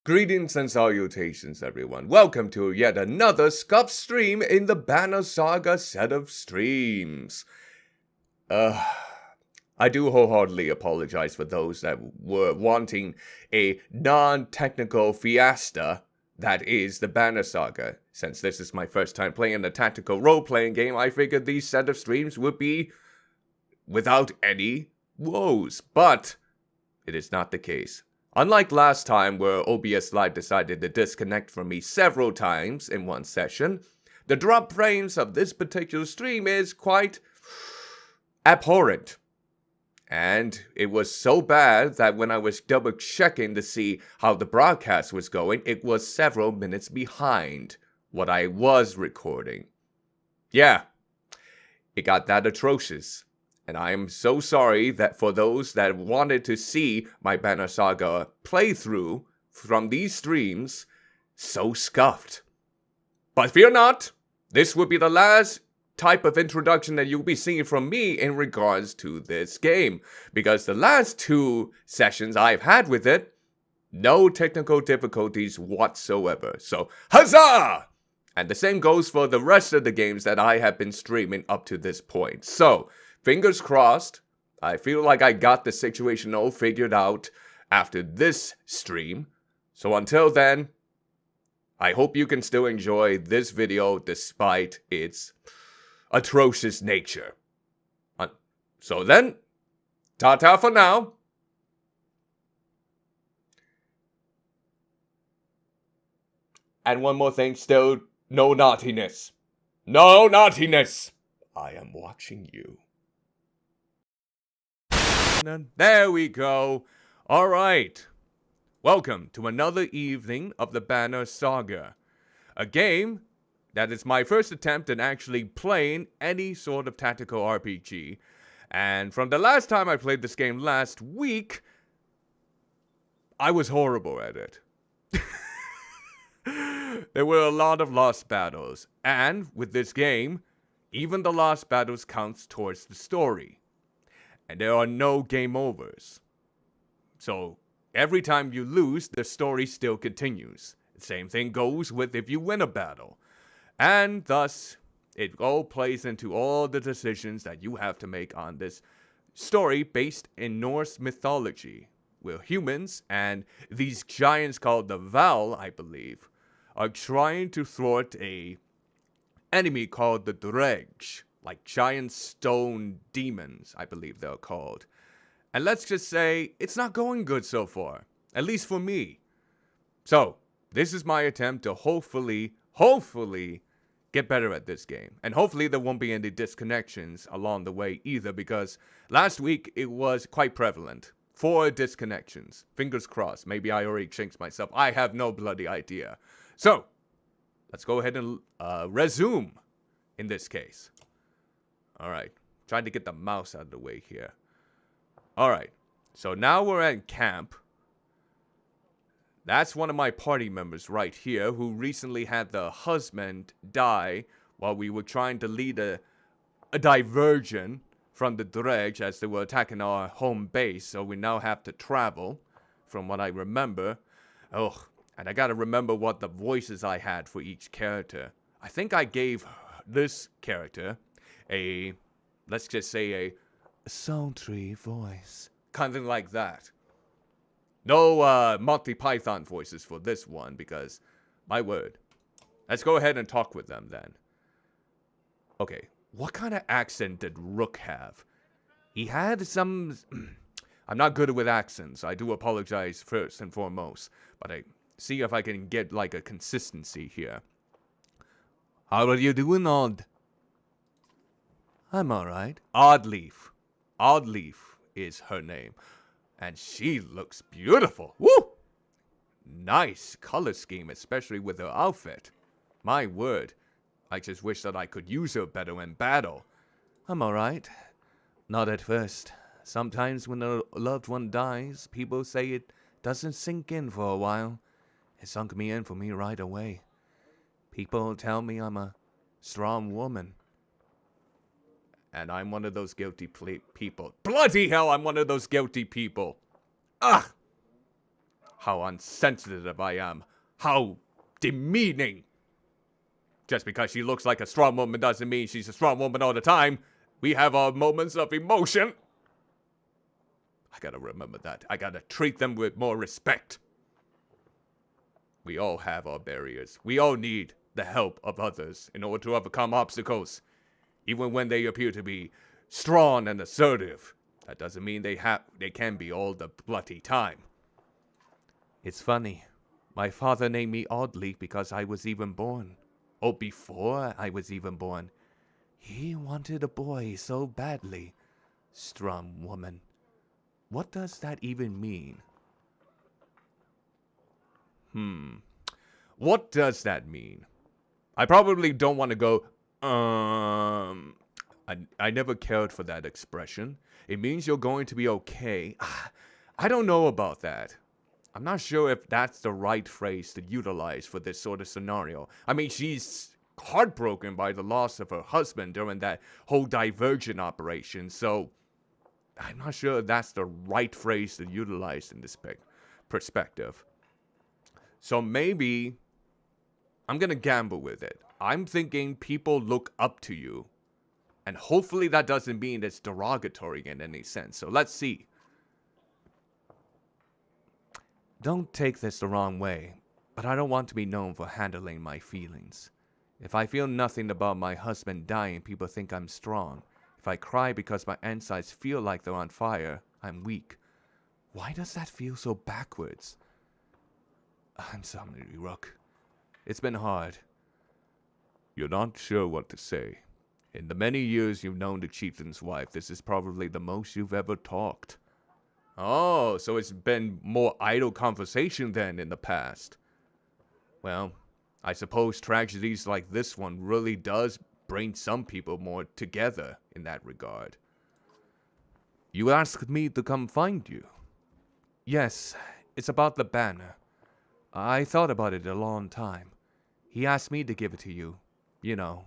Greetings and salutations, everyone. Welcome to yet another scuff stream in the Banner Saga set of streams. I do wholeheartedly apologize for those that were wanting a non-technical fiesta that is the Banner Saga. Since this is my first time playing a tactical role-playing game, I figured these set of streams would be without any woes, but it is not the case. Unlike last time where OBS Live decided to disconnect from me several times in one session, the drop frames of this particular stream is quite abhorrent. And it was so bad that when I was double checking to see how the broadcast was going, it was several minutes behind what I was recording. Yeah, it got that atrocious. And I am so sorry that for those that wanted to see my Banner Saga playthrough from these streams, so scuffed. But fear not, this will be the last type of introduction that you'll be seeing from me in regards to this game. Because the last two sessions I've had with it, no technical difficulties whatsoever. So, huzzah! And the same goes for the rest of the games that I have been streaming up to this point. So, fingers crossed, I feel like I got the situation all figured out after this stream. So until then, I hope you can still enjoy this video despite its atrocious nature. So then, ta-ta for now. And one more thing, still no naughtiness. No naughtiness! I am watching you. There we go. Alright. Welcome to another evening of the Banner Saga. A game that is my first attempt at actually playing any sort of tactical RPG. And from the last time I played this game last week, I was horrible at it. There were a lot of lost battles. And with this game, even the lost battles counts towards the story. And there are no game overs. So, every time you lose, the story still continues. The same thing goes with if you win a battle. And thus, it all plays into all the decisions that you have to make on this story based in Norse mythology. Where humans and these giants called the Val, I believe, are trying to thwart a enemy called the Dredge. Like giant stone demons, I believe they're called. And let's just say, it's not going good so far. At least for me. So, this is my attempt to hopefully get better at this game. And hopefully there won't be any disconnections along the way either, because last week it was quite prevalent. 4 disconnections. Fingers crossed. Maybe I already jinxed myself. I have no bloody idea. So, let's go ahead and resume in this case. Alright, trying to get the mouse out of the way here. Alright, so now we're at camp. That's one of my party members right here who recently had the husband die while we were trying to lead a diversion from the Dredge as they were attacking our home base. So we now have to travel, from what I remember. Oh, and I gotta remember what the voices I had for each character. I think I gave this character let's just say a sultry voice. Kind of like that. No Monty Python voices for this one, because, my word. Let's go ahead and talk with them then. Okay, what kind of accent did Rook have? He had some... I'm not good with accents. I do apologize first and foremost. But I see if I can get like a consistency here. How are you doing, Odd? I'm alright. Oddleaf. Oddleaf is her name. And she looks beautiful. Woo! Nice color scheme, especially with her outfit. My word. I just wish that I could use her better in battle. I'm alright. Not at first. Sometimes when a loved one dies, people say it doesn't sink in for a while. It sunk me in for me right away. People tell me I'm a strong woman. And I'm one of those guilty people. Bloody hell, I'm one of those guilty people. Ugh! how unsensitive I am, how demeaning. Just because she looks like a strong woman doesn't mean she's a strong woman all the time. We have our moments of emotion. I gotta remember that. I gotta treat them with more respect. We all have our barriers. We all need the help of others in order to overcome obstacles. Even when they appear to be strong and assertive, that doesn't mean they can be all the bloody time. It's funny. My father named me oddly because I was even born. Oh, before I was even born. He wanted a boy so badly. Strong woman. What does that even mean? What does that mean? I probably don't want to go, I never cared for that expression. It means you're going to be okay. I don't know about that. I'm not sure if that's the right phrase to utilize for this sort of scenario. I mean, she's heartbroken by the loss of her husband during that whole diversion operation, so I'm not sure if that's the right phrase to utilize in this perspective. So maybe I'm gonna gamble with it. I'm thinking people look up to you. And hopefully that doesn't mean it's derogatory in any sense. So let's see. Don't take this the wrong way, but I don't want to be known for handling my feelings. If I feel nothing about my husband dying, people think I'm strong. If I cry because my insides feel like they're on fire, I'm weak. Why does that feel so backwards? I'm sorry, Rook. It's been hard. You're not sure what to say. In the many years you've known the chieftain's wife, this is probably the most you've ever talked. Oh, so it's been more idle conversation than in the past. Well, I suppose tragedies like this one really does bring some people more together in that regard. You asked me to come find you. Yes, it's about the banner. I thought about it a long time. He asked me to give it to you. You know,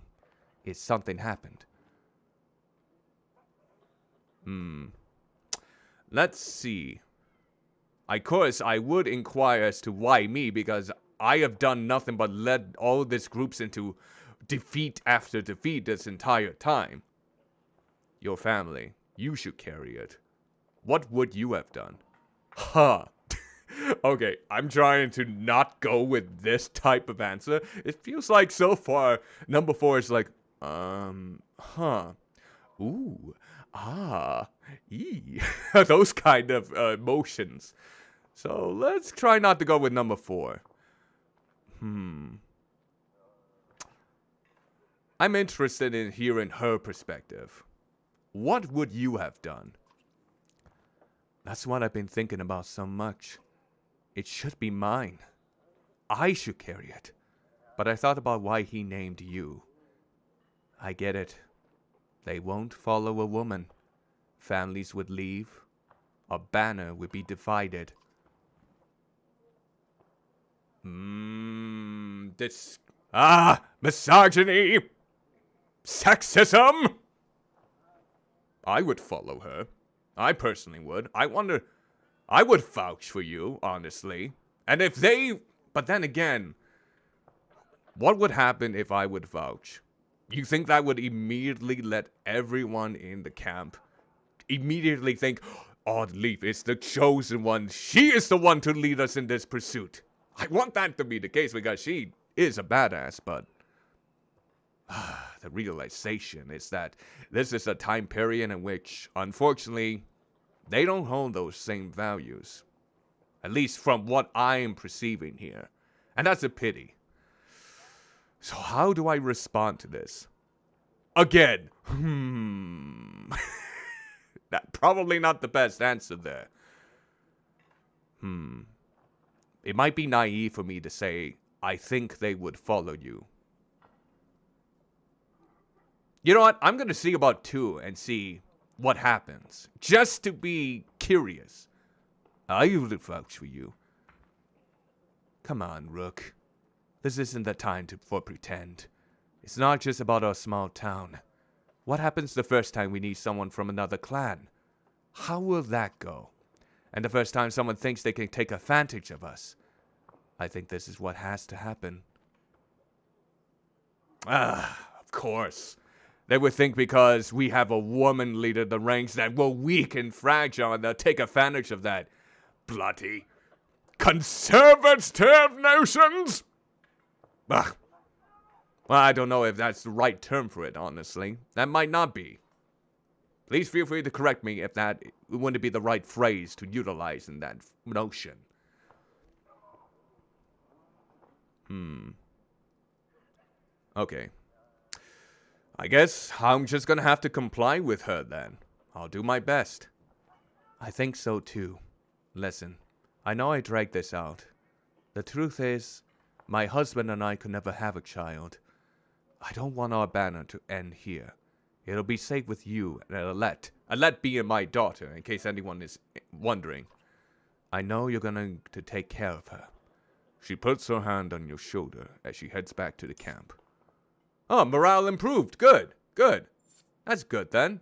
if something happened. Let's see. Of course, I would inquire as to why me, because I have done nothing but led all these groups into defeat after defeat this entire time. Your family, you should carry it. What would you have done? Huh. Okay, I'm trying to not go with this type of answer. It feels like so far, number 4 is like, ooh, ee. Those kind of emotions. So let's try not to go with number 4. I'm interested in hearing her perspective. What would you have done? That's what I've been thinking about so much. It should be mine. I should carry it. But I thought about why he named you. I get it. They won't follow a woman. Families would leave. A banner would be divided. Misogyny! Sexism! I would follow her. I personally would. I would vouch for you, honestly. And if they... But then again, what would happen if I would vouch? You think that would immediately let everyone in the camp immediately think, Odd Leaf is the chosen one. She is the one to lead us in this pursuit. I want that to be the case because she is a badass, but... the realization is that this is a time period in which, unfortunately, they don't hold those same values. At least from what I am perceiving here. And that's a pity. So how do I respond to this? Again, that probably not the best answer there. It might be naive for me to say, I think they would follow you. You know what? I'm going to see about 2 and see what happens. Just to be curious. I would vouch for you. Come on, Rook. This isn't the time for pretend. It's not just about our small town. What happens the first time we need someone from another clan? How will that go? And the first time someone thinks they can take advantage of us, I think this is what has to happen. Of course. They would think because we have a woman leader the ranks that we're weak and fragile and they'll take advantage of that. Bloody conservative notions! Ugh. Well, I don't know if that's the right term for it, honestly. That might not be. Please feel free to correct me if that wouldn't be the right phrase to utilize in that notion. Okay. I guess I'm just gonna have to comply with her then. I'll do my best. I think so too. Listen, I know I dragged this out. The truth is, my husband and I could never have a child. I don't want our banner to end here. It'll be safe with you and Alette. Alette being my daughter, in case anyone is wondering. I know you're going to take care of her. She puts her hand on your shoulder as she heads back to the camp. Oh, morale improved. Good, good. That's good then.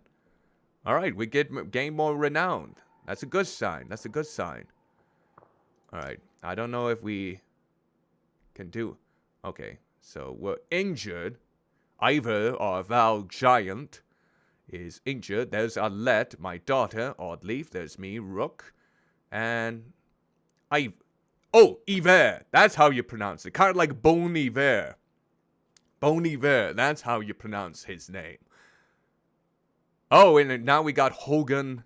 Alright, we gain more renown. That's a good sign. That's a good sign. Alright, I don't know if we can do... Okay, so we're injured. Ivor, our Val Giant, is injured. There's Alette, my daughter, Oddleaf. There's me, Rook. And... Oh, Iver. That's how you pronounce it. Kind of like Bon Iver. Bon Iver. That's how you pronounce his name. Oh, and now we got Hogan.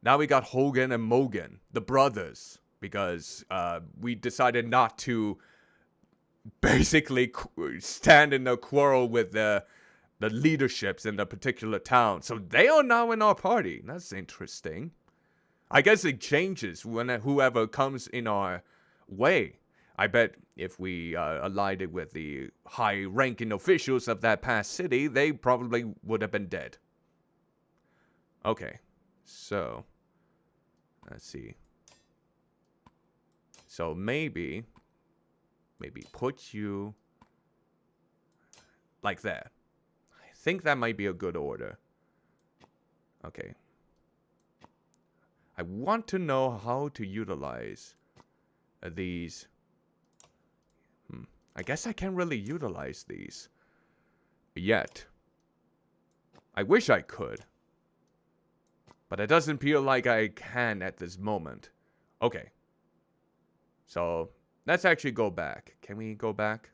Now we got Hogan and Mogan, the brothers. Because we decided not to basically stand in a quarrel with the leaderships in the particular town. So they are now in our party. That's interesting. I guess it changes when whoever comes in our way. I bet if we allied it with the high-ranking officials of that past city, they probably would have been dead. Okay, so let's see. So maybe put you like that. I think that might be a good order. Okay. I want to know how to utilize these. I guess I can't really utilize these yet. I wish I could. But it doesn't feel like I can at this moment. Okay. So, let's actually go back. Can we go back?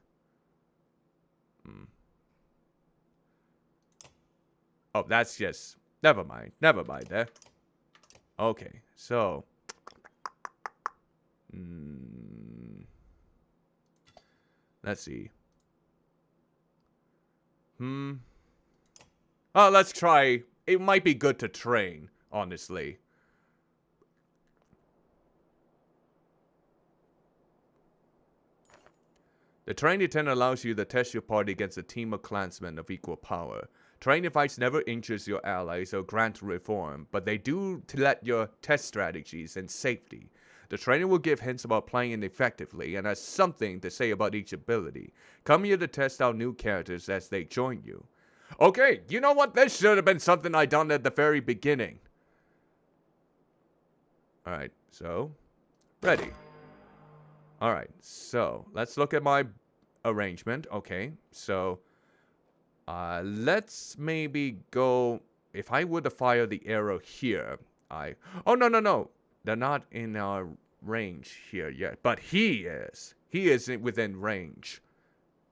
Oh, that's just... Never mind. Never mind there. Okay, so... let's see. Oh, let's try... It might be good to train, honestly. The training tent allows you to test your party against a team of clansmen of equal power. Training fights never injures your allies or grant reform, but they do to let your test strategies and safety. The trainer will give hints about playing effectively and has something to say about each ability. Come here to test out new characters as they join you. Okay, you know what? This should have been something I done at the very beginning. Alright, so, ready. Alright, so, let's look at my arrangement. Okay, so, let's maybe go... If I were to fire the arrow here, Oh, no. They're not in our range here yet. But he is. He is within range.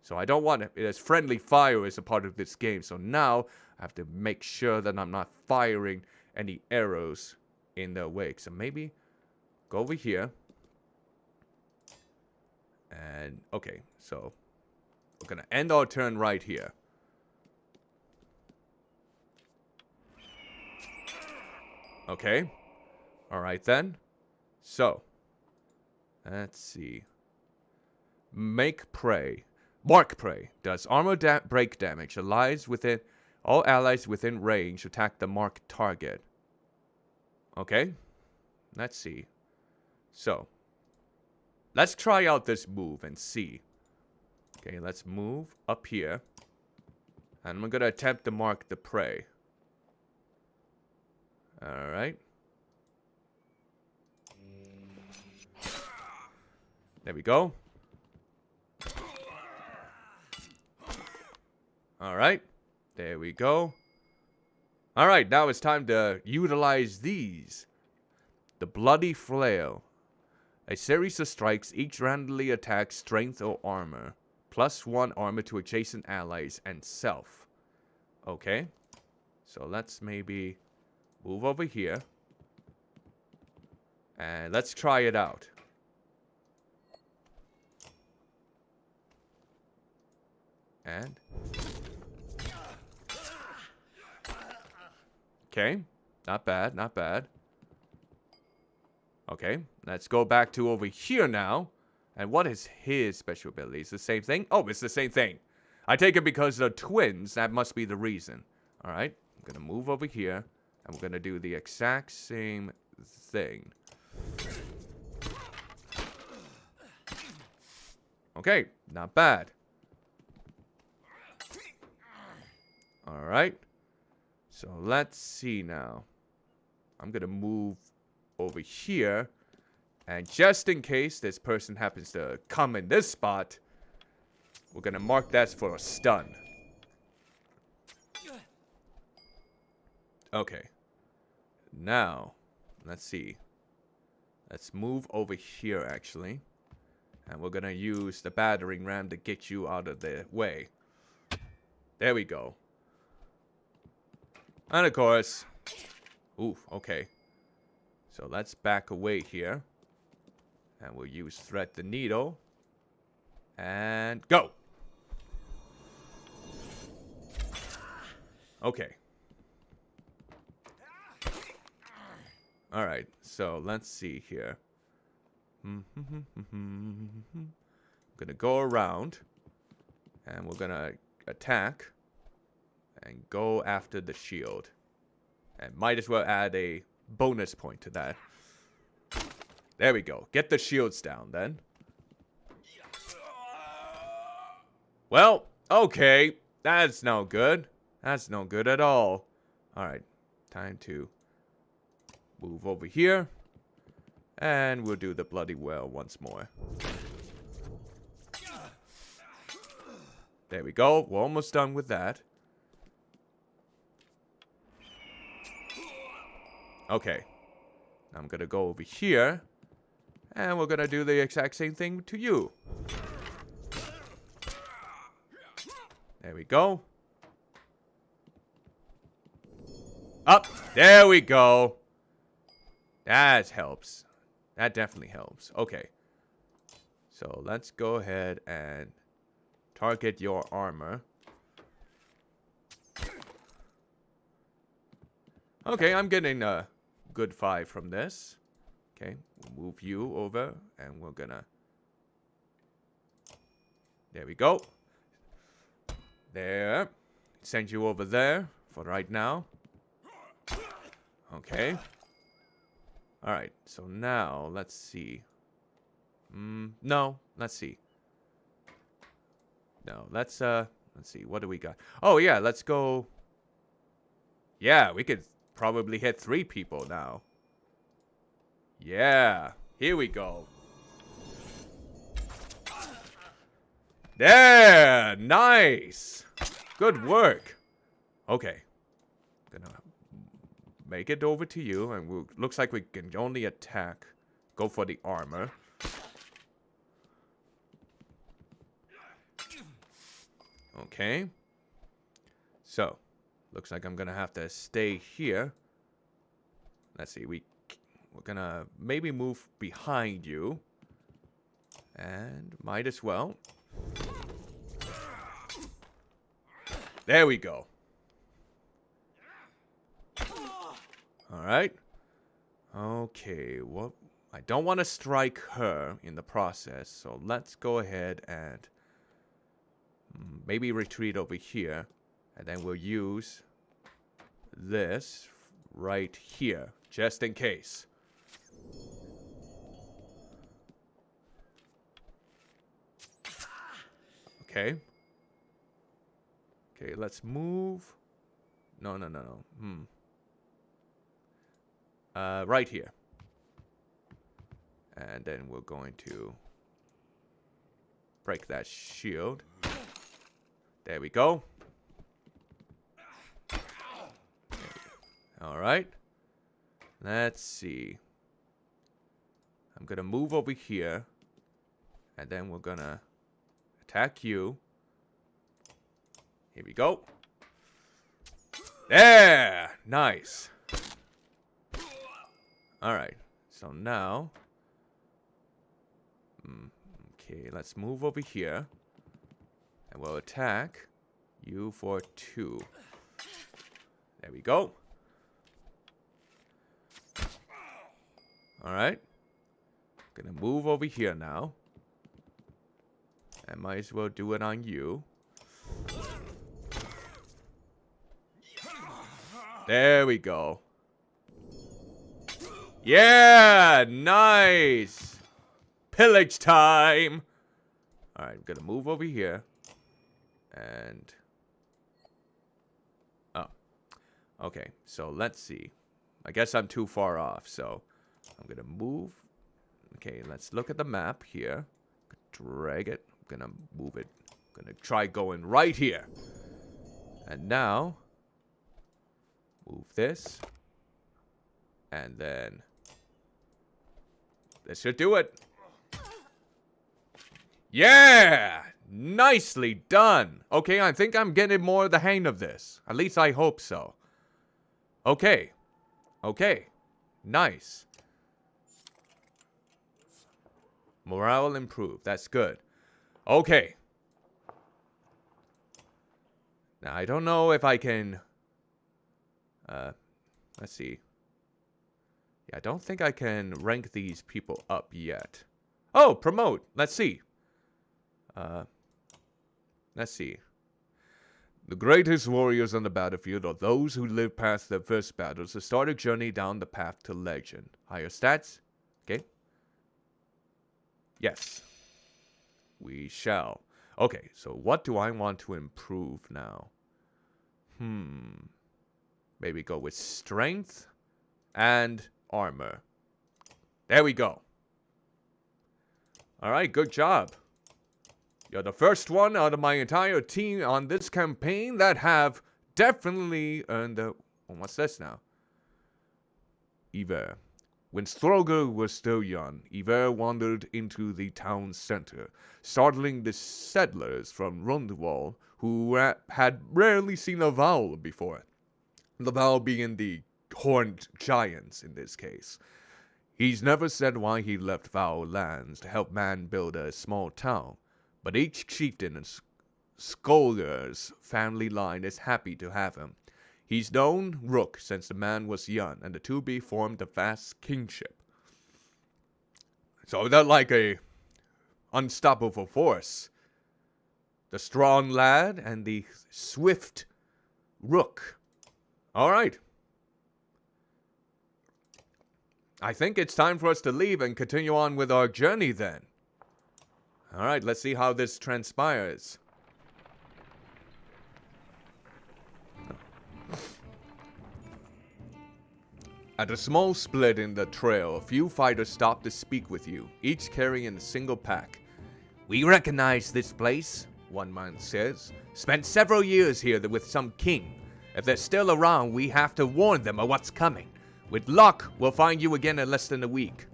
So I don't want it. As friendly fire is a part of this game. So now I have to make sure that I'm not firing any arrows in their wake. So maybe go over here. And, okay. So we're going to end our turn right here. Okay. Alright then. So. Let's see. Make prey. Mark prey. Does armor break damage. All allies within range attack the marked target. Okay. Let's see. So. Let's try out this move and see. Okay, let's move up here. And I'm going to attempt to mark the prey. Alright. There we go. Alright. There we go. Alright, now it's time to utilize these. The Bloody Flail. A series of strikes, each randomly attacks strength or armor. +1 armor to adjacent allies and self. Okay. So let's maybe move over here. And let's try it out. And... okay. Not bad, not bad. Okay, let's go back to over here now. And what is his special ability? It's the same thing? Oh, it's the same thing. I take it because they're twins. That must be the reason. Alright, I'm going to move over here. And we're going to do the exact same thing. Okay, not bad. Alright. So let's see now. I'm going to move over here. And just in case this person happens to come in this spot, we're going to mark that for a stun. Okay. Now, let's see. Let's move over here, actually. And we're going to use the battering ram to get you out of the way. There we go. And of course... ooh, okay. So let's back away here. And we'll use Thread the Needle. And go! Okay. Alright, so let's see here. I'm gonna go around. And we're gonna attack. And go after the shield. And might as well add a bonus point to that. There we go. Get the shields down then. Well, okay. That's no good. That's no good at all. Alright. Time to move over here. And we'll do the bloody well once more. There we go. We're almost done with that. Okay. I'm gonna go over here. And we're gonna do the exact same thing to you. There we go. Up. There we go. That helps. That definitely helps. Okay. So let's go ahead and target your armor. Okay, I'm getting a good 5 from this. Okay, we'll move you over, and we're gonna... there we go. There. Send you over there for right now. Okay. Alright, so now, let's see. No, let's see. No, let's see, what do we got? Oh, yeah, let's go... yeah, we could probably hit 3 people now. Yeah, here we go. There, nice. Good work. Okay, gonna make it over to you, and we'll, looks like we can only attack. Go for the armor. Okay. So, looks like I'm gonna have to stay here. Let's see, we're gonna maybe move behind you. And might as well. There we go. Alright. Okay, well, I don't want to strike her in the process, so let's go ahead and maybe retreat over here. And then we'll use this right here, just in case. Okay. Okay, let's move. No. Right here. And then we're going to break that shield. There we go. Alright. Let's see. I'm gonna move over here. And then we're gonna attack you. Here we go. There! Nice. Alright. So now... Okay, let's move over here. And we'll attack you for 2. There we go. Alright. Gonna move over here now. And might as well do it on you. There we go. Yeah! Nice! Pillage time! Alright, I'm gonna move over here. And... Oh. Okay, so let's see. I guess I'm too far off, so... I'm gonna move. Okay, let's look at the map here. Drag it. I'm gonna move it. I'm gonna try going right here. And now... Move this. And then... This should do it. Yeah! Nicely done. Okay, I think I'm getting more of the hang of this. At least I hope so. Okay. Okay. Nice. Morale improved. That's good. Okay. Now, I don't know if I can... let's see. Yeah, I don't think I can rank these people up yet. Oh, promote. Let's see. Let's see. The greatest warriors on the battlefield are those who live past their first battles to start a journey down the path to legend. Higher stats? Okay. Yes. We shall. Okay, so what do I want to improve now? Maybe go with strength and armor. There we go. Alright, good job. You're the first one out of my entire team on this campaign that have definitely earned the... Oh, what's this now? Iver. When Stroger was still young, Iver wandered into the town center, startling the settlers from Rundwall who had rarely seen a Vowel before. The Vowel being the horned giants in this case. He's never said why he left Vowel lands to help man build a small town, but each chieftain and scholar's family line is happy to have him. He's known Rook since the man was young, and the two formed a vast kingship. So they're like a unstoppable force. The strong lad and the swift Rook. Alright. I think it's time for us to leave and continue on with our journey then. Alright, let's see how this transpires. At a small split in the trail, a few fighters stopped to speak with you, each carrying a single pack. We recognize this place, one man says. Spent several years here with some king. If they're still around, we have to warn them of what's coming. With luck, we'll find you again in less than a week.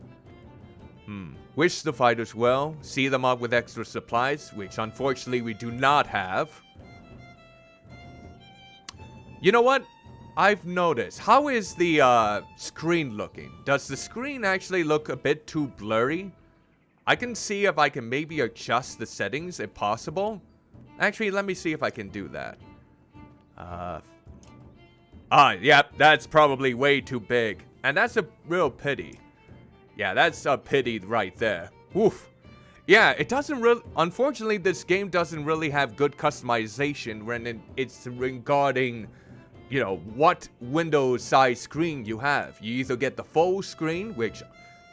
Wish the fighters well, see them out with extra supplies, which unfortunately we do not have. You know what? I've noticed. How is the screen looking? Does the screen actually look a bit too blurry? I can see if I can maybe adjust the settings if possible. Actually, let me see if I can do that. Yep, that's probably way too big. And that's a real pity. Yeah, that's a pity right there. Woof. Yeah, it doesn't really... Unfortunately, this game doesn't really have good customization when it's regarding, you know, what window size screen you have. You either get the full screen, which,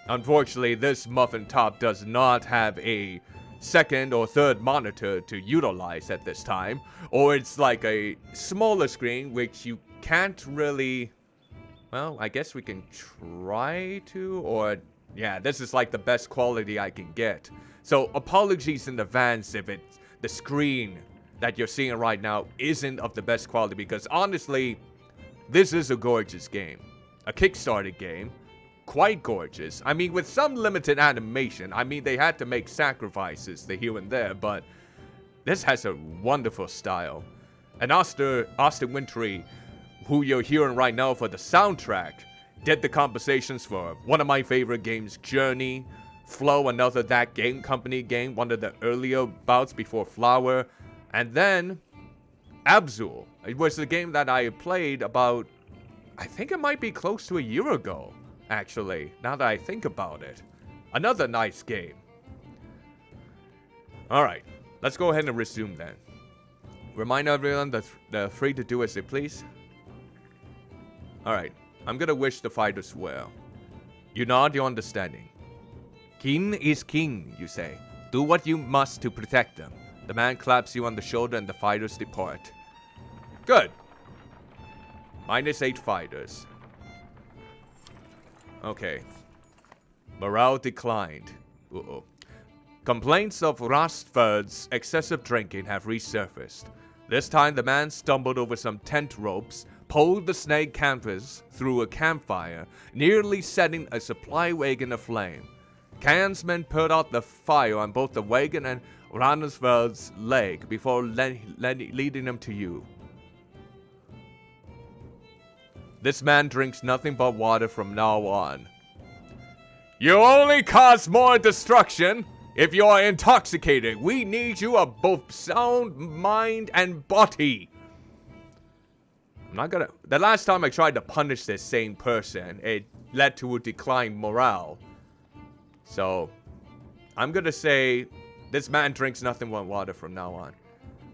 unfortunately, this Muffin Top does not have a second or third monitor to utilize at this time, or it's like a smaller screen, which you can't really... Well, I guess we can try to, or... Yeah, this is like the best quality I can get. So apologies in advance if the screen that you're seeing right now isn't of the best quality, because honestly, this is a gorgeous game. A Kickstarter game. Quite gorgeous. I mean, with some limited animation. I mean, they had to make sacrifices here and there, but this has a wonderful style. And Austin Wintory, who you're hearing right now for the soundtrack, did the compositions for one of my favorite games, Journey, Flow, another That Game Company game, one of the earlier bouts before Flower, and then Abzul. It was the game that I played about, I think it might be close to a year ago, actually, now that I think about it. Another nice game. Alright, let's go ahead and resume then. Remind everyone that they're free to do as they please. Alright, I'm gonna wish the fighters well. You nod your understanding. King is king, you say. Do what you must to protect them. The man claps you on the shoulder and the fighters depart. Good. -8 fighters. Okay. Morale declined. Uh-oh. Complaints of Rostford's excessive drinking have resurfaced. This time the man stumbled over some tent ropes, pulled the snake canvas through a campfire, nearly setting a supply wagon aflame. Clansmen put out the fire on both the wagon and Rostford's leg before leading them to you. This man drinks nothing but water from now on. You only cause more destruction if you are intoxicated. We need you of both sound mind and body. I'm not gonna... The last time I tried to punish this same person, it led to a declined morale. So, I'm gonna say this man drinks nothing but water from now on.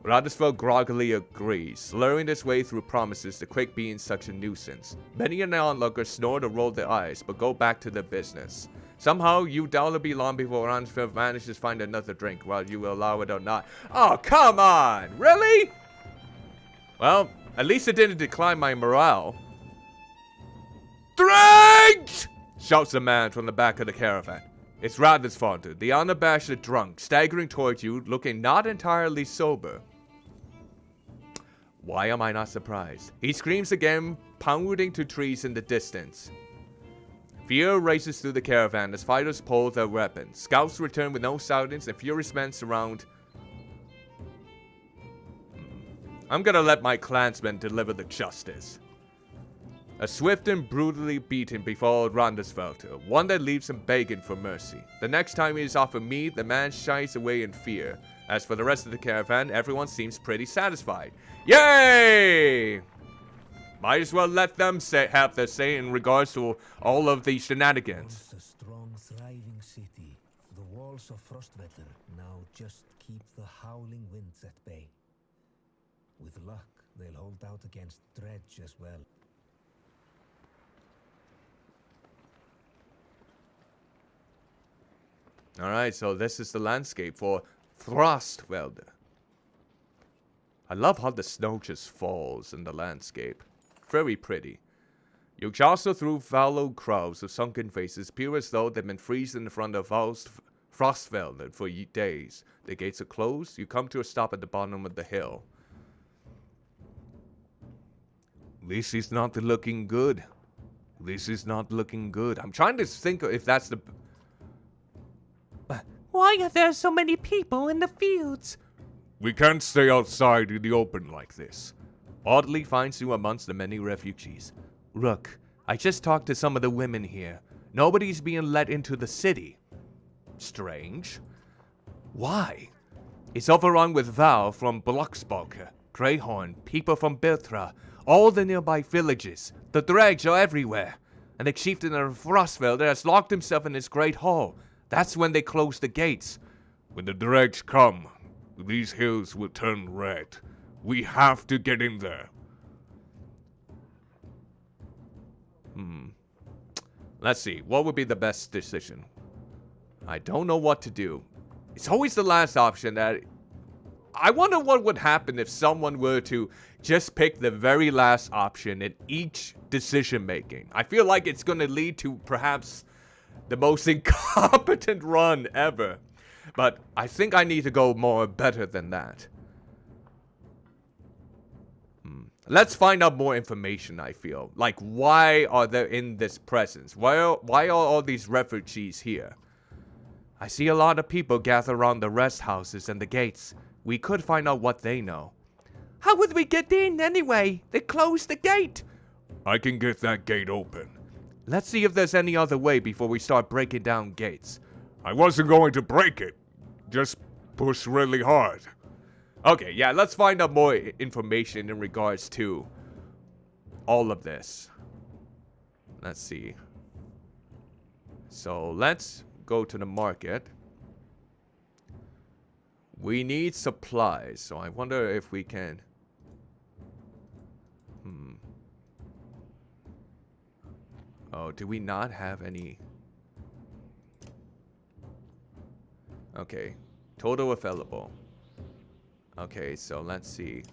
Radisfeld groggily agrees, slurring his way through promises to quit being such a nuisance. Many an onlookers snort or roll their eyes, but go back to their business. Somehow, you doubt it'll be long before Radisfeld manages to find another drink, while you will allow it or not. Oh, come on! Really? Well, at least it didn't decline my morale. Drink! Shouts the man from the back of the caravan. It's Radisfeld, the unabashed drunk, staggering towards you, looking not entirely sober. Why am I not surprised? He screams again, pounding to trees in the distance. Fear races through the caravan as fighters pull their weapons. Scouts return with no silence and furious men surround. I'm gonna let my clansmen deliver the justice. A swift and brutally beaten before Randesfelter, one that leaves him begging for mercy. The next time he is offered meat, the man shies away in fear. As for the rest of the caravan, everyone seems pretty satisfied. Yay! Might as well let them have their say in regards to all of these shenanigans. Once a strong, thriving city, the walls of Frostweather now just keep the howling winds at bay. With luck, they'll hold out against Dredge as well. Alright, so this is the landscape for Frostwelder. I love how the snow just falls in the landscape. Very pretty. You jostle through fallow crowds of sunken faces, appear as though they've been freezing in front of Frostwelder for days. The gates are closed. You come to a stop at the bottom of the hill. This is not looking good. This is not looking good. I'm trying to think if that's the... Why are there so many people in the fields? We can't stay outside in the open like this. Audley finds you amongst the many refugees. Rook, I just talked to some of the women here. Nobody's being let into the city. Strange. Why? It's overrun with Val from Blocksbalker, Greyhorn, people from Biltra, all the nearby villages. The dregs are everywhere. And the chieftain of Frostfelder has locked himself in his great hall. That's when they close the gates. When the dregs come, these hills will turn red. We have to get in there. Let's see, what would be the best decision? I don't know what to do. It's always the last option that... I wonder what would happen if someone were to just pick the very last option in each decision making. I feel like it's going to lead to perhaps the most incompetent run ever. But I think I need to go more better than that. Let's find out more information, I feel. Like, why are they in this presence? Why are all these refugees here? I see a lot of people gather around the rest houses and the gates. We could find out what they know. How would we get in anyway? They closed the gate. I can get that gate open. Let's see if there's any other way before we start breaking down gates. I wasn't going to break it. Just push really hard. Okay, yeah, let's find out more information in regards to all of this. Let's see. So, let's go to the market. We need supplies, so I wonder if we can... Oh, do we not have any... Okay, total available. Okay, so let's see.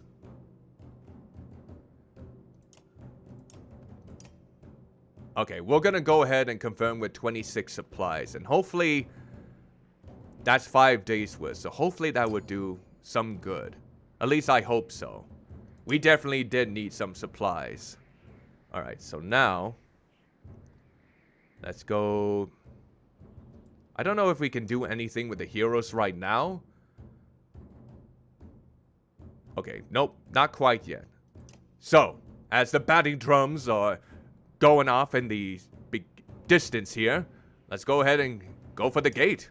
Okay, we're gonna go ahead and confirm with 26 supplies, and hopefully that's 5 days worth, so hopefully that would do some good. At least I hope so. We definitely did need some supplies. Alright, so now let's go. I don't know if we can do anything with the heroes right now. Okay, nope, not quite yet. So, as the batting drums are going off in the big distance here, let's go ahead and go for the gate.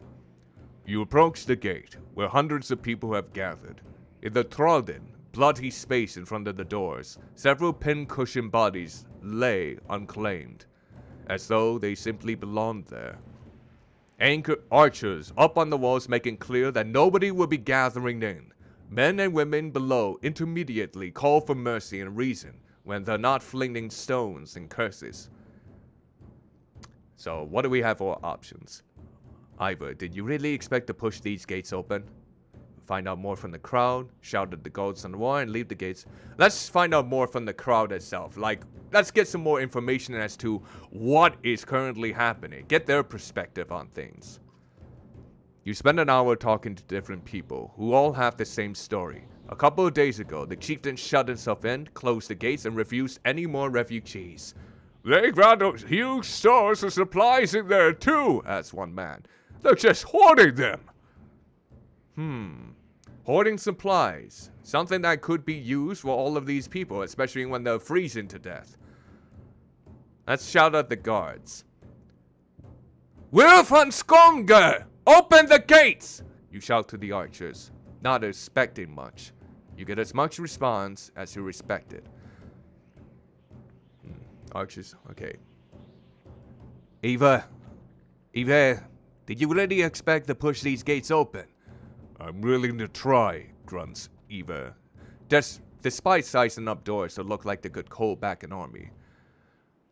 You approach the gate, where hundreds of people have gathered. In the trodden, bloody space in front of the doors, several pin-cushioned bodies lay unclaimed, as though they simply belonged there. Anchor archers up on the walls making clear that nobody will be gathering in. Men and women below intermediately call for mercy and reason when they're not flinging stones and curses. So, what do we have for options? Ivor, did you really expect to push these gates open? Find out more from the crowd, shout at the guards on the wall, and leave the gates. Let's find out more from the crowd itself. Like, let's get some more information as to what is currently happening. Get their perspective on things. You spend an hour talking to different people, who all have the same story. A couple of days ago, the chieftain shut himself in, closed the gates, and refused any more refugees. They got huge stores of supplies in there too, asked one man. They're just hoarding them. Hoarding supplies. Something that could be used for all of these people, especially when they're freezing to death. Let's shout at the guards. Wilf and Skonger! Open the gates! You shout to the archers, not expecting much. You get as much response as you expected. Archers, okay. Eva, did you really expect to push these gates open? I'm willing to try, grunts Eva. Despite sizing up doors to look like they could hold back an army.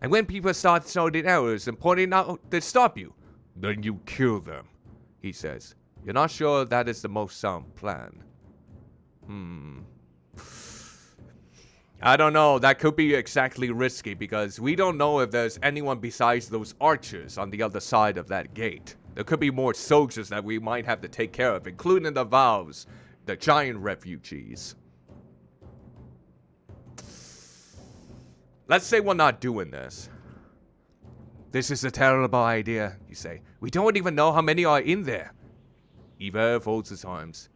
And when people start shouting errors and pointing out to stop you, then you kill them, he says. You're not sure that is the most sound plan. I don't know, that could be exactly risky because we don't know if there's anyone besides those archers on the other side of that gate. There could be more soldiers that we might have to take care of, including the Vows, the giant refugees. Let's say we're not doing this. This is a terrible idea, you say. We don't even know how many are in there. Eva folds his arms.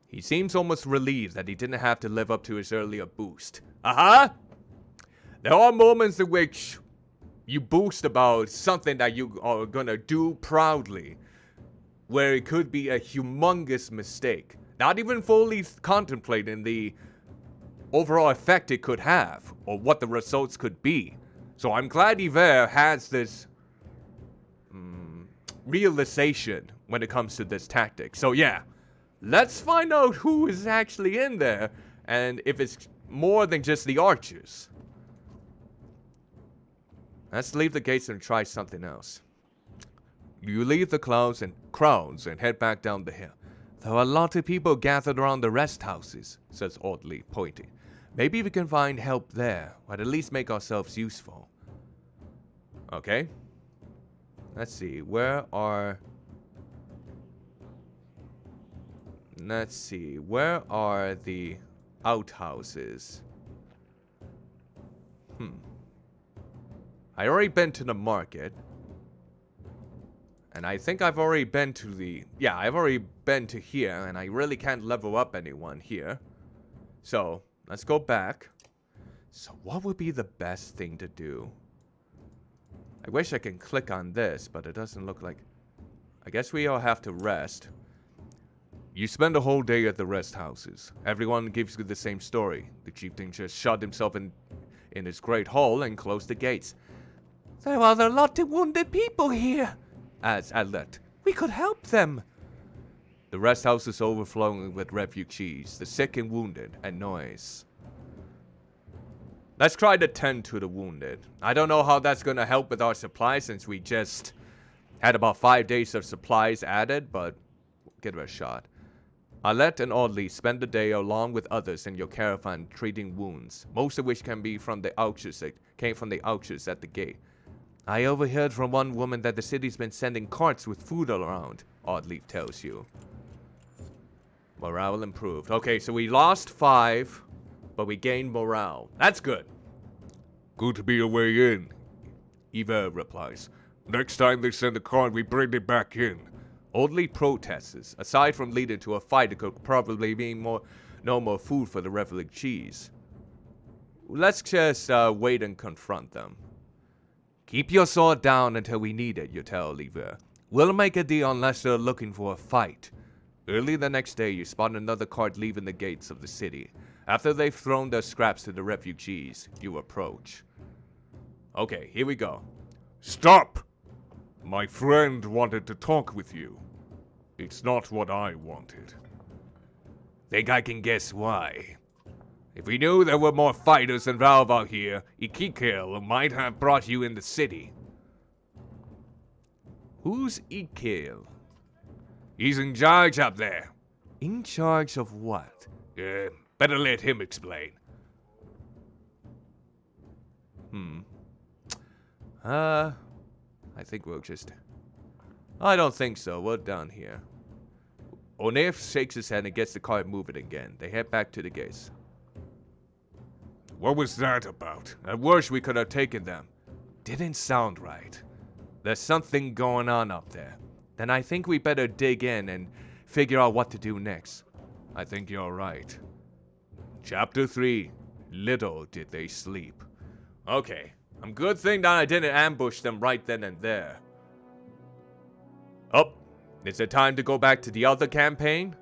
He seems almost relieved that he didn't have to live up to his earlier boost. There are moments in which you boost about something that you are gonna do proudly, where it could be a humongous mistake. Not even fully contemplating the overall effect it could have, or what the results could be. So I'm glad Yver has this realization when it comes to this tactic. So yeah, let's find out who is actually in there, and if it's more than just the archers. Let's leave the gates and try something else. You leave the crowds and head back down the hill. There are a lot of people gathered around the rest houses, says Audley, pointing. Maybe we can find help there, or at least make ourselves useful. Okay. Let's see, where are... Let's see. Where are the outhouses? I already been to the market. And I think I've already been to the... Yeah, I've already been to here. And I really can't level up anyone here. So, let's go back. So, what would be the best thing to do? I wish I can click on this, but it doesn't look like... I guess we all have to rest. You spend a whole day at the rest houses. Everyone gives you the same story. The chieftain just shut himself in his great hall and closed the gates. There are a lot of wounded people here, adds Adlet. We could help them. The rest house is overflowing with refugees, the sick and wounded, and noise. Let's try to tend to the wounded. I don't know how that's going to help with our supplies since we just had about 5 days of supplies added, but we'll give it a shot. Alet and Audley spend the day along with others in your caravan treating wounds, most of which can be from the ouches that came from the ouches at the gate. I overheard from one woman that the city's been sending carts with food all around, Audley tells you. Morale improved. Okay, so we lost 5, but we gained morale. That's good. Good to be a way in, Eva replies. Next time they send a cart, we bring it back in. Audley protests. Aside from leading to a fight, it could probably mean no more food for the refugees. Let's just wait and confront them. Keep your sword down until we need it, you tell Oliver. We'll make a deal unless they're looking for a fight. Early the next day, you spot another cart leaving the gates of the city. After they've thrown their scraps to the refugees, you approach. Okay, here we go. Stop! My friend wanted to talk with you. It's not what I wanted. Think I can guess why. If we knew there were more fighters than Valve out here, Ikikil might have brought you in the city. Who's Ikil? He's in charge up there. In charge of what? Better let him explain. I think we'll just... I don't think so. We're done here. Onef shakes his head and gets the cart moving again. They head back to the gates. What was that about? At worst, we could have taken them. Didn't sound right. There's something going on up there. Then I think we better dig in and figure out what to do next. I think you're right. Chapter 3. Little did they sleep. Okay. Good thing that I didn't ambush them right then and there. Oh, is it time to go back to the other campaign?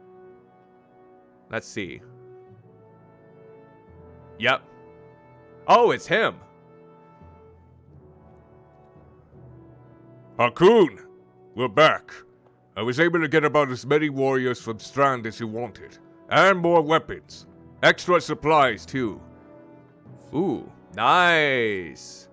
Let's see. Yep. Oh, it's him. Harkoon, we're back. I was able to get about as many warriors from Strand as you wanted. And more weapons. Extra supplies, too. Ooh, nice.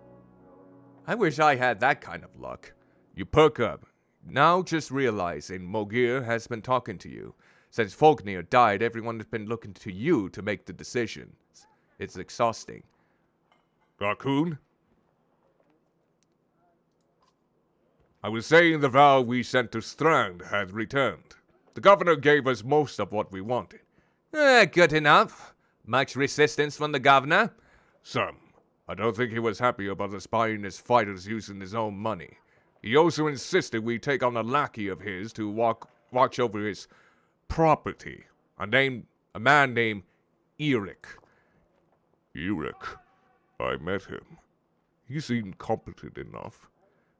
I wish I had that kind of luck. You perk up. Now just realizing Mogir has been talking to you. Since Folknir died, everyone has been looking to you to make the decisions. It's exhausting. Raccoon? I was saying the vow we sent to Strand had returned. The governor gave us most of what we wanted. Good enough. Much resistance from the governor? Some. I don't think he was happy about us buying his fighters using his own money. He also insisted we take on a lackey of his to watch over his property. A man named Eric. Eric? I met him. He seemed competent enough.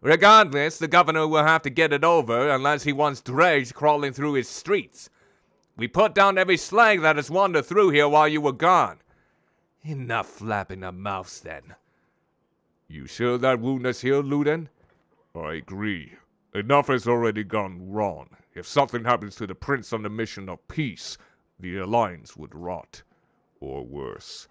Regardless, the governor will have to get it over unless he wants dregs crawling through his streets. We put down every slag that has wandered through here while you were gone. Enough flapping our mouths, then. You sure that wound is healed, Luden? I agree. Enough has already gone wrong. If something happens to the prince on the mission of peace, the alliance would rot. Or worse.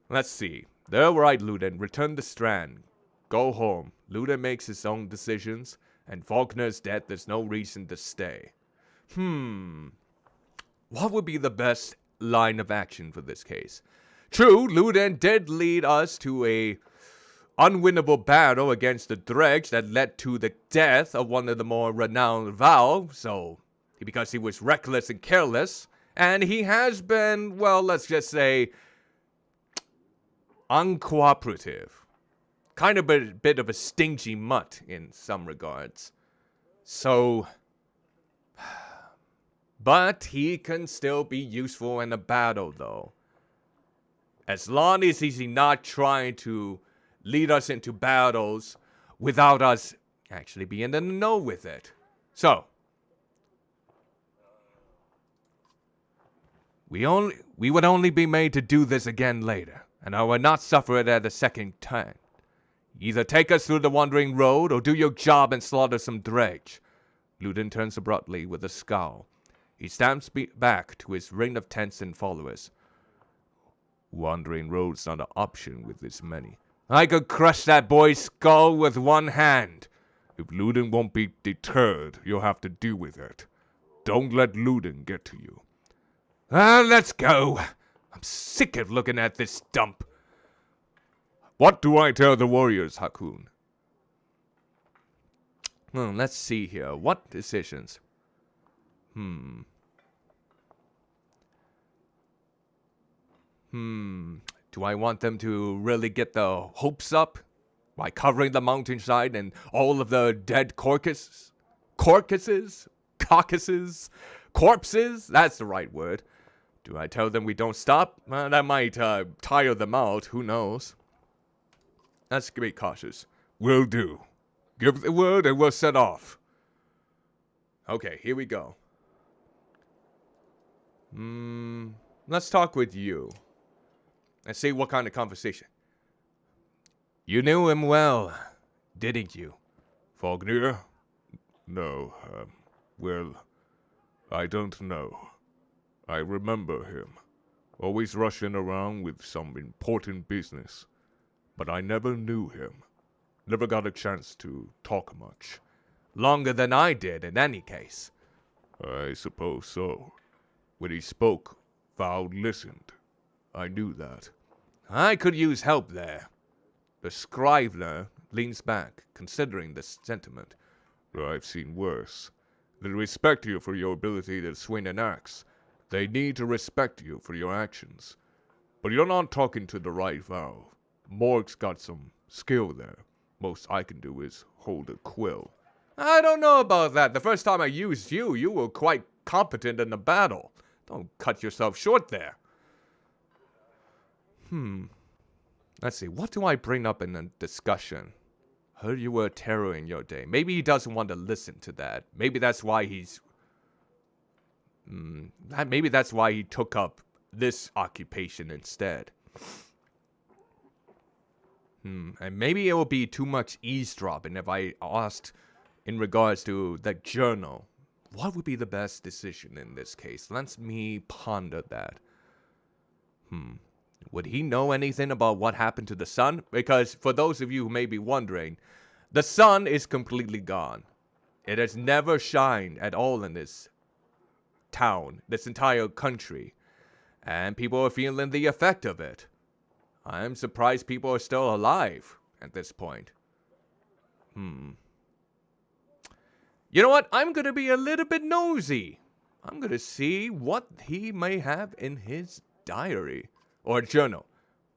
Let's see. They're right, Luden. Return to Strand. Go home. Luden makes his own decisions, and Faulkner's dead. There's no reason to stay. What would be the best line of action for this case? True, Luden did lead us to a unwinnable battle against the dredge that led to the death of one of the more renowned Val, so because he was reckless and careless, and he has been, well, let's just say, uncooperative. Kind of a bit of a stingy mutt in some regards. So, but he can still be useful in a battle, though. As long as he's not trying to lead us into battles without us actually being in the know with it. So, we would only be made to do this again later, and I would not suffer it at a second time. Either take us through the wandering road, or do your job and slaughter some dredge. Ludin turns abruptly with a scowl. He stamps back to his ring of tents and followers. Wandering road's not an option with this many. I could crush that boy's skull with one hand. If Ludin won't be deterred, you'll have to deal with it. Don't let Ludin get to you. Let's go. I'm sick of looking at this dump. What do I tell the warriors, Hakun? Let's see here. What decisions? Do I want them to really get the hopes up by covering the mountainside and all of the dead corpses? Corpses? That's the right word. Do I tell them we don't stop? That might tire them out. Who knows? Let's be cautious. Will do. Give the word and we'll set off. Okay, here we go. Let's talk with you. And see what kind of conversation. You knew him well, didn't you? Fognir? No, well, I don't know. I remember him. Always rushing around with some important business. But I never knew him. Never got a chance to talk much. Longer than I did, in any case. I suppose so. When he spoke, Val listened. I knew that. I could use help there. The Scrivener leans back, considering this sentiment. I've seen worse. They respect you for your ability to swing an axe. They need to respect you for your actions. But you're not talking to the right Val. Morg's got some skill there. Most I can do is hold a quill. I don't know about that. The first time I used you, you were quite competent in the battle. Don't cut yourself short there. Let's see. What do I bring up in a discussion? Heard you were a terror in your day. Maybe he doesn't want to listen to that. Maybe that's why he's... maybe that's why he took up this occupation instead. And maybe it will be too much eavesdropping if I asked in regards to the journal. What would be the best decision in this case? Let me ponder that. Would he know anything about what happened to the sun? Because for those of you who may be wondering, the sun is completely gone. It has never shined at all in this town, this entire country. And people are feeling the effect of it. I'm surprised people are still alive at this point. You know what? I'm going to be a little bit nosy. I'm going to see what he may have in his diary or journal.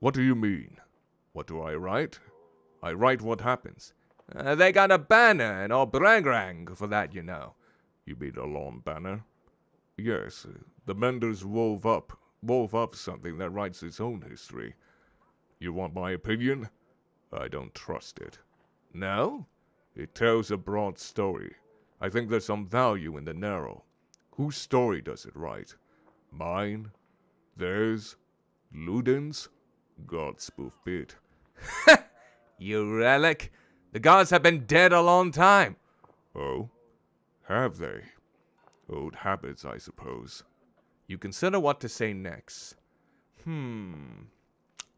What do you mean? What do I write? I write what happens. They got a banner and all brang for that, you know. You mean a long banner? Yes, the Menders wove up something that writes its own history. You want my opinion? I don't trust it. No? It tells a broad story. I think there's some value in the narrow. Whose story does it write? Mine? Theirs? Ludin's? God spoof bit. You relic. The gods have been dead a long time. Oh? Have they? Old habits, I suppose. You consider what to say next.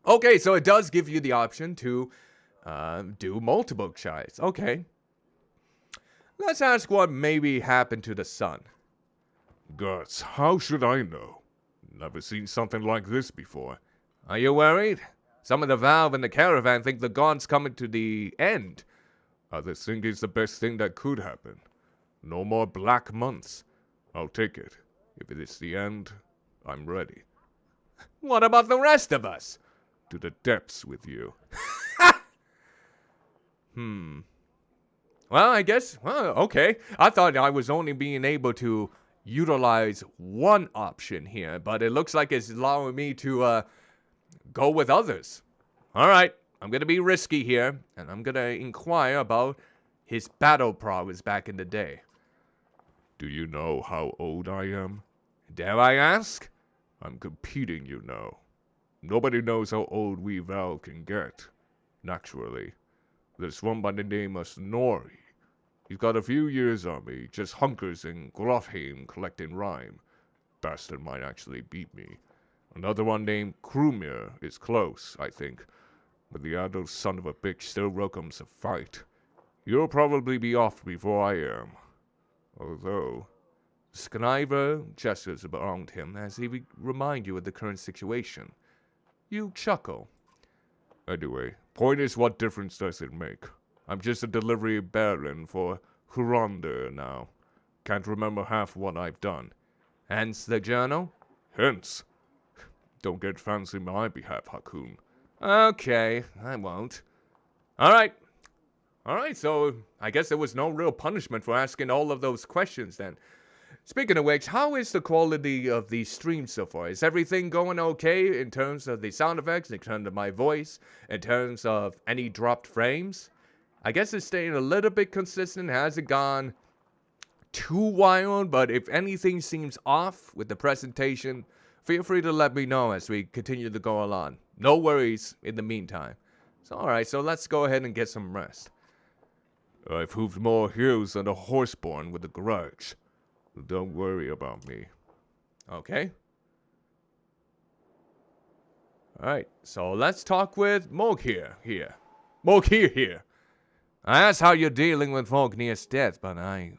Okay, so it does give you the option to do multiple tries. Okay. Let's ask what maybe happened to the sun. Guts, how should I know? Never seen something like this before. Are you worried? Some of the Valve and the caravan think the Gaunt's coming to the end. Others think it's the best thing that could happen. No more black months. I'll take it. If it is the end, I'm ready. What about the rest of us? To the depths with you. Well, I guess, okay. I thought I was only being able to utilize one option here, but it looks like it's allowing me to go with others. All right, I'm going to be risky here, and I'm going to inquire about his battle prowess back in the day. Do you know how old I am? Dare I ask? I'm competing, you know. Nobody knows how old we Val can get. Naturally. There's one by the name of Snorri. He's got a few years on me, just hunkers in Grofheim collecting rhyme. Bastard might actually beat me. Another one named Krumir is close, I think. But the adult son of a bitch still welcomes a fight. You'll probably be off before I am. Although... Scriver gestures around him as he remind you of the current situation. You chuckle. Anyway, point is, what difference does it make? I'm just a delivery baron for Hurander now. Can't remember half what I've done. Hence the journal? Hence. Don't get fancy on my behalf, Hakun. Okay, I won't. Alright, so I guess there was no real punishment for asking all of those questions then. Speaking of which, how is the quality of the stream so far? Is everything going okay in terms of the sound effects, in terms of my voice, in terms of any dropped frames? I guess it's staying a little bit consistent. It hasn't gone too wild, but if anything seems off with the presentation, feel free to let me know as we continue to go along. No worries in the meantime. So alright, so let's go ahead and get some rest. I've hooved more hills than a horseborn with a grudge. Don't worry about me. Okay. Alright, so let's talk with Mogir here. Mogir here. I asked how you're dealing with Vognir's death, but I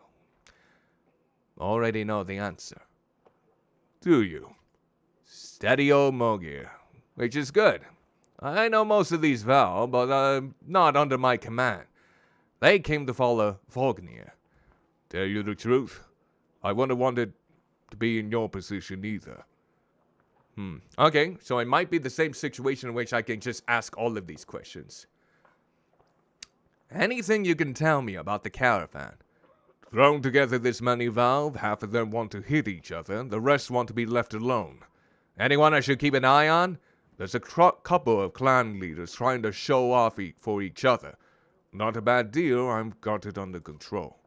already know the answer. Do you? Steady old Mogir, which is good. I know most of these Val, but not under my command. They came to follow Vognir. Tell you the truth, I wouldn't have wanted to be in your position either. Okay, so it might be the same situation in which I can just ask all of these questions. Anything you can tell me about the caravan? Thrown together this many Valve, half of them want to hit each other, the rest want to be left alone. Anyone I should keep an eye on? There's a couple of clan leaders trying to show off for each other. Not a bad deal, I've got it under control.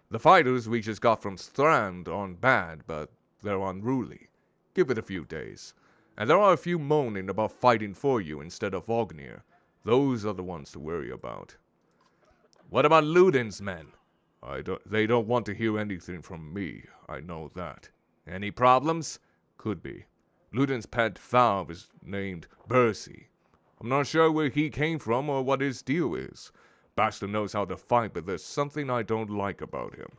The fighters we just got from Strand aren't bad, but they're unruly. Give it a few days. And there are a few moaning about fighting for you instead of Vognir. Those are the ones to worry about. What about Ludin's men? They don't want to hear anything from me, I know that. Any problems? Could be. Ludin's pet Valve is named Bercy. I'm not sure where he came from or what his deal is. Bastard knows how to fight, but there's something I don't like about him.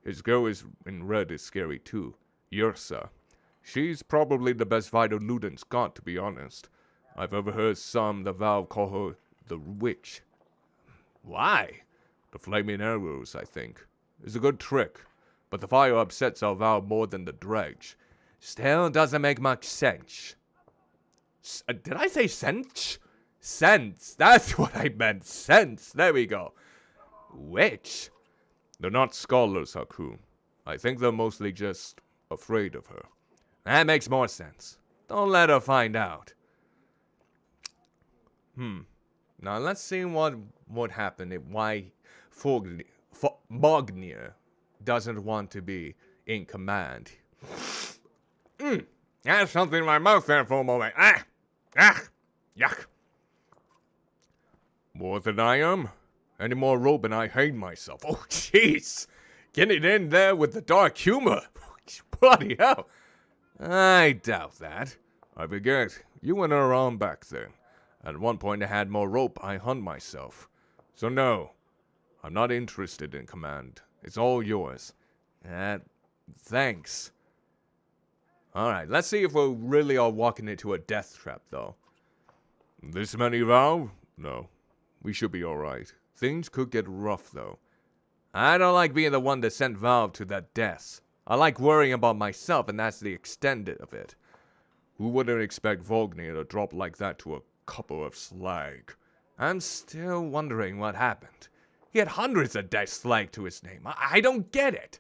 His girl in red is scary too. Yrsa. She's probably the best fighter Ludin's got, to be honest. I've overheard the Val call her the Witch. Why? The flaming arrows, I think. It's a good trick, but the fire upsets our Val more than the dredge. Still doesn't make much sense. Did I say sense? Sense. That's what I meant. Sense. There we go. Witch? They're not scholars, Haku. I think they're mostly just afraid of her. That makes more sense. Don't let her find out. Now let's see what would happen if why Vognir doesn't want to be in command. I had something in my mouth there for a moment. Yuck. More than I am? Any more rope and I hang myself. Oh, jeez. Getting in there with the dark humor. Bloody hell. I doubt that. I forget. You went around back then. At one point I had more rope, I hung myself. So no, I'm not interested in command. It's all yours. Thanks. Alright, let's see if we really are walking into a death trap, though. This many Valve? No. We should be alright. Things could get rough, though. I don't like being the one that sent Valve to their deaths. I like worrying about myself, and that's the extent of it. Who wouldn't expect Vognir to drop like that to a couple of slag? I'm still wondering what happened. He had hundreds of deaths flagged to his name. I don't get it.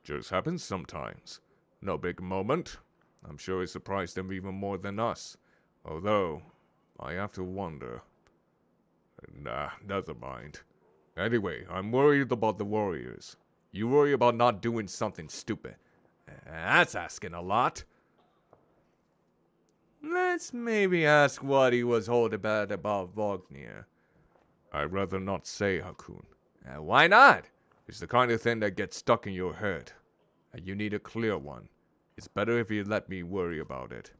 Just happens sometimes. No big moment. I'm sure it surprised them even more than us. Although, I have to wonder. Nah, never mind. Anyway, I'm worried about the Warriors. You worry about not doing something stupid. That's asking a lot. Let's maybe ask what he was holding back about Vognir. I'd rather not say, Hakun. Why not? It's the kind of thing that gets stuck in your head. And you need a clear one. It's better if you let me worry about it.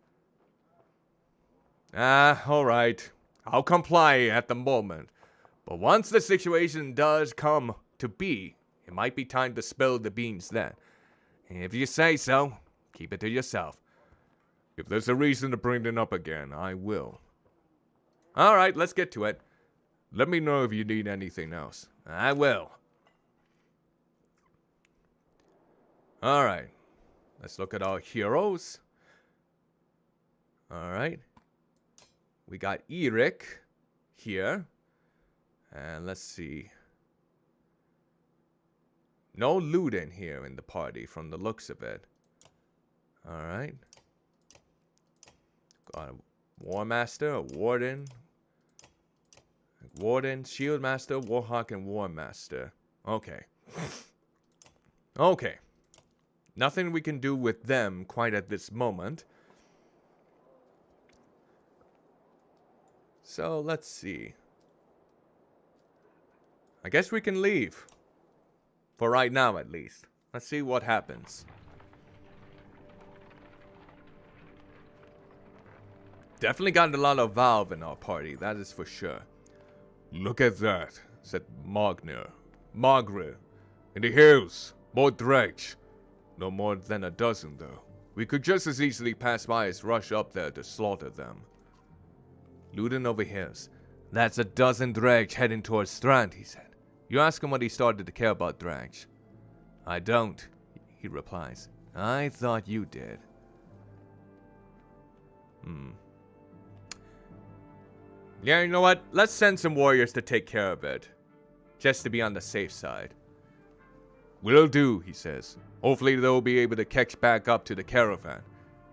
Alright. I'll comply at the moment. But once the situation does come to be, it might be time to spill the beans then. If you say so, keep it to yourself. If there's a reason to bring it up again, I will. Alright, let's get to it. Let me know if you need anything else. I will. Alright. Let's look at our heroes. Alright. We got Eric here. And let's see. No Luden here in the party from the looks of it. Alright. Got a War Master, a Warden. Warden, Shield Master, Warhawk, and War Master. Okay. Okay. Nothing we can do with them quite at this moment. So, let's see. I guess we can leave. For right now, at least. Let's see what happens. Definitely got a lot of Valve in our party, that is for sure. Look at that, said Magre. In the hills, more dredge. No more than a dozen, though. We could just as easily pass by as rush up there to slaughter them. Luden overhears. That's a dozen dredge heading towards Strand, he said. You ask him when he started to care about dredge. I don't, he replies. I thought you did. Yeah, you know what? Let's send some warriors to take care of it. Just to be on the safe side. Will do, he says. Hopefully they'll be able to catch back up to the caravan.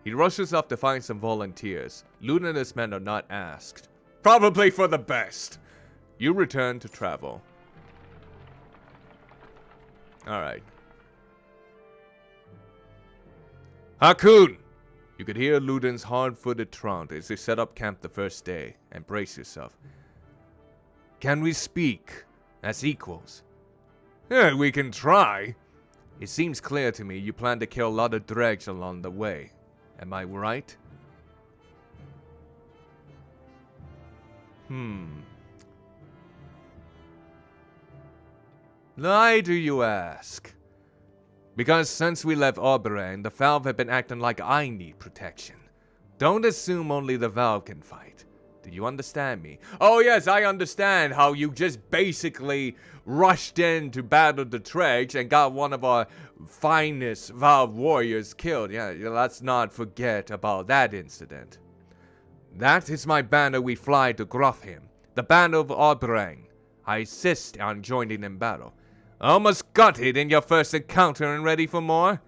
He rushes up to find some volunteers. Luden and his men are not asked. Probably for the best. You return to travel. Alright. Hakun! You could hear Luden's hard-footed trot as they set up camp the first day. And brace yourself. Can we speak as equals? Yeah, we can try. It seems clear to me you plan to kill a lot of dregs along the way. Am I right? Why do you ask? Because since we left Oberon, the Valve have been acting like I need protection. Don't assume only the Valve can fight. Do you understand me? Oh yes, I understand how you just basically rushed in to battle the Dregs and got one of our finest Valve warriors killed. Yeah, let's not forget about that incident. That is my banner we fly to Grofhim, the banner of Oberon. I insist on joining in battle. Almost got it in your first encounter and ready for more?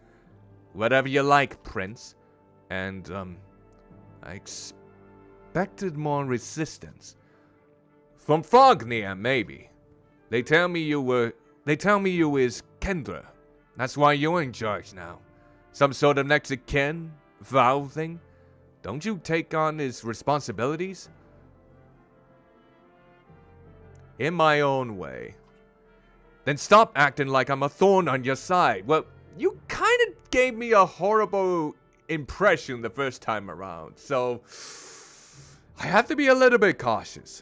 Whatever you like, Prince. And, I expected more resistance. From Fognir, maybe. They tell me you is Kendra. That's why you're in charge now. Some sort of next of kin? Valve thing? Don't you take on his responsibilities? In my own way. Then stop acting like I'm a thorn on your side. Well, you kind of gave me a horrible impression the first time around, so I have to be a little bit cautious.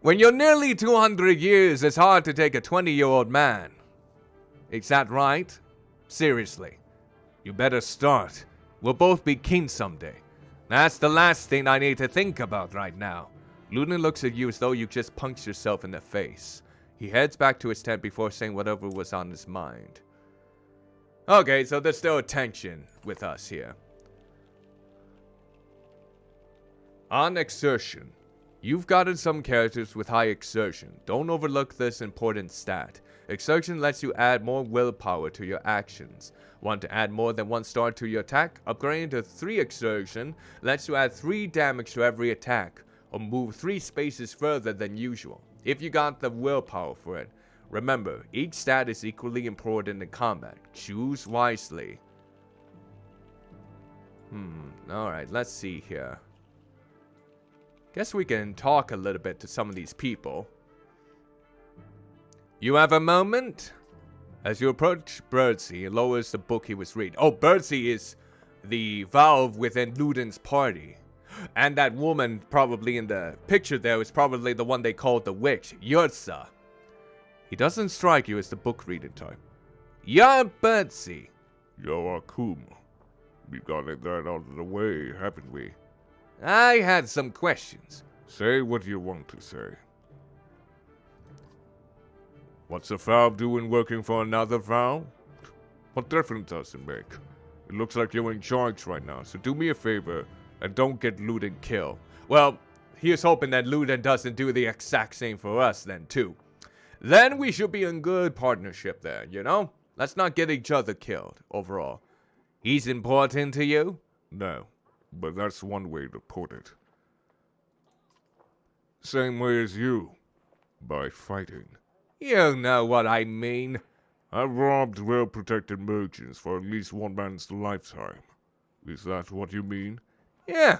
When you're nearly 200 years, it's hard to take a 20-year-old man. Is that right? Seriously. You better start. We'll both be king someday. That's the last thing I need to think about right now. Luden looks at you as though you just punched yourself in the face. He heads back to his tent before saying whatever was on his mind. Okay, so there's still a tension with us here. On exertion. You've gotten some characters with high exertion. Don't overlook this important stat. Exertion lets you add more willpower to your actions. Want to add more than 1 star to your attack? Upgrading to 3 exertion lets you add 3 damage to every attack, or move 3 spaces further than usual, if you got the willpower for it. Remember, each stat is equally important in combat. Choose wisely. Alright, let's see here. Guess we can talk a little bit to some of these people. You have a moment? As you approach Birdsey, he lowers the book he was reading. Oh, Birdsey is the valve within Luden's party. And that woman probably in the picture there is probably the one they called the witch, Yurtsa. He doesn't strike you as the book reading type. Yeah, Birdsey. Yo, Akuma. We got that out of the way, haven't we? I had some questions. Say what you want to say. What's a valve doing working for another valve? What difference does it make? It looks like you're in charge right now, so do me a favor and don't get Luden killed. Well, here's hoping that Luden doesn't do the exact same for us then too. Then we should be in good partnership there, you know? Let's not get each other killed, overall. He's important to you? No, but that's one way to put it. Same way as you. By fighting. You know what I mean. I've robbed well-protected merchants for at least one man's lifetime. Is that what you mean? Yeah.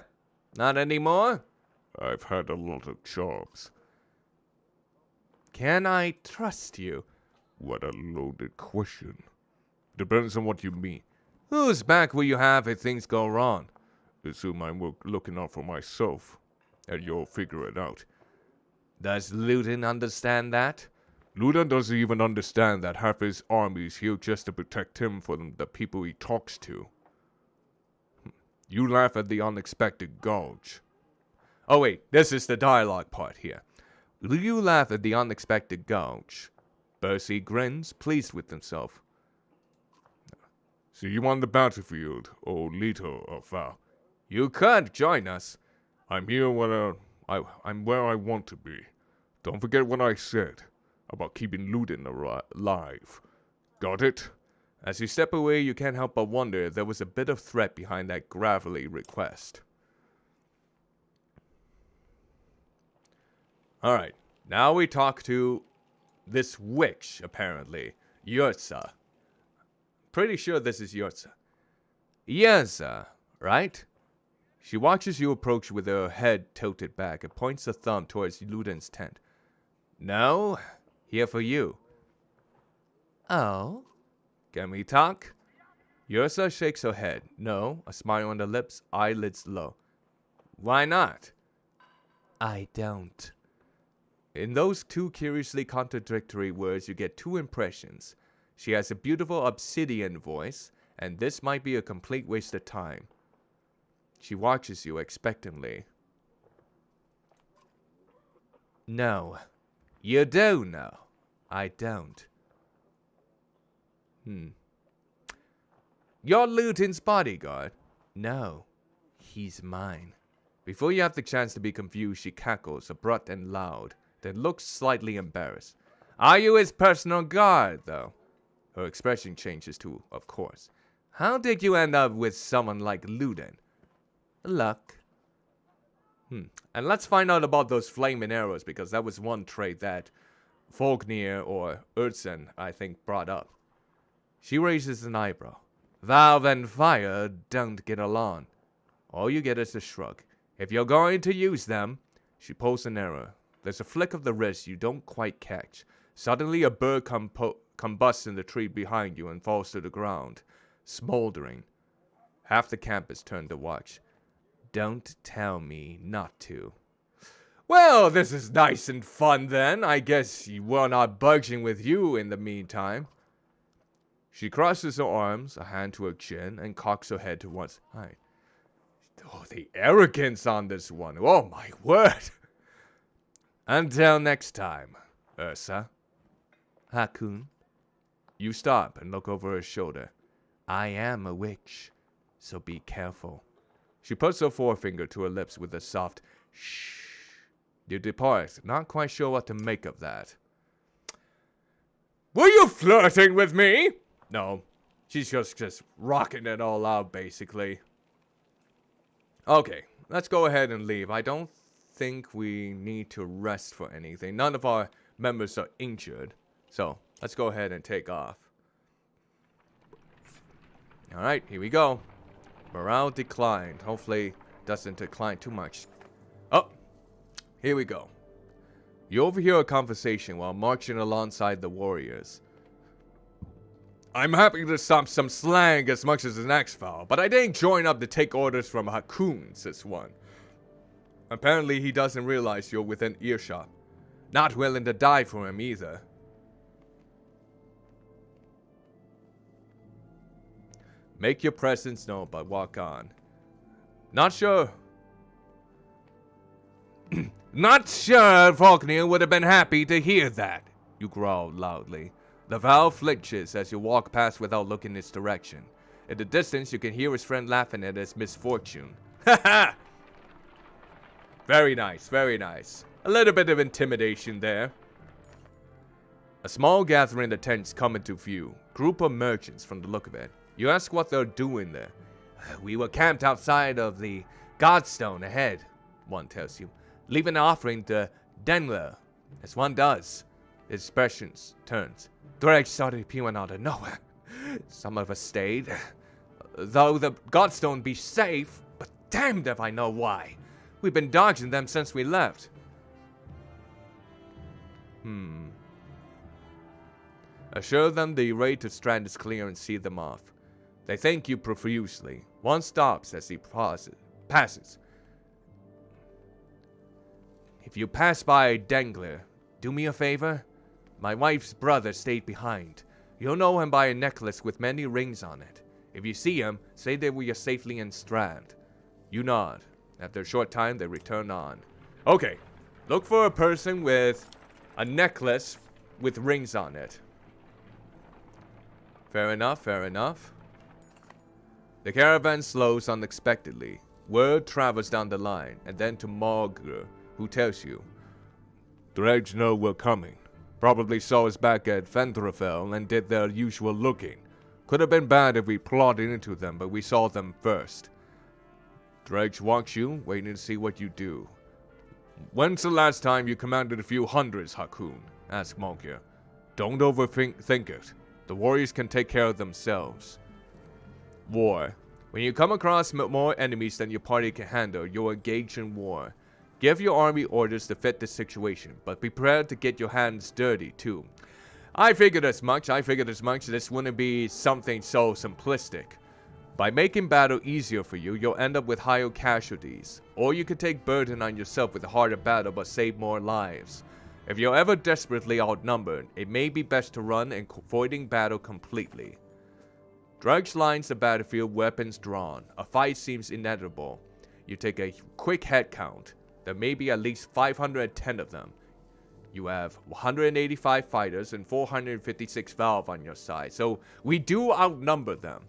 Not anymore? I've had a lot of jobs. Can I trust you? What a loaded question. Depends on what you mean. Whose back will you have if things go wrong? Assume I'm looking out for myself, and you'll figure it out. Does Luden understand that? Luden doesn't even understand that half his army is here just to protect him from the people he talks to. You laugh at the unexpected gouge. Oh wait, this is the dialogue part here. Will you laugh at the unexpected gouge? Percy grins, pleased with himself. See you on the battlefield, O Leto of Val. You could join us. I'm here I'm where I want to be. Don't forget what I said about keeping Luden alive. Got it? As you step away, you can't help but wonder if there was a bit of threat behind that gravelly request. Alright, now we talk to this witch, apparently. Yurtsa. Pretty sure this is Yurtsa. Yurtsa, right? She watches you approach with her head tilted back and points a thumb towards Luden's tent. No, here for you. Oh? Can we talk? Yurtsa shakes her head. No, a smile on the lips, eyelids low. Why not? I don't. In those two curiously contradictory words, you get two impressions. She has a beautiful obsidian voice, and this might be a complete waste of time. She watches you expectantly. No. You do know. I don't. You're Luden's bodyguard? No. He's mine. Before you have the chance to be confused, she cackles, abrupt and loud, then looks slightly embarrassed. Are you his personal guard, though? Her expression changes too, of course. How did you end up with someone like Luden? Luck. And let's find out about those flaming arrows, because that was one trait that Folknir or Urtsen, I think, brought up. She raises an eyebrow. Valve and fire don't get along. All you get is a shrug. If you're going to use them, she pulls an arrow. There's a flick of the wrist you don't quite catch. Suddenly a bird combusts in the tree behind you and falls to the ground, smoldering. Half the camp is turned to watch. Don't tell me not to. Well, this is nice and fun then. I guess we're not budging with you in the meantime. She crosses her arms, a hand to her chin, and cocks her head to one side. Oh, the arrogance on this one. Oh, my word. Until next time, Ursa. Hakun, you stop and look over her shoulder. I am a witch, so be careful. She puts her forefinger to her lips with a soft shh. You depart, not quite sure what to make of that. Were you flirting with me? No, she's just rocking it all out, basically. Okay, let's go ahead and leave. I don't think we need to rest for anything. None of our members are injured. So, let's go ahead and take off. Alright, here we go. Morale declined. Hopefully, doesn't decline too much. Oh, here we go. You overhear a conversation while marching alongside the warriors. I'm happy to stop some slang as much as the next foul, but I didn't join up to take orders from Hakun, says one. Apparently he doesn't realize you're within earshot. Not willing to die for him either. Make your presence known, but walk on. Not sure. Not sure Faulkner would have been happy to hear that, you growl loudly. The Val flinches as you walk past without looking its direction. In the distance, you can hear his friend laughing at his misfortune. Ha ha! Very nice, very nice. A little bit of intimidation there. A small gathering of tents come into view. Group of merchants from the look of it. You ask what they're doing there. We were camped outside of the Godstone ahead, one tells you. Leaving an offering to Denler, as one does. His expressions turns. Drake started appearing out of nowhere. Some of us stayed. Though the Godstone be safe, but damned if I know why. We've been dodging them since we left. Assure them the rate to Strand is clear and see them off. They thank you profusely. One stops as he passes. If you pass by Dengler, do me a favor. My wife's brother stayed behind. You'll know him by a necklace with many rings on it. If you see him, say that we are safely in Strand. You nod. After a short time, they return on. Okay, look for a person with a necklace with rings on it. Fair enough, fair enough. The caravan slows unexpectedly. Word travels down the line, and then to Margre, who tells you. Dredge know we're coming. Probably saw us back at Ventrafell and did their usual looking. Could have been bad if we plodded into them, but we saw them first. Dredge watch you, waiting to see what you do. When's the last time you commanded a few hundreds, Hakun? Asked Margre. Don't overthink it. The warriors can take care of themselves. War. When you come across more enemies than your party can handle, you're engaged in war. Give your army orders to fit the situation, but be prepared to get your hands dirty, too. I figured as much. This wouldn't be something so simplistic. By making battle easier for you, you'll end up with higher casualties. Or you could take burden on yourself with a harder battle but save more lives. If you're ever desperately outnumbered, it may be best to run and avoiding battle completely. Drudge lines the battlefield, weapons drawn. A fight seems inevitable. You take a quick head count. There may be at least 510 of them. You have 185 fighters and 456 Valve on your side, so we do outnumber them.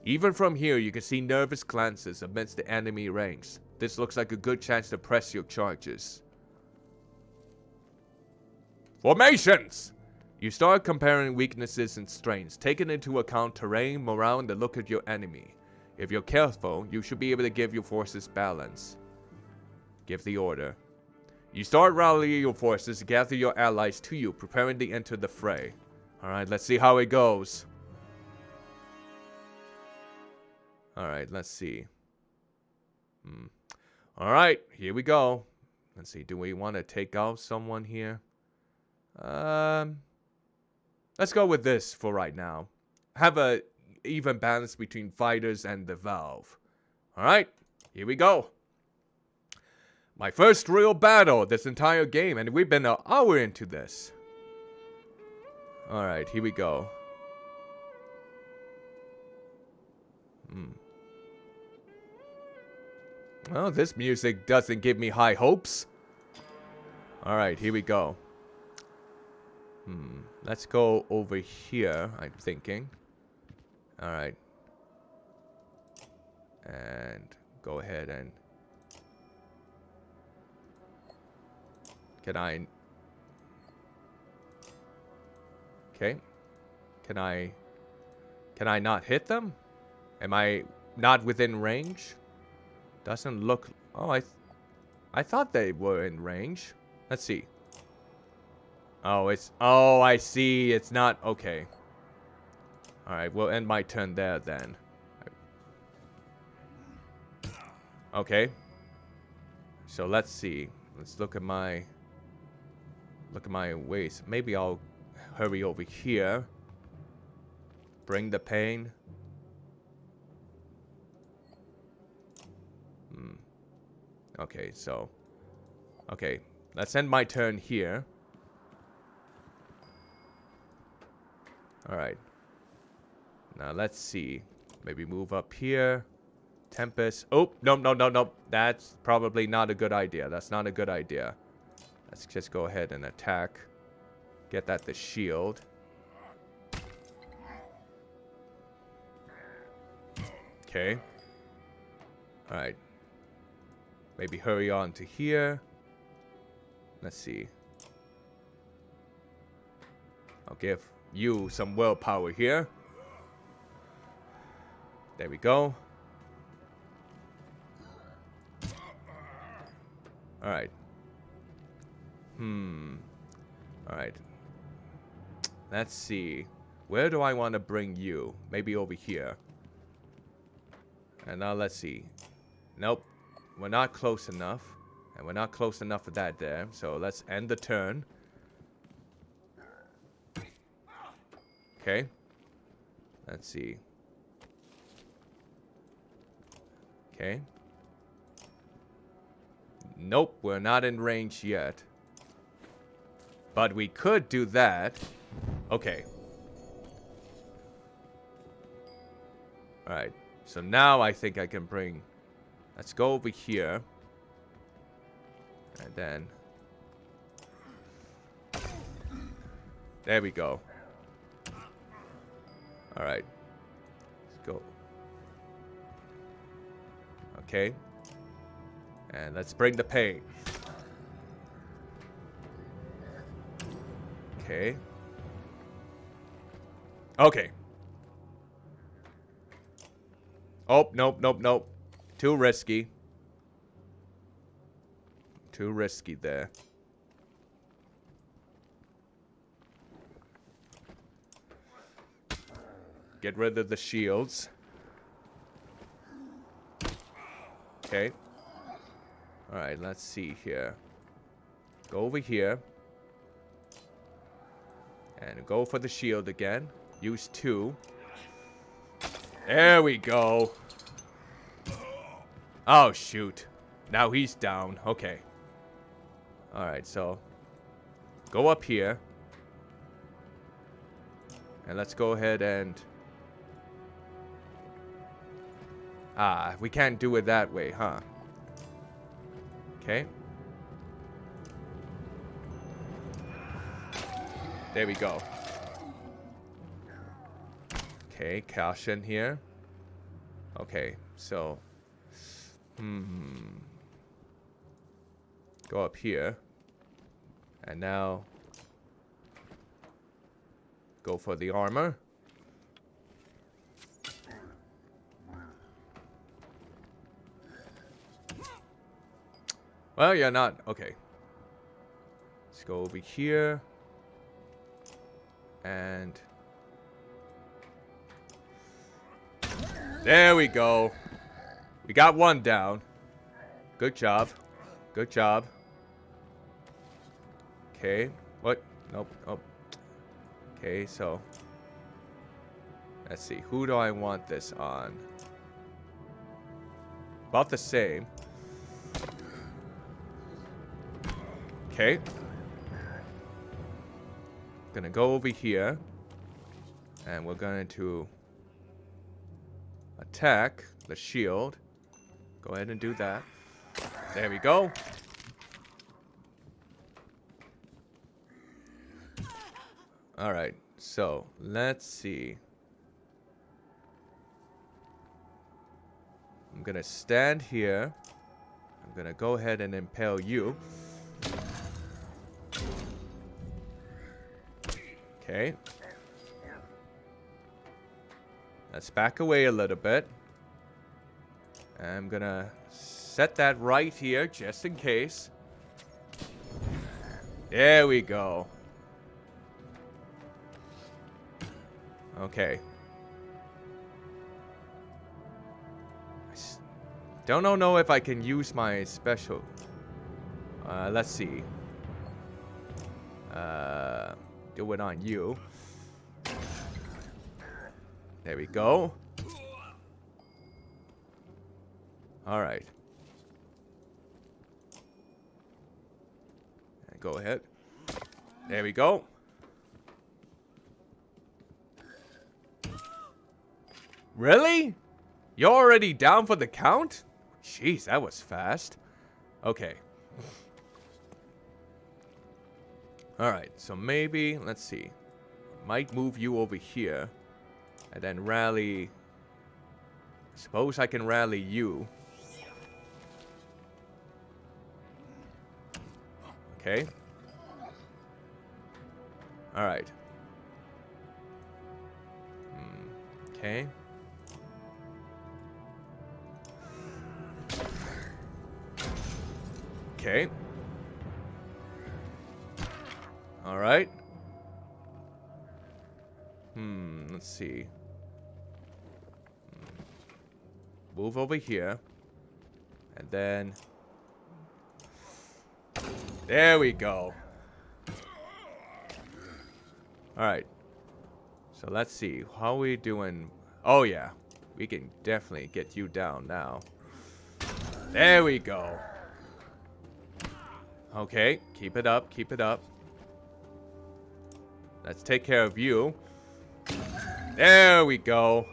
Even from here, you can see nervous glances amidst the enemy ranks. This looks like a good chance to press your charges. Formations! You start comparing weaknesses and strengths, taking into account terrain, morale, and the look of your enemy. If you're careful, you should be able to give your forces balance. Give the order. You start rallying your forces, gather your allies to you, preparing to enter the fray. Alright, let's see how it goes. Alright, let's see. Alright, here we go. Let's see, do we want to take out someone here? Let's go with this for right now. Have a even balance between fighters and the Valve. Alright, here we go. My first real battle this entire game, and we've been an hour into this. Alright, here we go. Well, this music doesn't give me high hopes. Alright, here we go. Let's go over here, I'm thinking. Alright. And go ahead and... Can I... Okay. Can I not hit them? Am I not within range? Doesn't look... Oh, I thought they were in range. Let's see. Oh, it's... Oh, I see. It's not... Okay. Alright, we'll end my turn there then. Okay. So let's see. Let's look at my... Look at my waist. Maybe I'll hurry over here. Bring the pain. Okay, so... Okay, let's end my turn here. Alright. Now let's see. Maybe move up here. Tempest. Oh, no. That's probably not a good idea. That's not a good idea. Let's just go ahead and attack. Get that the shield. Okay. Alright. Maybe hurry on to here. Let's see. I'll give you some willpower here. There we go. Alright. Alright. Let's see. Where do I want to bring you? Maybe over here. And now let's see. Nope. We're not close enough. And we're not close enough for that there. So let's end the turn. Okay. Let's see. Okay. Nope, we're not in range yet. But we could do that. Okay. Alright. So now I think I can bring... Let's go over here. And then... There we go. Alright. Let's go. Okay. And let's bring the pain. Okay. Okay. Oh, nope. Too risky. Too risky there. Get rid of the shields. Okay. Alright, let's see here. Go over here. And go for the shield again. Use 2. There we go. Oh, shoot. Now he's down. Okay. Alright, so... Go up here. And let's go ahead and... Ah, we can't do it that way, huh? Okay. There we go. Okay, cash in here. Okay, so... Go up here. And now... Go for the armor. Well, you're not... Okay. Let's go over here. And... There we go. We got one down. Good job. Good job. Okay. What? Nope. Oh. Okay, so... Let's see. Who do I want this on? About the same. Okay. Gonna go over here. And we're going to attack the shield. Go ahead and do that. There we go. Alright, so let's see. I'm gonna stand here. I'm gonna go ahead and impale you. Okay. Let's back away a little bit. I'm gonna set that right here just in case. There we go. Okay. Don't know if I can use my special. Let's see. Do it on you. There we go. Alright. Go ahead. There we go. Really? You're already down for the count? Jeez, that was fast. Okay. Alright, so maybe, let's see. Might move you over here. And then rally. Suppose I can rally you. Okay. Alright. Okay. Okay. Alright. Let's see. Move over here. And then... There we go. Alright. So let's see. How are we doing? Oh yeah. We can definitely get you down now. There we go. Okay. Keep it up. Keep it up. Let's take care of you. There we go.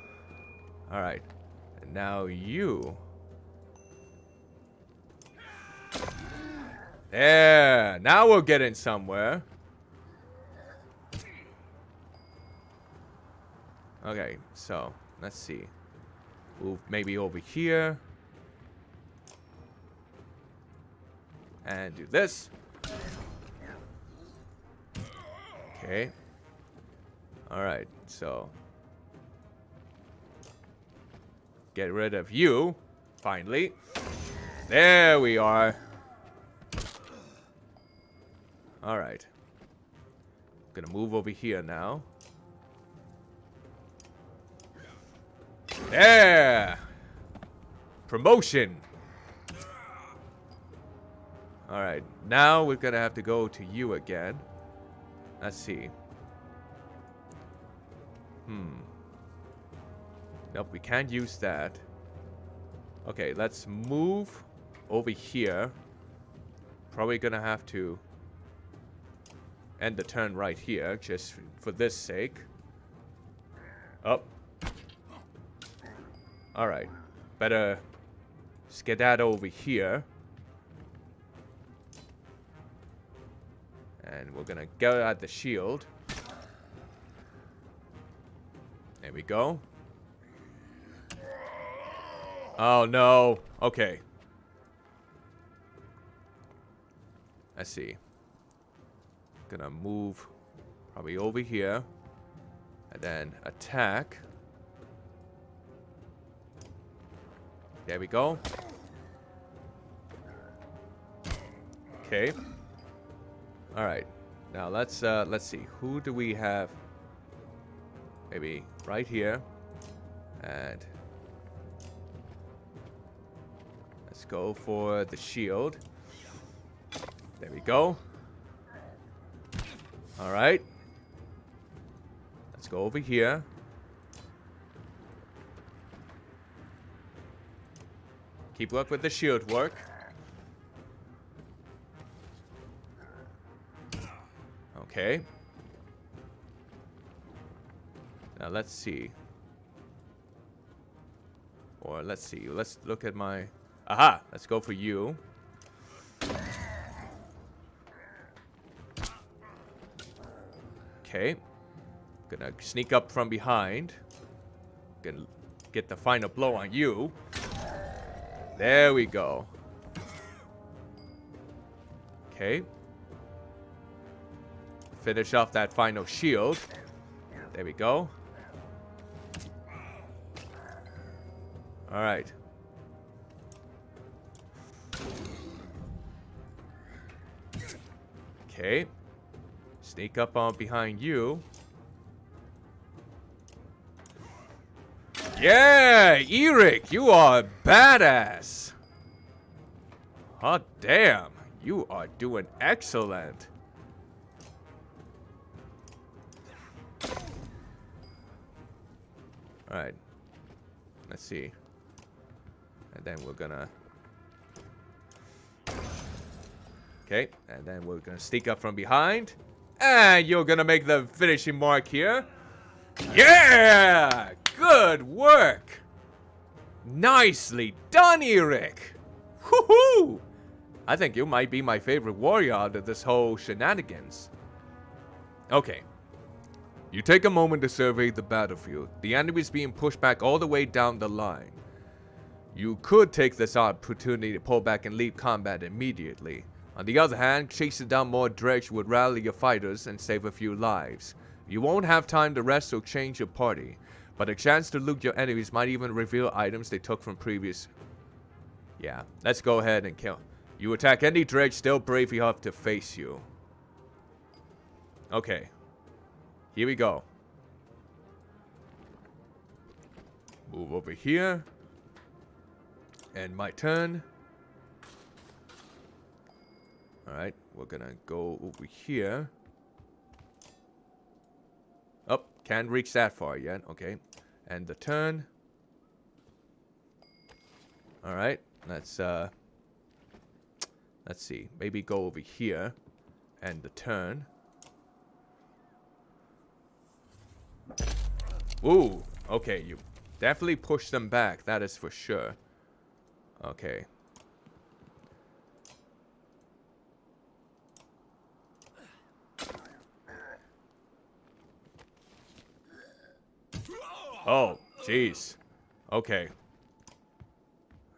Alright. And now you. There. Now we're getting somewhere. Okay, so let's see. Move maybe over here. And do this. Okay. Alright, so. Get rid of you. Finally. There we are. Alright. Gonna move over here now. There! Promotion! Alright, now we're gonna have to go to you again. Let's see. Nope, we can't use that. Okay, let's move over here. Probably gonna have to end the turn right here, just for this sake. Up. Alright. Better skedaddle over here. And we're gonna go at the shield. There we go. Oh no. Okay. Let's see. Gonna move probably over here. And then attack. There we go. Okay. All right. Now let's see. Who do we have? Maybe right here. And let's go for the shield. There we go. All right. Let's go over here. Keep up with the shield work. Okay. Now let's see. Or let's see. Let's look at my... Aha! Let's go for you. Okay. Gonna sneak up from behind. Gonna get the final blow on you. There we go. Okay. Finish off that final shield. There we go. Alright. Okay. Sneak up on behind you. Yeah, Eric, you are badass. Hot damn, you are doing excellent. Alright. Let's see. And then we're gonna... Okay, and then we're gonna sneak up from behind. And you're gonna make the finishing mark here. Yeah! Good work! Nicely done, Eric! Woohoo! I think you might be my favorite warrior out of this whole shenanigans. Okay. You take a moment to survey the battlefield. The enemy is being pushed back all the way down the line. You could take this opportunity to pull back and leave combat immediately. On the other hand, chasing down more dredge would rally your fighters and save a few lives. You won't have time to rest or change your party, but a chance to loot your enemies might even reveal items they took from previous... Yeah, let's go ahead and kill. You attack any dredge still brave enough to face you. Okay. Here we go. Move over here. And my turn. Alright, we're gonna go over here. Oh, can't reach that far yet. Okay. And the turn. Alright, let's see. Maybe go over here. And the turn. Ooh, okay, you definitely pushed them back, that is for sure. Okay. Oh, jeez. Okay.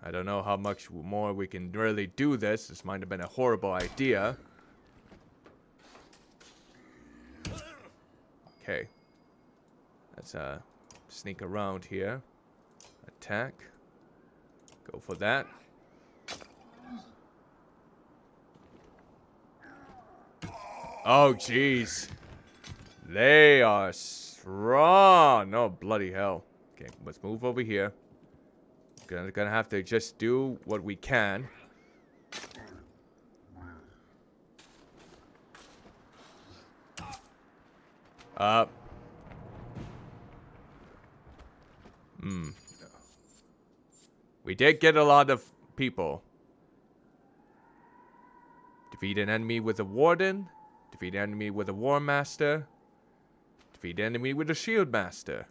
I don't know how much more we can really do this. This might have been a horrible idea. Okay. Let's sneak around here. Attack. Go for that. Oh, jeez. They are strong. No, bloody hell. Okay, let's move over here. Gonna have to just do what we can. We did get a lot of people. Defeat an enemy with a warden. Defeat an enemy with a war master. Defeat an enemy with a shield master.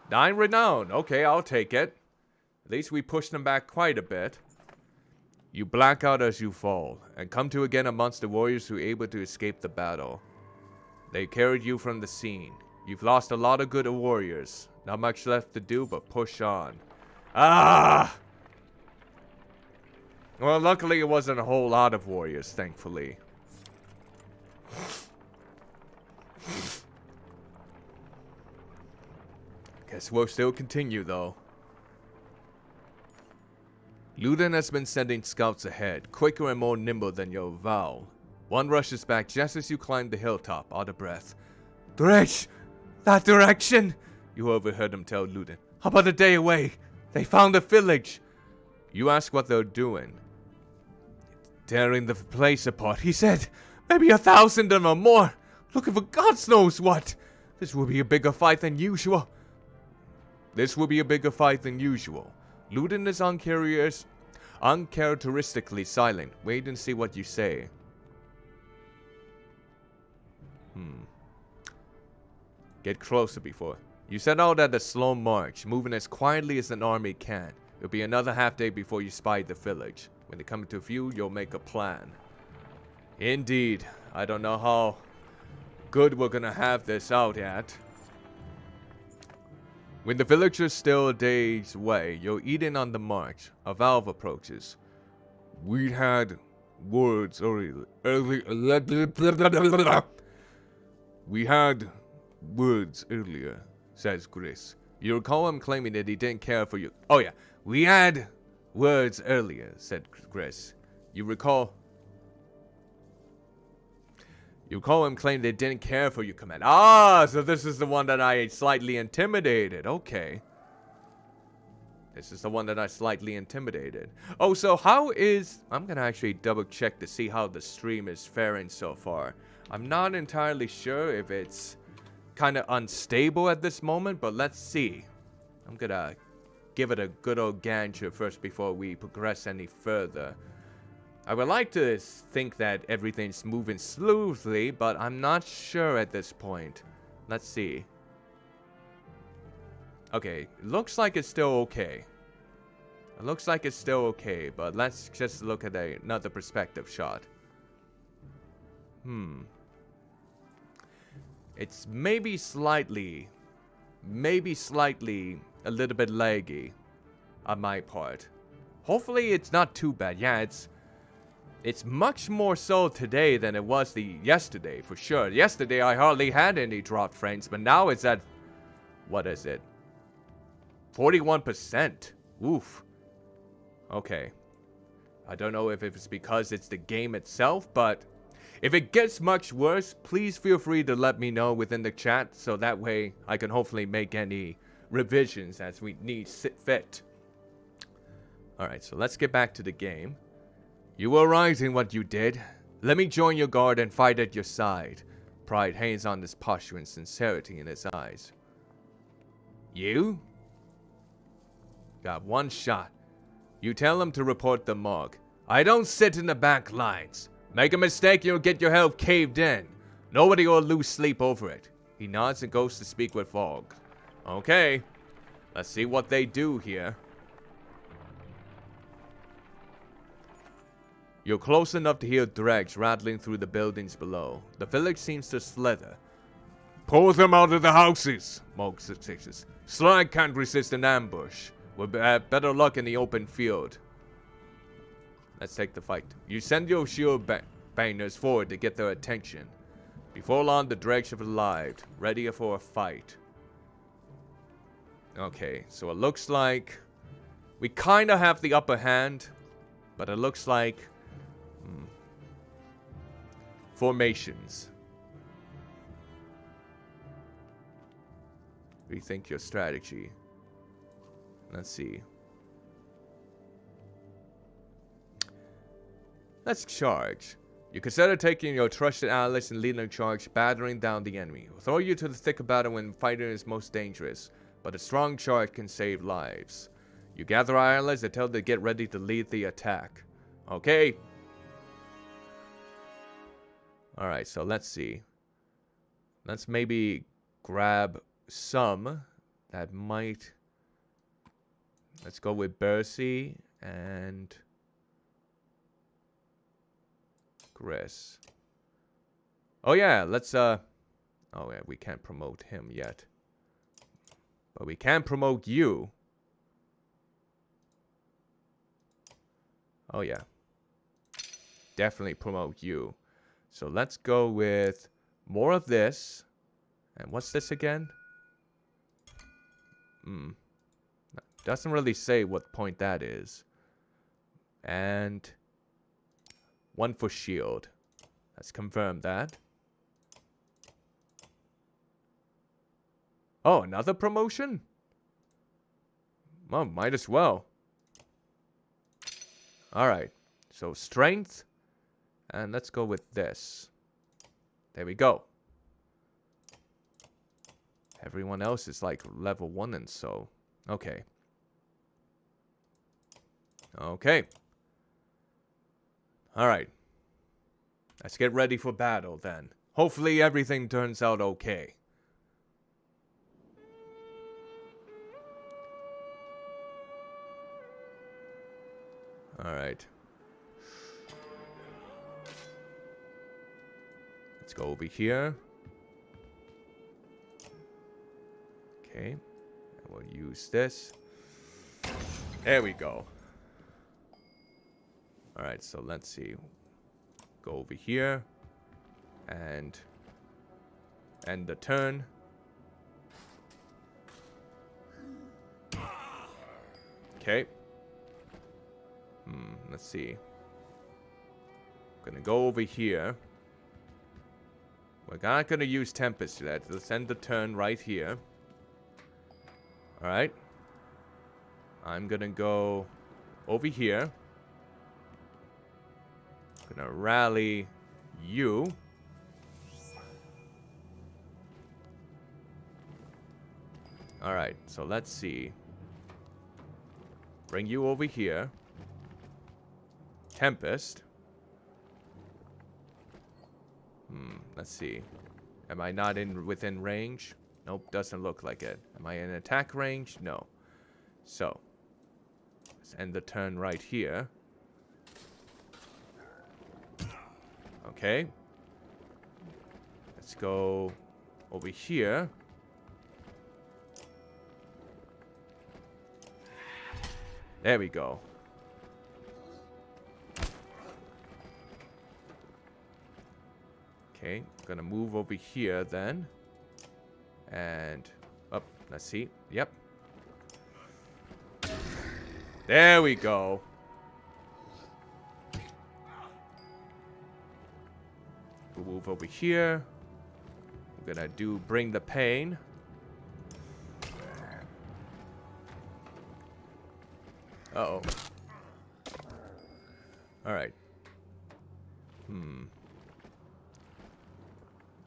9 renown. Okay, I'll take it. At least we pushed them back quite a bit. You black out as you fall, and come to again amongst the warriors who were able to escape the battle. They carried you from the scene. You've lost a lot of good warriors. Not much left to do but push on. Ah! Well, luckily it wasn't a whole lot of warriors, thankfully. Guess we'll still continue, though. Luden has been sending scouts ahead, quicker and more nimble than your Val. One rushes back just as you climb the hilltop, out of breath. Dredge! That direction! You overheard him tell Luden. About a day away. They found a village. You ask what they're doing. Tearing the place apart, he said. Maybe 1,000 of them or more. Looking for God knows what. This will be a bigger fight than usual. Luden is uncharacteristically silent. Wait and see what you say. Get closer before. You set out at a slow march, moving as quietly as an army can. It'll be another half day before you spy the village. When they come into view, you'll make a plan. Indeed. I don't know how good we're gonna have this out at. When the village is still a day's way, you're eating on the march. A valve approaches. We had words early. We had words earlier, says Chris. You recall him claiming that he didn't care for you. Oh yeah, we had words earlier, said Chris. You recall him claiming they didn't care for your command. Ah, so this is the one that I slightly intimidated. Okay. This is the one that I slightly intimidated. Oh, so how is... I'm gonna actually double check to see how the stream is faring so far. I'm not entirely sure if it's kind of unstable at this moment, but let's see. I'm gonna give it a good old gander first before we progress any further. I would like to think that everything's moving smoothly, but I'm not sure at this point. Let's see. Okay, looks like it's still okay. It looks like it's still okay, but let's just look at another perspective shot. It's maybe slightly a little bit laggy on my part. Hopefully it's not too bad. Yeah, it's much more so today than it was yesterday, for sure. Yesterday I hardly had any dropped frames, but now it's at, what is it? 41%. Oof. Okay. I don't know if it's because it's the game itself, but if it gets much worse, please feel free to let me know within the chat, so that way I can hopefully make any revisions as we need fit. Alright, so let's get back to the game. You were right in what you did. Let me join your guard and fight at your side. Pride hangs on this posture and sincerity in his eyes. You? Got one shot. You tell him to report the morgue. I don't sit in the back lines. Make a mistake, you'll get your health caved in. Nobody will lose sleep over it. He nods and goes to speak with Fogg. Okay. Let's see what they do here. You're close enough to hear dregs rattling through the buildings below. The village seems to slither. Pull them out of the houses, Morgue suspicious. Slag can't resist an ambush. We'll have better luck in the open field. Let's take the fight. You send your shield bangers forward to get their attention. Before long, the dregs have arrived, ready for a fight. Okay, so it looks like we kind of have the upper hand, but it looks like formations. Rethink your strategy. Let's see. Let's charge. You consider taking your trusted allies and leading a charge, battering down the enemy. We'll throw you to the thick of battle when fighting is most dangerous, but a strong charge can save lives. You gather our allies and tell them to get ready to lead the attack. Okay. Alright, so let's see. Let's maybe grab some that might... Let's go with Bercy and Chris. Oh yeah, let's oh yeah, we can't promote him yet. But we can promote you. Oh yeah. Definitely promote you. So let's go with more of this. And what's this again? Doesn't really say what point that is. And one for shield. Let's confirm that. Oh, another promotion? Well, might as well. Alright. So strength. And let's go with this. There we go. Everyone else is like level 1 and so. Okay. Okay. Alright. Let's get ready for battle then. Hopefully everything turns out okay. Alright. Let's go over here. Okay. And we'll use this. There we go. Alright, so let's see. Go over here. And end the turn. Okay. Let's see. Gonna go over here. We're not gonna use Tempest yet. Let's end the turn right here. Alright. I'm gonna go over here. Gonna rally you. Alright, so let's see. Bring you over here. Tempest. Let's see. Am I not within range? Nope, doesn't look like it. Am I in attack range? No. So, let's end the turn right here. Okay. Let's go over here. There we go. Okay, gonna move over here then. And up, let's see. Yep. There we go. We'll move over here. We're gonna bring the pain. Uh-oh. Alright.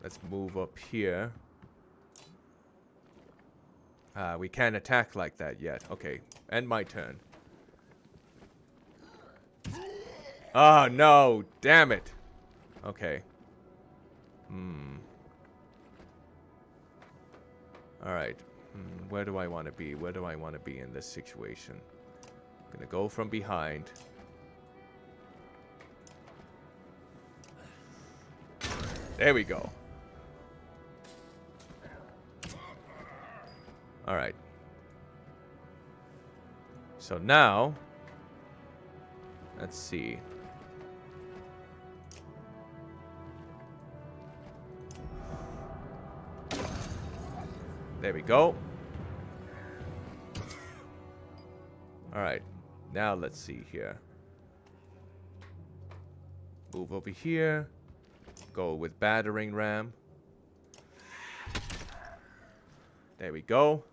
Let's move up here. We can't attack like that yet. Okay, end my turn. Oh, no. Damn it. Okay. Alright. Where do I want to be? Where do I want to be in this situation? I'm gonna go from behind. There we go. Alright. So now, let's see. There we go. Alright. Now let's see here. Move over here. Go with battering ram. There we go.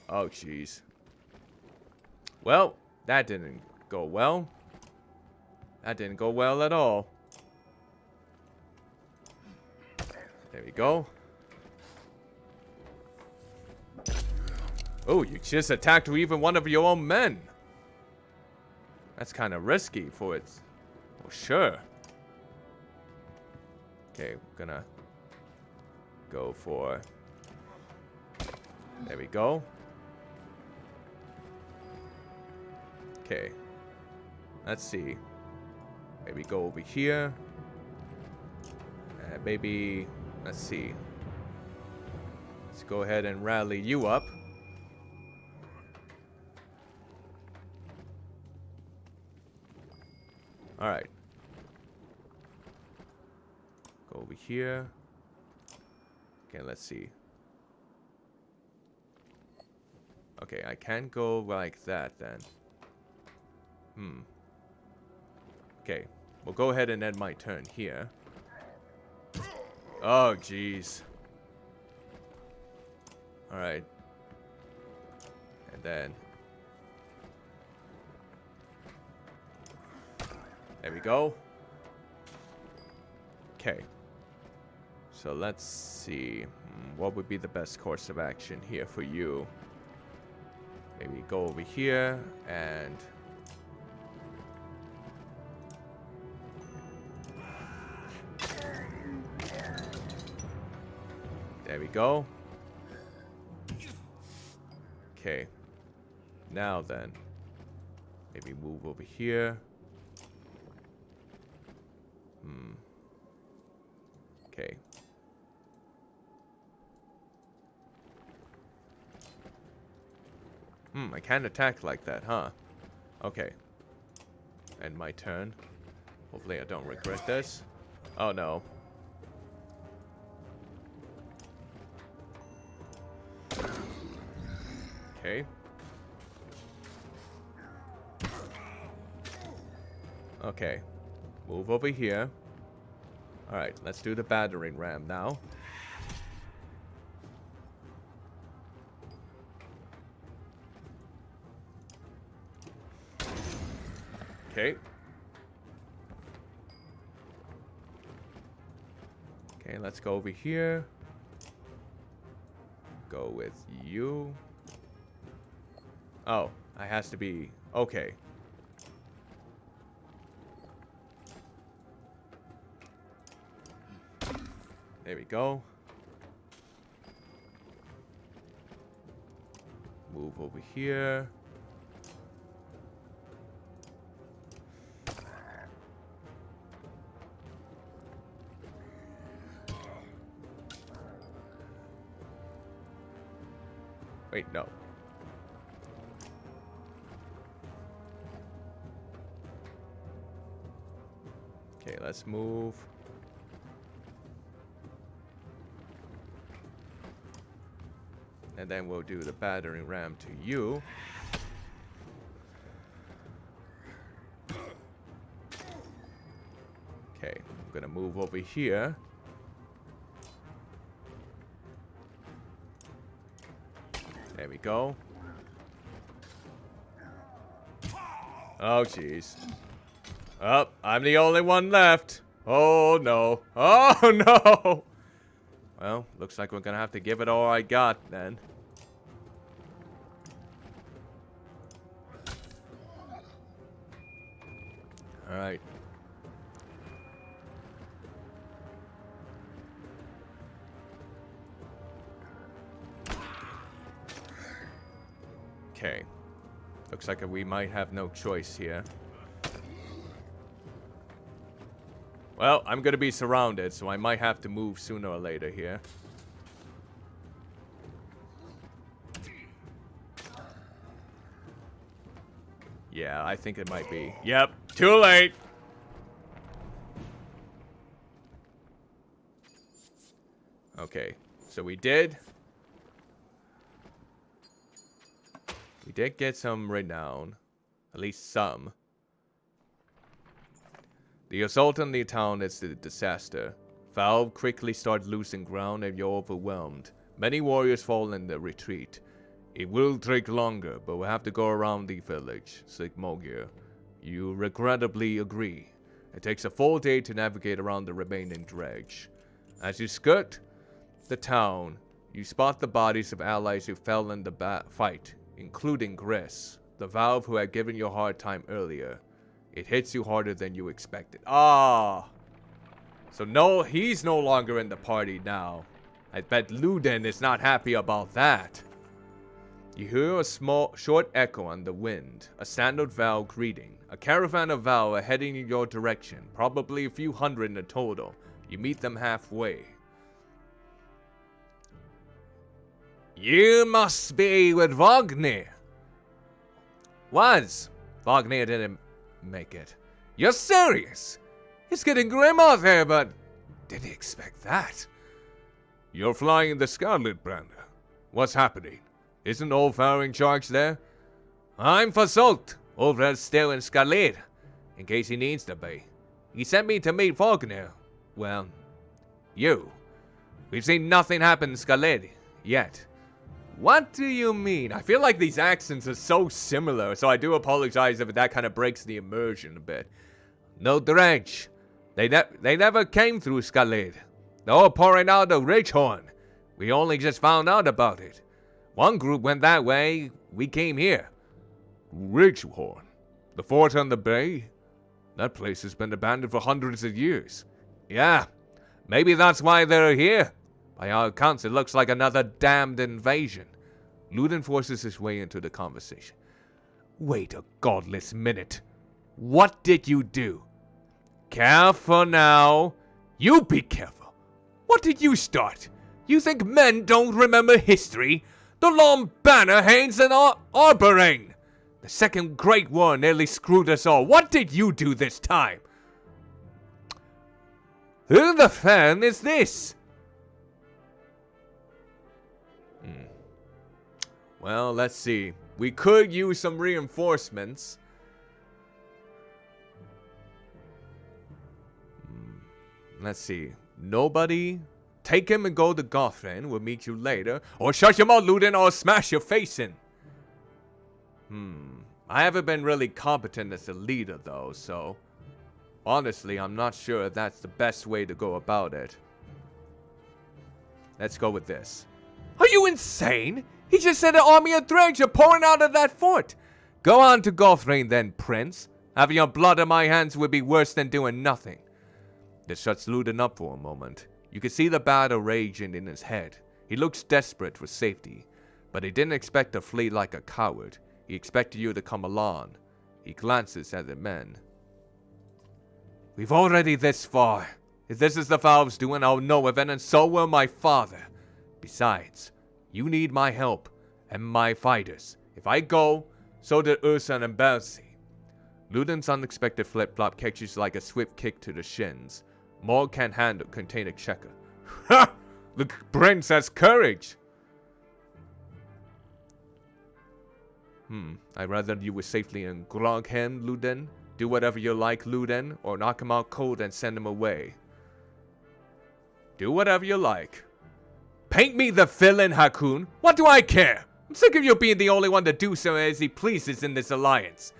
Oh, jeez. Well, that didn't go well. That didn't go well at all. There we go. Oh, you just attacked even one of your own men. That's kind of risky for it. Well, sure. Okay, we're gonna go for... There we go. Okay. Let's see. Maybe go over here. And maybe... Let's see. Let's go ahead and rally you up. Alright. Go over here. Okay, let's see. Okay, I can't go like that then. Okay, we'll go ahead and end my turn here. Oh, jeez. Alright. And then... There we go. Okay. So let's see. What would be the best course of action here for you? Maybe go over here and... There we go. Okay. Now then. Maybe move over here. Okay. I can't attack like that, huh? Okay. End my turn. Hopefully I don't regret this. Oh no. Okay. Okay. Move over here. Alright, let's do the battering ram now. Okay. Okay, let's go over here. Go with you. Oh, it has to be... Okay. There we go. Move over here. Wait, no. Okay, let's move. And then we'll do the battering ram to you. Okay, I'm gonna move over here. There we go. Oh, jeez. Oh, I'm the only one left. Oh, no. Oh, no. Well, looks like we're gonna have to give it all I got, then. Alright. Okay. Looks like we might have no choice here. Well, I'm gonna be surrounded, so I might have to move sooner or later here. Yeah, I think it might be. Yep, too late! Okay, so we did get some renown. At least some. The assault on the town is a disaster. Valve quickly start losing ground and you're overwhelmed. Many warriors fall in the retreat. It will take longer, but we'll have to go around the village, Sigmogir. You regrettably agree. It takes a full day to navigate around the remaining dredge. As you skirt the town, you spot the bodies of allies who fell in the fight, including Gris, the Valve who had given you a hard time earlier. It hits you harder than you expected. Ah! So no, he's no longer in the party now. I bet Luden is not happy about that. You hear a short echo on the wind, a standard Val greeting. A caravan of Val are heading in your direction, probably a few hundred in total. You meet them halfway. You must be with Wagner. Wagner didn't make it. You're serious? It's getting grim out there, but didn't expect that. You're flying the Scarlet Brander. What's happening? Isn't Olfar in charge there? I'm for Salt. Olfar's still in Scarlet, in case he needs to be. He sent me to meet Wagner. Well, you. We've seen nothing happen in Scarlet yet. What do you mean? I feel like these accents are so similar, so I do apologize if that kind of breaks the immersion a bit. No dredge. They never came through Scarlet. They're all pouring out of Ridgehorn. We only just found out about it. One group went that way. We came here. Ridgehorn? The fort on the bay? That place has been abandoned for hundreds of years. Yeah. Maybe that's why they're here. By all accounts, it looks like another damned invasion. Luden forces his way into the conversation. Wait a godless minute. What did you do? Careful now. You be careful. What did you start? You think men don't remember history? The long banner hangs in Arbor Ring. The Second Great War nearly screwed us all. What did you do this time? Who the fan is this? Well, let's see. We could use some reinforcements. Let's see. Nobody. Take him and go to Gothrin. We'll meet you later. Or shut your mouth, Luden, or I'll smash your face in. I haven't been really competent as a leader, though, so... honestly, I'm not sure if that's the best way to go about it. Let's go with this. Are you insane? He just said an army of dregs are pouring out of that fort. Go on to Gothrain then, Prince. Having your blood on my hands would be worse than doing nothing. This shuts Luden up for a moment. You can see the battle raging in his head. He looks desperate for safety, but he didn't expect to flee like a coward. He expected you to come along. He glances at the men. We've already this far. If this is the Valve's doing, I'll know of it, and so will my father. Besides, you need my help, and my fighters. If I go, so do Ursa and Belsi. Luden's unexpected flip-flop catches like a swift kick to the shins. Morg can't contain a checker. Ha! The prince has courage! I'd rather you were safely in Groghem, Luden. Do whatever you like, Luden, or knock him out cold and send him away. Do whatever you like. Paint me the villain, Hakun. What do I care? I'm sick of you being the only one to do so as he pleases in this alliance.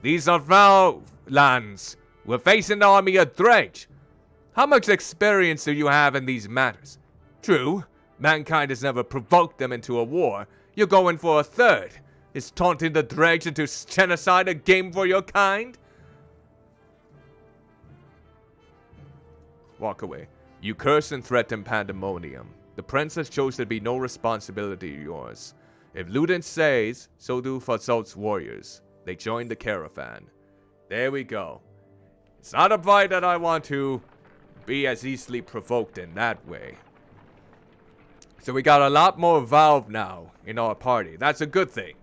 These are Val lands. We're facing the army of Dredge. How much experience do you have in these matters? True, mankind has never provoked them into a war. You're going for a third. Is taunting the Dredge into genocide a game for your kind? Walk away. You curse and threaten pandemonium. The princess chose to be no responsibility of yours. If Luden says, so do Fazolt's warriors. They join the caravan. There we go. It's not a fight that I want to be as easily provoked in that way. So we got a lot more Valve now in our party. That's a good thing.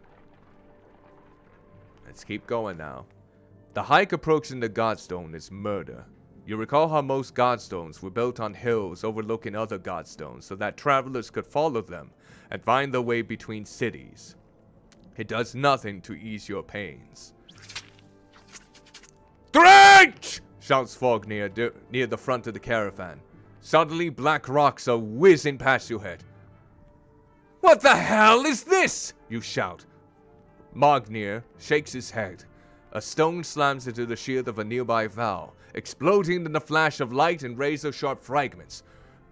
Let's keep going now. The hike approaching the Godstone is murder. You recall how most Godstones were built on hills overlooking other Godstones so that travelers could follow them and find their way between cities. It does nothing to ease your pains. Dredge! Shouts Fog near the front of the caravan. Suddenly, black rocks are whizzing past your head. What the hell is this? You shout. Mognir shakes his head. A stone slams into the shield of a nearby Val, exploding in the flash of light and razor-sharp fragments.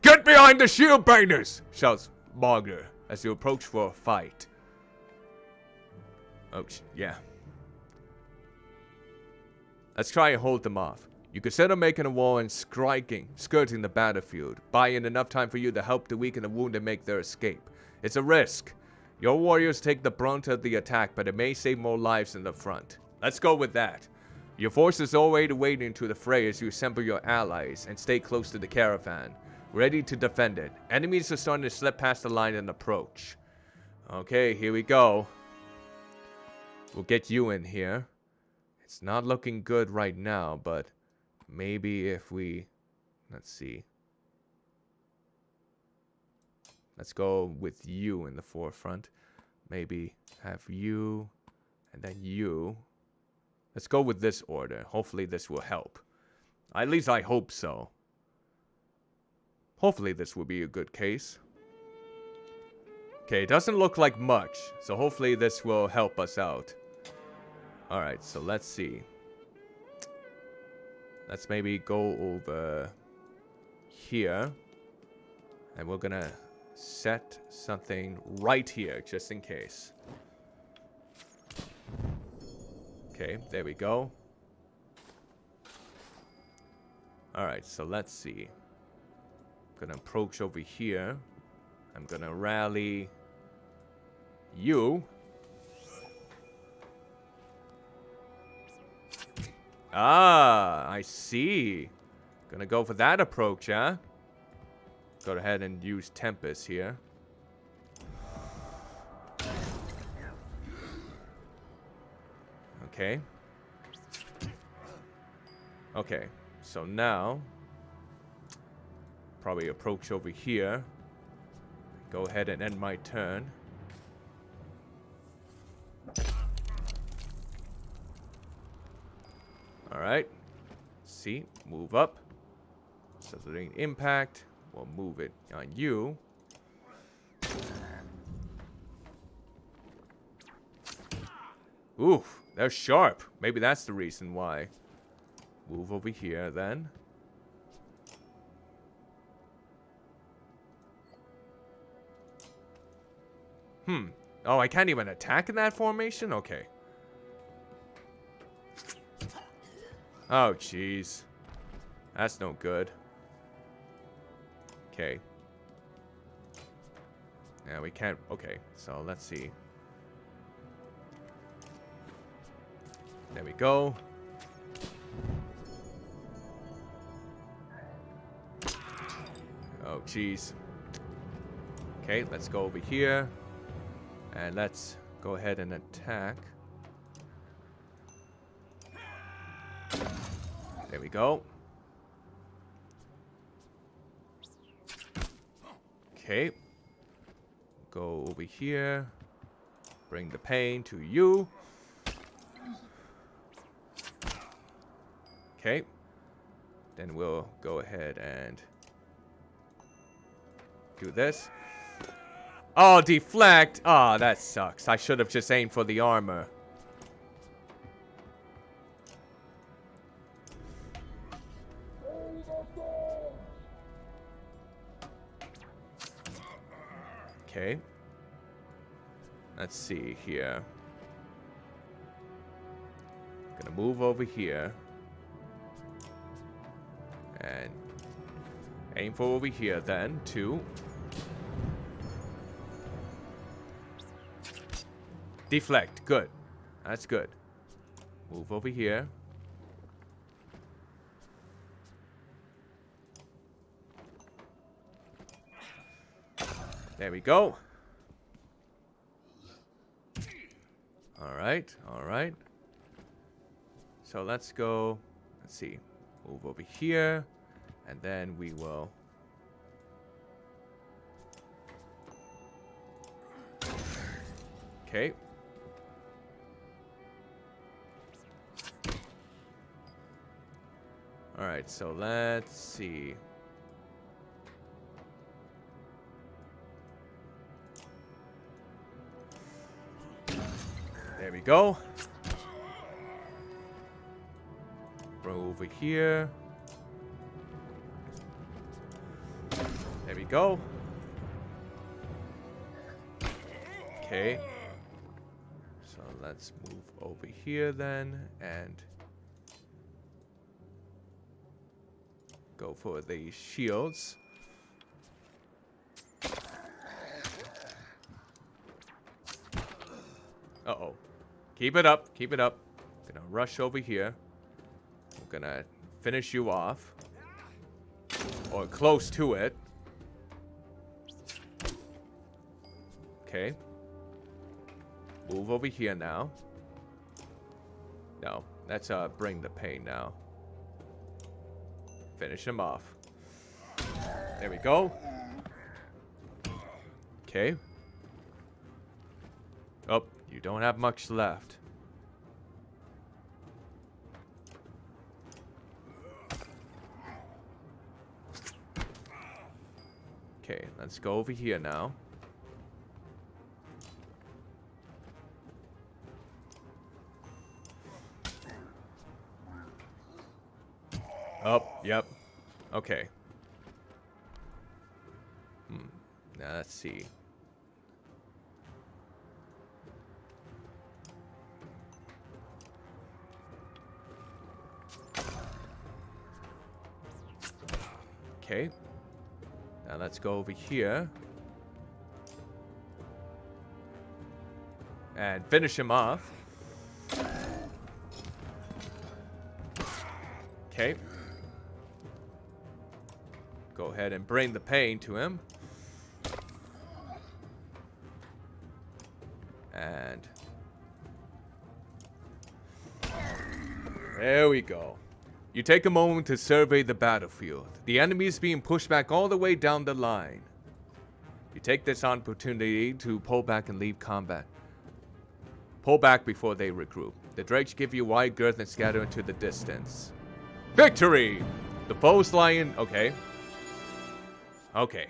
Get behind the shield bangers! Shouts Mognir as you approach for a fight. Oh, yeah. Let's try and hold them off. You consider making a wall and skirting the battlefield, buying enough time for you to help the weak and the wounded make their escape. It's a risk. Your warriors take the brunt of the attack, but it may save more lives in the front. Let's go with that. Your forces already waiting to the fray as you assemble your allies and stay close to the caravan, ready to defend it. Enemies are starting to slip past the line and approach. Okay, here we go. We'll get you in here. It's not looking good right now, but maybe if we... let's see. Let's go with you in the forefront. Maybe have you, and then you. Let's go with this order. Hopefully this will help. At least I hope so. Hopefully this will be a good case. Okay, it doesn't look like much, so hopefully this will help us out. Alright, so let's see. Let's maybe go over here. And we're gonna set something right here, just in case. Okay, there we go. Alright, so let's see. I'm gonna approach over here. I'm gonna rally you. Ah, I see. Gonna go for that approach, huh? Go ahead and use Tempest here. Okay. Okay, so now probably approach over here. Go ahead and end my turn. Alright. See, move up. Sustaining impact. We'll move it on you. Oof, they're sharp. Maybe that's the reason why. Move over here then. Oh, I can't even attack in that formation? Okay. Oh, jeez. That's no good. Okay. Yeah, we can't. Okay, so let's see. There we go. Oh, jeez. Okay, let's go over here. And let's go ahead and attack. There we go. Okay. Go over here. Bring the pain to you. Okay. Then we'll go ahead and do this. Oh, deflect! Oh, that sucks. I should have just aimed for the armor. Okay. Let's see here. Gonna move over here. And aim for over here then, too. Deflect. Good. That's good. Move over here. There we go. Alright, alright. So let's go. Let's see. Move over here. And then we will. Okay. Alright, so let's see. There we go. Bring over here. There we go. Okay. So let's move over here then and go for the shields. Uh-oh. Keep it up. Keep it up. Gonna rush over here. I'm gonna finish you off. Or close to it. Okay. Move over here now. No. Let's bring the pain now. Finish him off. There we go. Okay. Oh, you don't have much left. Okay, let's go over here now. Oh, yep. Okay. Now let's see. Okay. Now let's go over here. And finish him off. Okay. Go ahead and bring the pain to him. And there we go. You take a moment to survey the battlefield. The enemy is being pushed back all the way down the line. You take this opportunity to pull back and leave combat. Pull back before they regroup. The drakes give you wide girth and scatter into the distance. Victory! The foe's lying. Okay. Okay.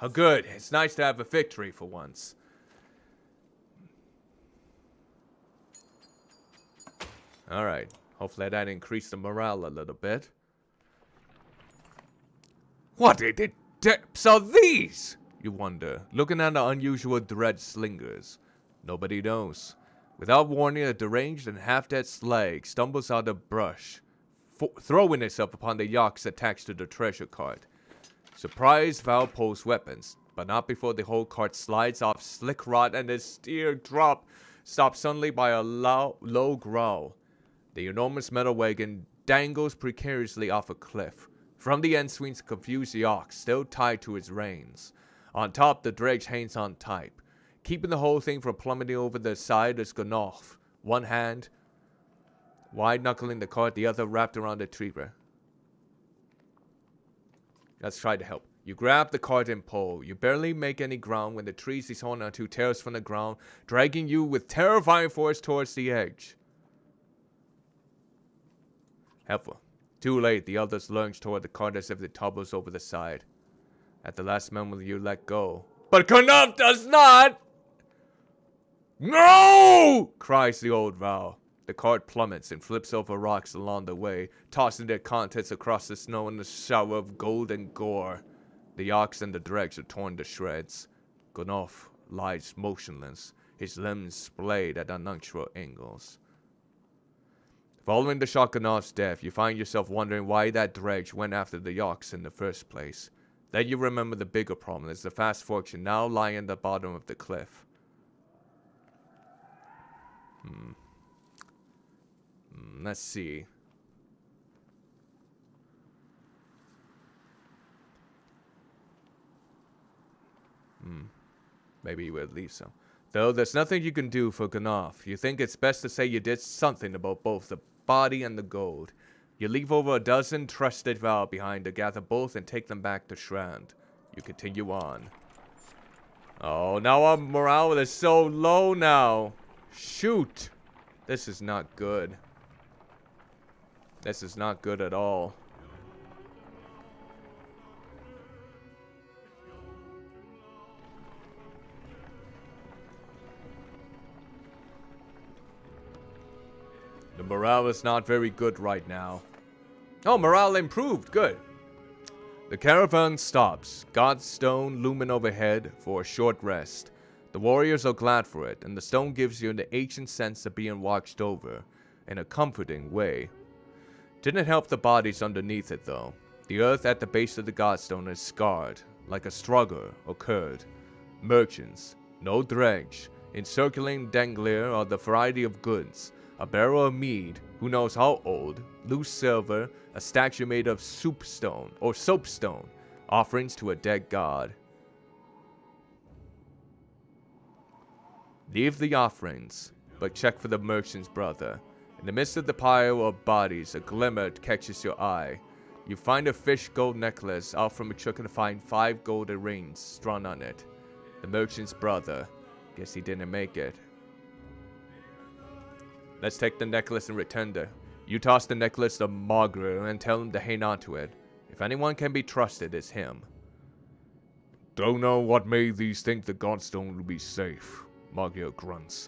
Oh, good. It's nice to have a victory for once. Alright. Hopefully that increased the morale a little bit. What in the depths are these? You wonder, looking at the unusual dread slingers. Nobody knows. Without warning, a deranged and half-dead slag stumbles out of brush, throwing itself upon the yaks attached to the treasure cart. Surprised, Val pulls weapons, but not before the whole cart slides off slick rot and the steer stops suddenly by a low growl. The enormous metal wagon dangles precariously off a cliff. From the end swings a confused yak, still tied to its reins. On top, the dredge hangs on tight. Keeping the whole thing from plummeting over the side is Gnoff. One hand wide-knuckling the cart, the other wrapped around the trigger. Let's try to help. You grab the cart and pull. You barely make any ground when the trees he's holding onto tears from the ground, dragging you with terrifying force towards the edge. Helpful. Too late, the others lunge toward the cart as if it tumbles over the side. At the last moment, you let go. But Knuff does not! No! Cries the old Val. The cart plummets and flips over rocks along the way, tossing their contents across the snow in a shower of gold and gore. The yaks and the dregs are torn to shreds. Gnoff lies motionless, his limbs splayed at unnatural angles. Following the shock of Gnoff's death, you find yourself wondering why that dredge went after the yaks in the first place. Then you remember the bigger problem is the fast fortune now lying at the bottom of the cliff. Let's see. Maybe you would leave some. Though there's nothing you can do for Gnoff. You think it's best to say you did something about both the body and the gold. You leave over a dozen trusted Val behind to gather both and take them back to Shrand. You continue on. Oh, now our morale is so low now. Shoot. This is not good. This is not good at all. The morale is not very good right now. Oh, morale improved. Good. The caravan stops, God's stone looming overhead, for a short rest. The warriors are glad for it, and the stone gives you the ancient sense of being watched over, in a comforting way. Didn't help the bodies underneath it, though. The earth at the base of the Godstone is scarred, like a struggle occurred. Merchants, no dredge, encircling Danglier are the variety of goods. A barrel of mead, who knows how old, loose silver, a statue made of soapstone, offerings to a dead god. Leave the offerings, but check for the merchant's brother. In the midst of the pile of bodies, a glimmer catches your eye. You find a fish gold necklace out from a truck and find 5 golden rings strung on it. The merchant's brother. Guess he didn't make it. Let's take the necklace and return it. You toss the necklace to Margaret and tell him to hang on to it. If anyone can be trusted, it's him. Don't know what made these think the Godstone will be safe, Margaret grunts.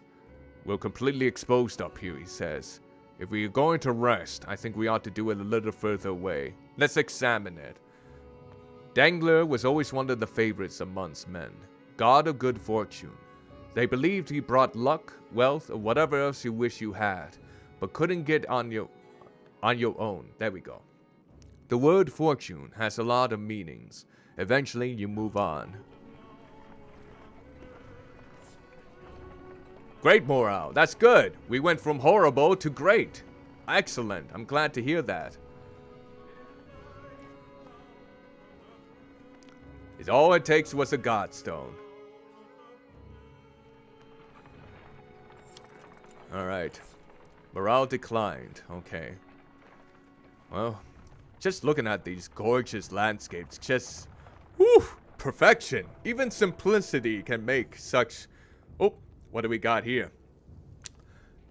We're completely exposed up here, he says. If we are going to rest, I think we ought to do it a little further away. Let's examine it. Dangler was always one of the favorites amongst men. God of good fortune. They believed he brought luck, wealth, or whatever else you wish you had, but couldn't get on your own. There we go. The word fortune has a lot of meanings. Eventually, you move on. Great morale. That's good. We went from horrible to great. Excellent. I'm glad to hear that. Is all it takes was a godstone. Alright. Morale declined. Okay. Well, just looking at these gorgeous landscapes, just... whew! Perfection! Even simplicity can make such... Oh, what do we got here?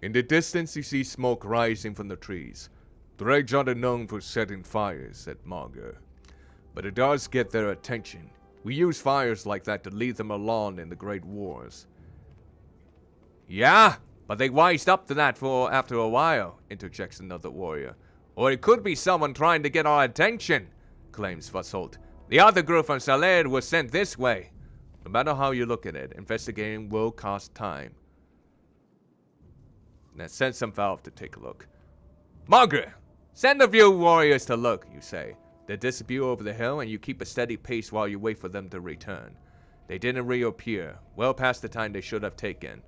In the distance, you see smoke rising from the trees. The Dredge are known for setting fires, said Marger. But it does get their attention. We use fires like that to lead them along in the Great Wars. Yeah, but they wised up to that after a while, interjects another warrior. Or it could be someone trying to get our attention, claims Vassault. The other group from Saled was sent this way. No matter how you look at it, investigating will cost time. Now send some Valve to take a look. Margaret, send a few warriors to look, you say. They disappear over the hill and you keep a steady pace while you wait for them to return. They didn't reappear, well past the time they should have taken.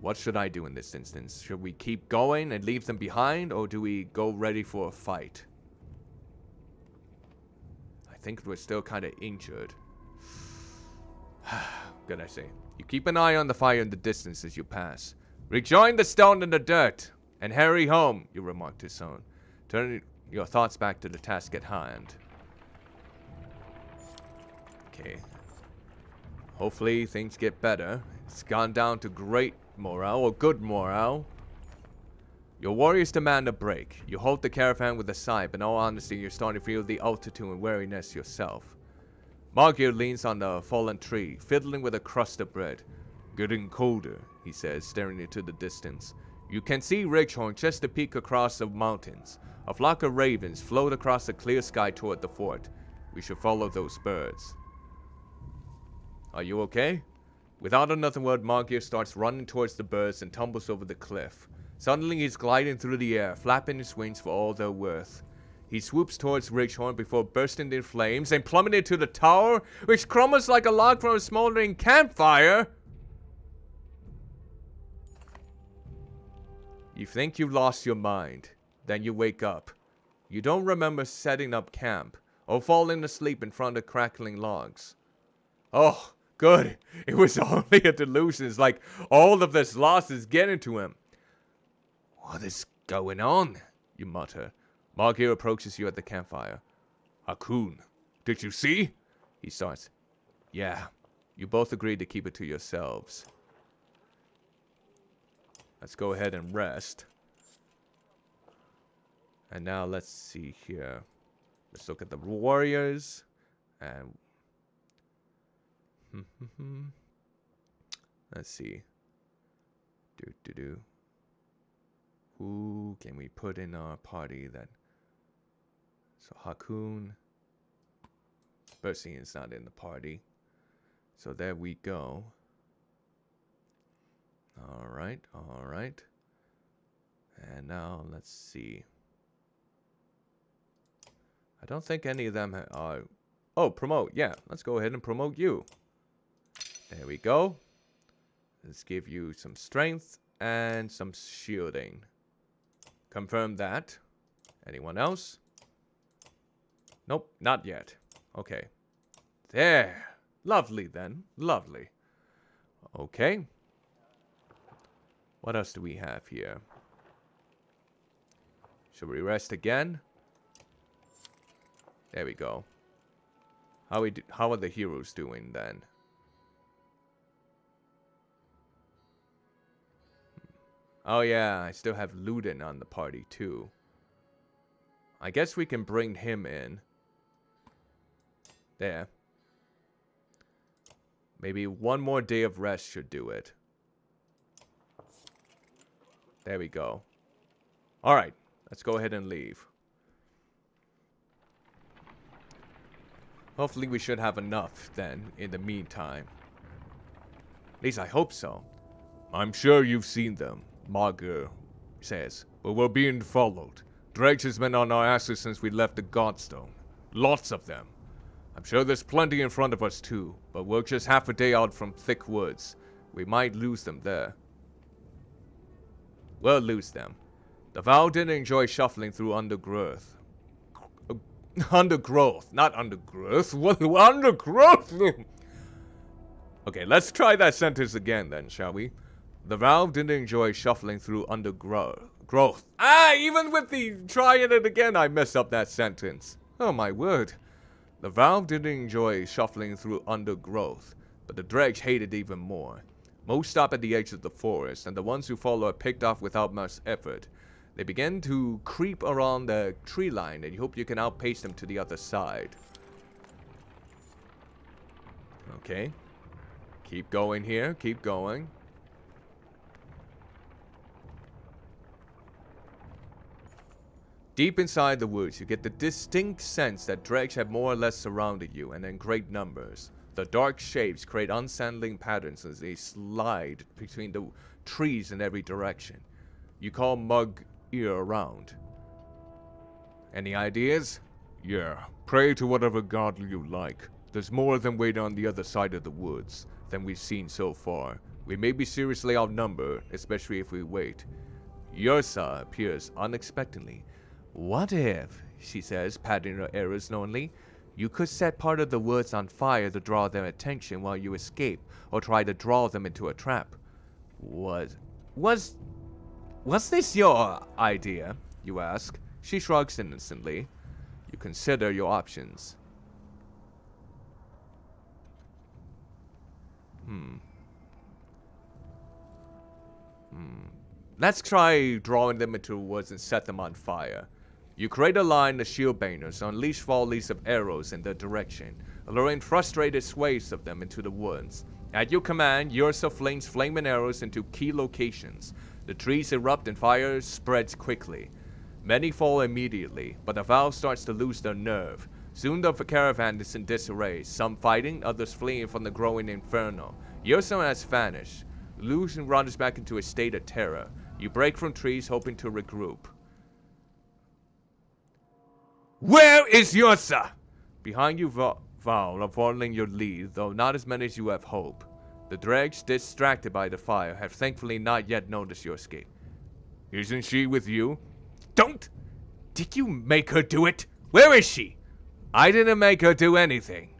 What should I do in this instance? Should we keep going and leave them behind, or do we go ready for a fight? I think we're still kind of injured. Good, I say. You keep an eye on the fire in the distance as you pass. Rejoin the stone in the dirt, and hurry home, you remark to Son. Turn your thoughts back to the task at hand. Okay. Hopefully things get better. It's gone down to great morale, or good morale. Your warriors demand a break. You hold the caravan with a sigh, but in all honesty, you're starting to feel the altitude and weariness yourself. Margier leans on the fallen tree, fiddling with a crust of bread. Getting colder, he says, staring into the distance. You can see Ridgehorn just a peek across the mountains. A flock of ravens float across the clear sky toward the fort. We should follow those birds. Are you okay? Without another word, Margier starts running towards the birds and tumbles over the cliff. Suddenly he's gliding through the air, flapping his wings for all they're worth. He swoops towards Ridgehorn before bursting in flames and plummeting to the tower, which crumbles like a log from a smoldering campfire. You think you lost your mind. Then you wake up. You don't remember setting up camp or falling asleep in front of crackling logs. Oh, good. It was only a delusion. It's like all of this loss is getting to him. What is going on? You mutter. Margier approaches you at the campfire. Hakoon, did you see? He starts. Yeah. You both agreed to keep it to yourselves. Let's go ahead and rest. And now let's see here. Let's look at the warriors. And let's see. Who can we put in our party that... So Hakoon. Bersian is not in the party. So there we go. Alright, alright. And now let's see. I don't think any of them are... Oh, promote. Yeah, let's go ahead and promote you. There we go. Let's give you some strength and some shielding. Confirm that. Anyone else? Nope, not yet. Okay. There. Lovely then. Lovely. Okay. What else do we have here? Should we rest again? There we go. How are the heroes doing then? Oh yeah, I still have Luden on the party too. I guess we can bring him in. There. Maybe one more day of rest should do it. There we go. Alright, let's go ahead and leave. Hopefully we should have enough then in the meantime. At least I hope so. I'm sure you've seen them, Margier says, but we're being followed. Dredge has been on our asses since we left the Godstone. Lots of them. I'm sure there's plenty in front of us too, but we're just half a day out from thick woods. We might lose them there. We'll lose them. The Vow didn't enjoy shuffling through undergrowth. Undergrowth, not undergrowth. What? Undergrowth? Okay, let's try that sentence again then, shall we? The Valve didn't enjoy shuffling through undergrowth. Ah, even with the trying it again, I mess up that sentence. Oh my word. The Valve didn't enjoy shuffling through undergrowth, but the Dredge hated even more. Most stop at the edge of the forest, and the ones who follow are picked off without much effort. They begin to creep around the tree line, and you hope you can outpace them to the other side. Okay. Keep going here, keep going. Deep inside the woods, you get the distinct sense that Dredge have more or less surrounded you, and in great numbers. The dark shapes create unsettling patterns as they slide between the trees in every direction. You call Mug ear around. Any ideas? Yeah, pray to whatever god you like. There's more than wait on the other side of the woods than we've seen so far. We may be seriously outnumbered, especially if we wait. Yursa appears unexpectedly. What if, she says, patting her arrows knowingly, you could set part of the woods on fire to draw their attention while you escape, or try to draw them into a trap? Was this your idea, you ask? She shrugs innocently. You consider your options. Let's try drawing them into the woods and set them on fire. You create a line of shield bangers, unleash volleys of arrows in their direction, alluring frustrated swathes of them into the woods. At your command, Ursa flings flaming arrows into key locations. The trees erupt and fire spreads quickly. Many fall immediately, but the Vow starts to lose their nerve. Soon the caravan is in disarray, some fighting, others fleeing from the growing inferno. Ursa has vanished. Lucian runs back into a state of terror. You break from trees, hoping to regroup. Where is Ursa? Behind you, Val are following your lead, though not as many as you have hoped. The Dredge, distracted by the fire, have thankfully not yet noticed your escape. Isn't she with you? Don't! Did you make her do it? Where is she? I didn't make her do anything.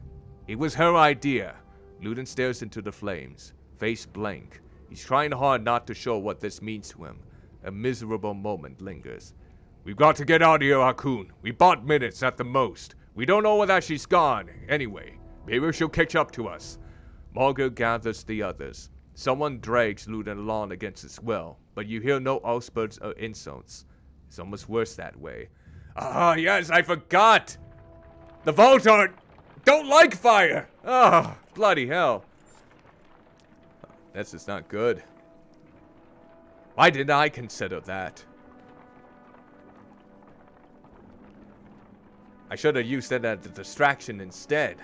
It was her idea. Ludin stares into the flames, face blank. He's trying hard not to show what this means to him. A miserable moment lingers. We've got to get out of here, Hakun. We bought minutes at the most. We don't know whether she's gone. Anyway, maybe she'll catch up to us. Margaret gathers the others. Someone drags Ludin along against his will, but you hear no outbursts or insults. It's almost worse that way. Ah, yes, I forgot! The Voltard don't like fire! Ah, bloody hell. This is not good. Why didn't I consider that? I should have used that as a distraction instead.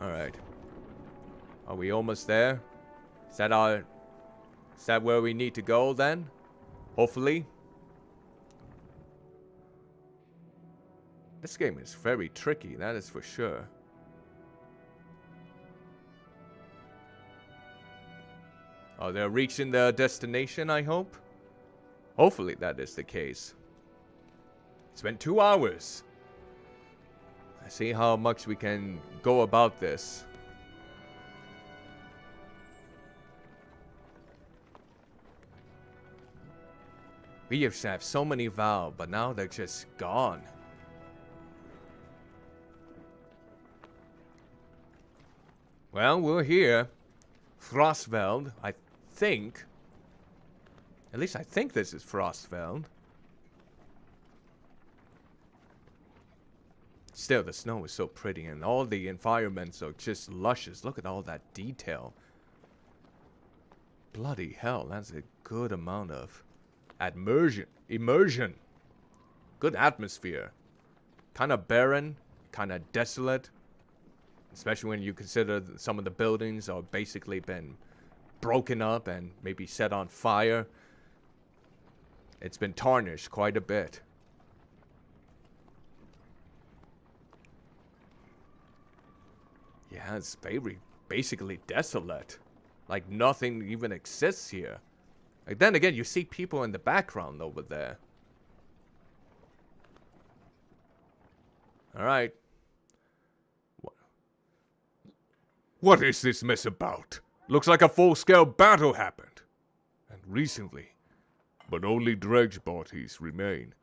Alright. Are we almost there? Is that where we need to go then? Hopefully. This game is very tricky, that is for sure. Oh, they're reaching their destination, I hope? Hopefully that is the case. It's been 2 hours. Let's see how much we can go about this. We used to have so many Val, but now they're just gone. Well, we're here. Frostveld, I think. At least I think this is Frostveld. Still, the snow is so pretty, and all the environments are just luscious. Look at all that detail. Bloody hell, that's a good amount of immersion. Good atmosphere. Kind of barren, kind of desolate. Especially when you consider that some of the buildings are basically been broken up and maybe set on fire. It's been tarnished quite a bit. Yeah, it's basically desolate. Like nothing even exists here. Like, then again, you see people in the background over there. Alright. What is this mess about? Looks like a full-scale battle happened. And recently. But only dredge bodies remain.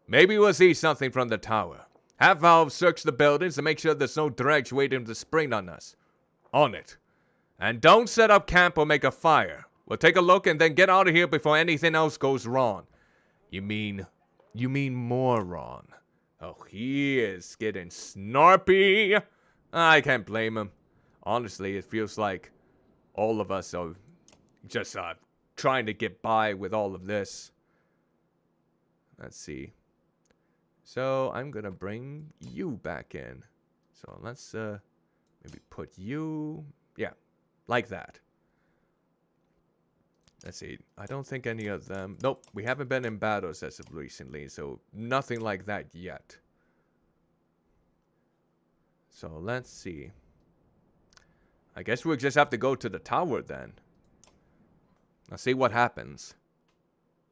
Maybe we'll see something from the tower. Have Valve search the buildings to make sure there's no dredge waiting to spring on us. On it. And don't set up camp or make a fire. We'll take a look and then get out of here before anything else goes wrong. You mean moron. Oh, he is getting snarpy. I can't blame him. Honestly, it feels like all of us are just trying to get by with all of this. Let's see. So I'm gonna bring you back in. So let's maybe put you, yeah, like that. Let's see. I don't think any of them. Nope, we haven't been in battles as of recently, so nothing like that yet. So let's see. I guess we'll just have to go to the tower then. Let's see what happens.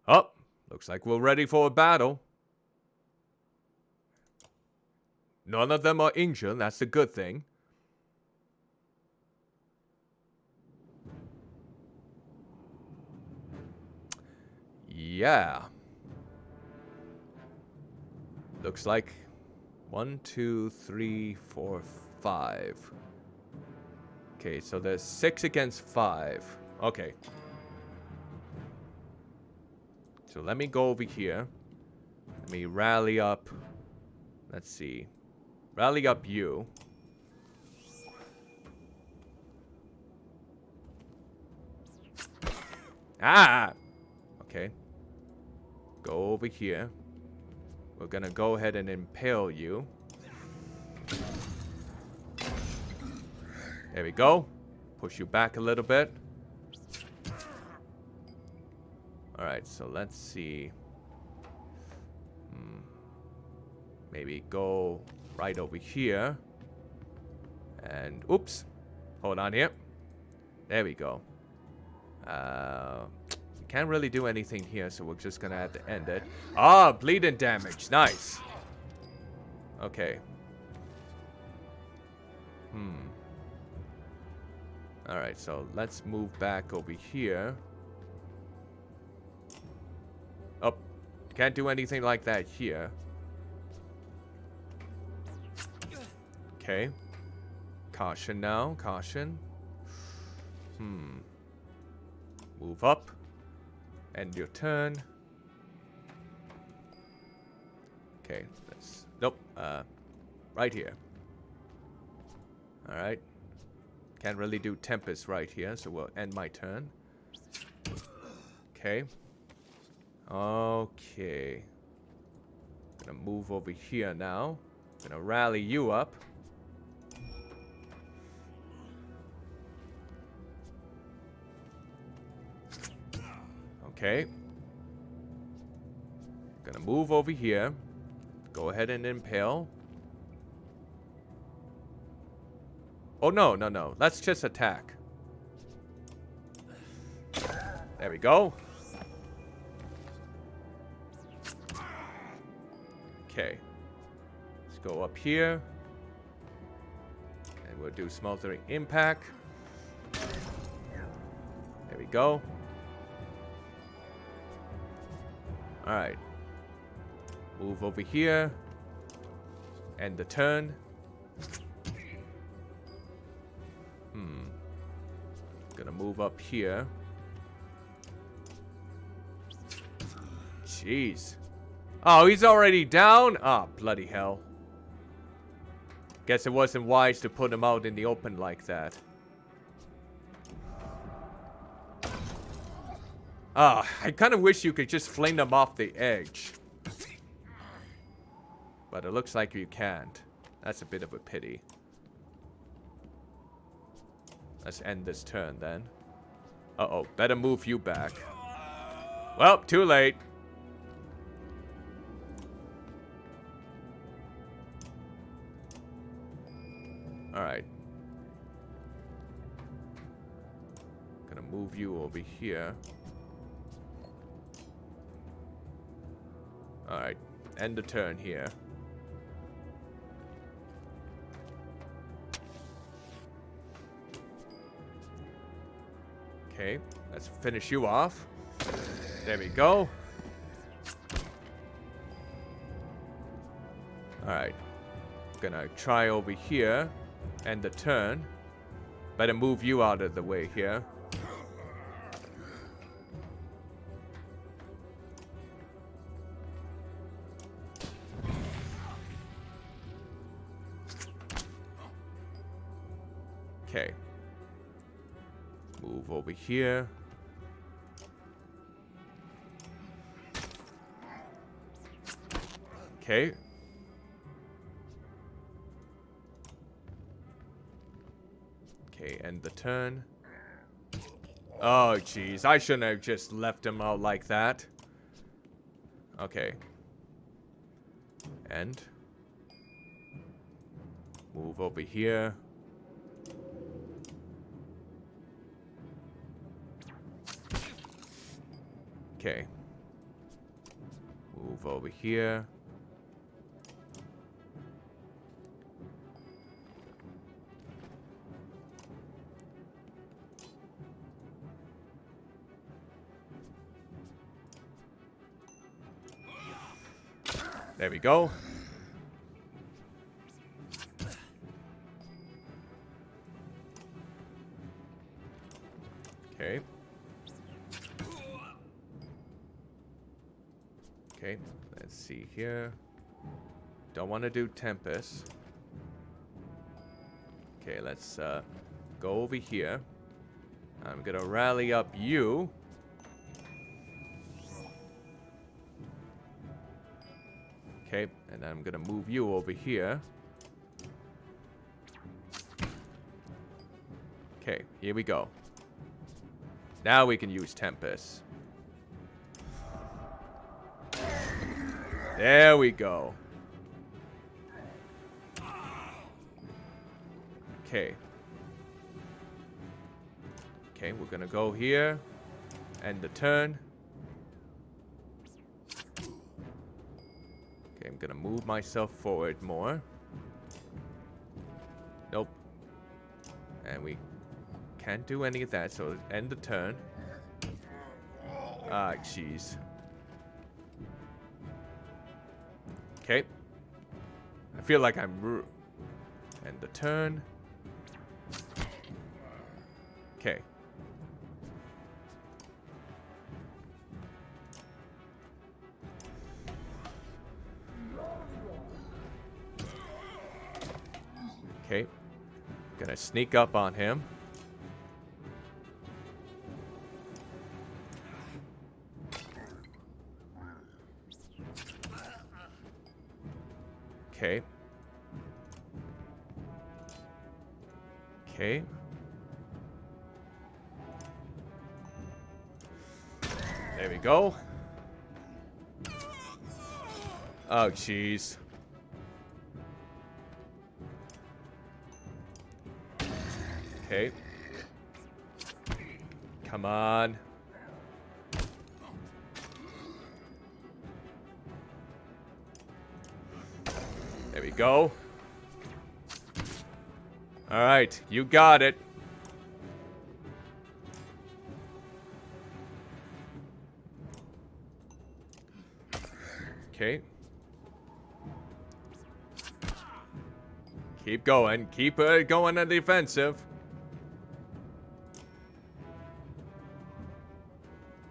Oh, looks like we're ready for a battle. None of them are injured, that's a good thing. Yeah. Looks like 1, 2, 3, 4, 5. Okay, so there's 6 against 5. Okay. So let me go over here. Let me rally up. Let's see. Rally up you. Ah! Okay. Go over here. We're gonna go ahead and impale you. There we go. Push you back a little bit. Alright, so let's see. Maybe go right over here. And, oops. Hold on here. There we go. Can't really do anything here, so we're just gonna have to end it. Ah, bleeding damage. Nice. Okay. Alright, so let's move back over here. Oh, can't do anything like that here. Okay. Caution now, caution. Move up. End your turn. Okay, let's... Nope, right here. Alright. Can't really do Tempest right here, so we'll end my turn. Okay. Okay. Gonna move over here now. Gonna rally you up. Okay. Gonna move over here. Go ahead and impale. Oh, no, no, no. Let's just attack. There we go. Okay. Let's go up here. And we'll do Smoldering Impact. There we go. Alright. Move over here. End the turn. Gonna move up here. Jeez. Oh, he's already down? Ah, bloody hell. Guess it wasn't wise to put him out in the open like that. Ah, I kind of wish you could just fling them off the edge. But it looks like you can't. That's a bit of a pity. Let's end this turn then. Uh-oh, better move you back. Well, too late. Alright. Gonna move you over here. Alright, end the turn here. Okay, let's finish you off. There we go. Alright. Gonna try over here. End the turn. Better move you out of the way here. Okay. Move over here. Okay. Okay, end the turn. Oh, jeez. I shouldn't have just left him out like that. Okay. End. Move over here. Okay. Move over here. There we go. Okay. Okay, let's see here. Don't want to do Tempest. Okay, let's go over here. I'm gonna rally up you. Okay, and I'm gonna move you over here. Okay, here we go. Now we can use Tempest. There we go. Okay. Okay, we're gonna go here. End the turn. Okay, I'm gonna move myself forward more. Nope. And we can't do any of that, so end the turn. Ah, jeez. Okay. I feel like I'm end the turn. Okay. Okay. Gonna sneak up on him. Okay. Okay. There we go. Oh, jeez. Okay. Come on. There we go. All right, you got it. Okay. Keep going. Keep going on the defensive.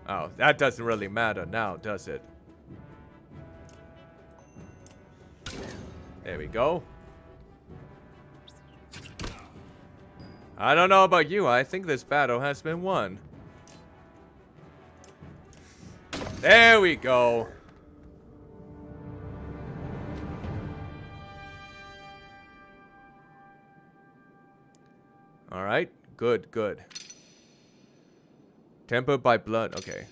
Oh, that doesn't really matter now, does it? There we go. I don't know about you. I think this battle has been won. There we go. All right. Good, good. Tempered by blood. Okay.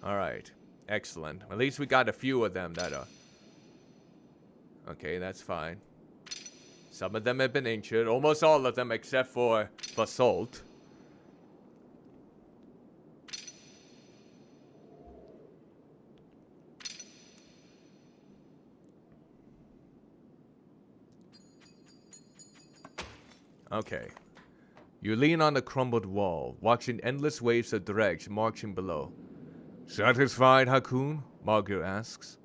All right. Excellent. At least we got a few of them that are... Okay, that's fine. Some of them have been injured. Almost all of them except for Basalt. Okay. You lean on the crumbled wall, watching endless waves of dregs marching below. Satisfied, Hakun? Margir asks.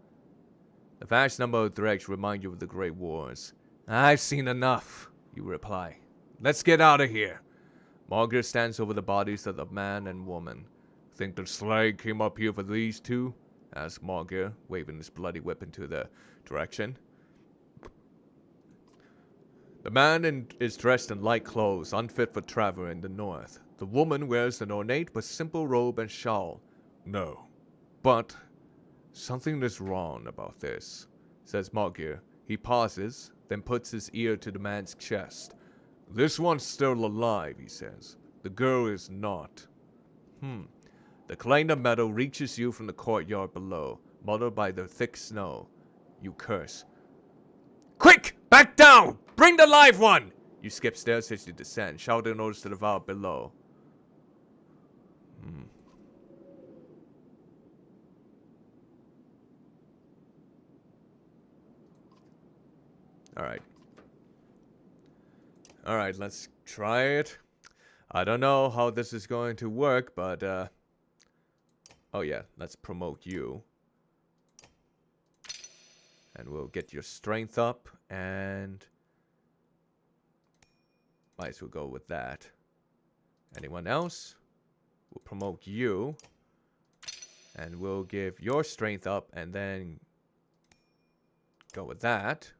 The vast number of dregs remind you of the Great Wars. I've seen enough, you reply. Let's get out of here. Margir stands over the bodies of the man and woman. Think the slag came up here for these two? Asks Margir, waving his bloody weapon to the direction. The man is dressed in light clothes, unfit for travel in the north. The woman wears an ornate but simple robe and shawl. No. But something is wrong about this, says Margir. He pauses, then puts his ear to the man's chest. This one's still alive, he says. The girl is not. The clang of metal reaches you from the courtyard below, muddled by the thick snow. You curse. Quick! Back down! Bring the live one! You skip stairs as you descend, shouting orders to the Val below. Alright. Alright, let's try it. I don't know how this is going to work, but, oh yeah, let's promote you. And we'll get your strength up, and might as well go with that. Anyone else? We'll promote you, and we'll give your strength up, and then go with that.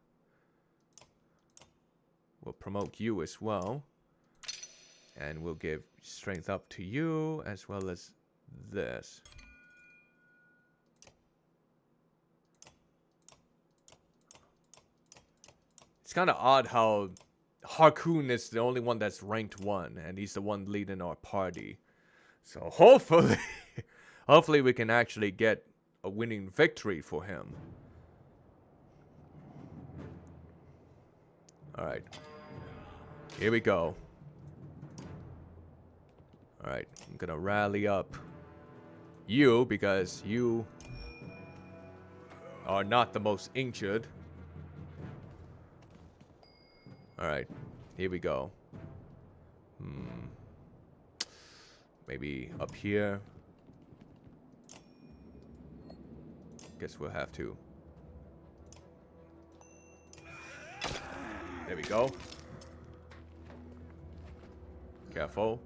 We'll promote you as well, and we'll give strength up to you, as well as this. It's kind of odd how Harkoon is the only one that's ranked 1, and he's the one leading our party. So hopefully, hopefully we can actually get a winning victory for him. Alright. Here we go. Alright, I'm gonna rally up you, because you are not the most injured. Alright, here we go. Maybe up here. Guess we'll have to. There we go. Careful.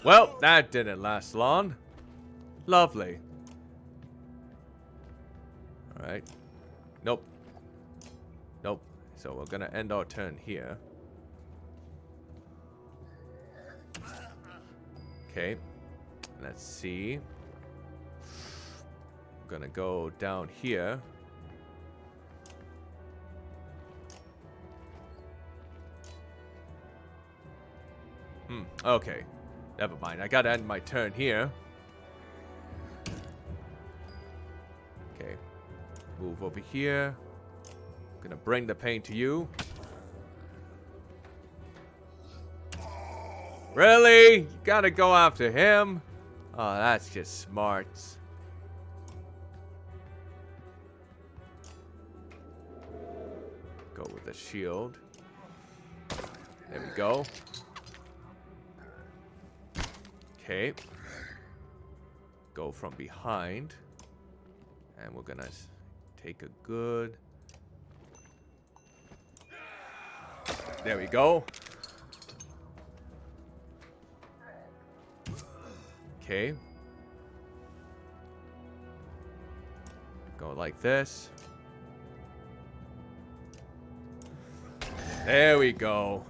Well, that didn't last long. Lovely. Alright. Nope. Nope. So we're gonna end our turn here. Okay. Let's see. I'm gonna go down here. Okay. Never mind. I gotta end my turn here. Okay. Move over here. Gonna bring the pain to you. Really? You gotta go after him? Oh, that's just smart. Go with the shield. There we go. Okay. Go from behind. And we're gonna take a good... There we go. Okay. Go like this. There we go.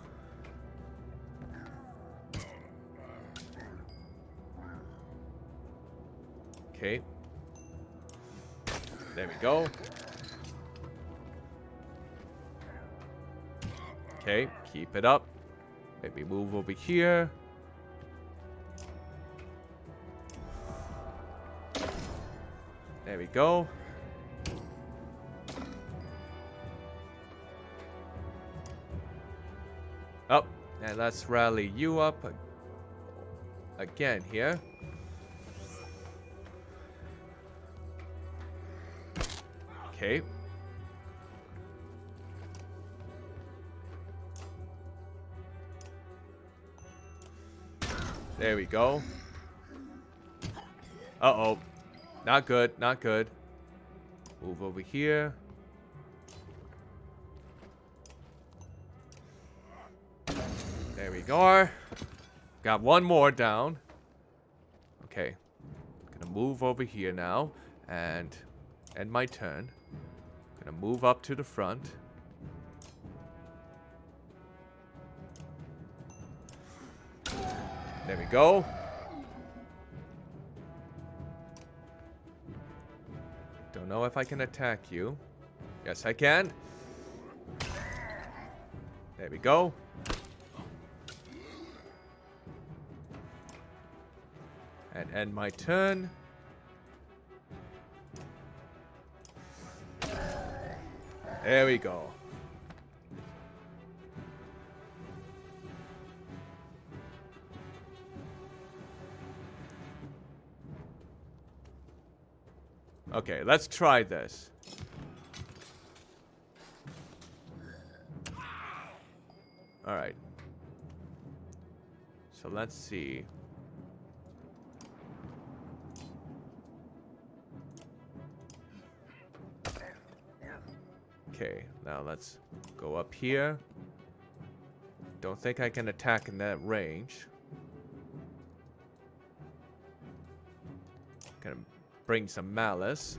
Okay. There we go. Okay, keep it up. Maybe move over here. There we go. Up, and let's rally you up again here. Okay. There we go. Uh-oh. Not good, not good. Move over here. There we go. Got one more down. Okay. Gonna move over here now. And end my turn. Gonna move up to the front. There we go. Don't know if I can attack you. Yes, I can. There we go. And end my turn. There we go. Okay, let's try this. All right. So let's see. Okay, now let's go up here. Don't think I can attack in that range. Gonna bring some malice.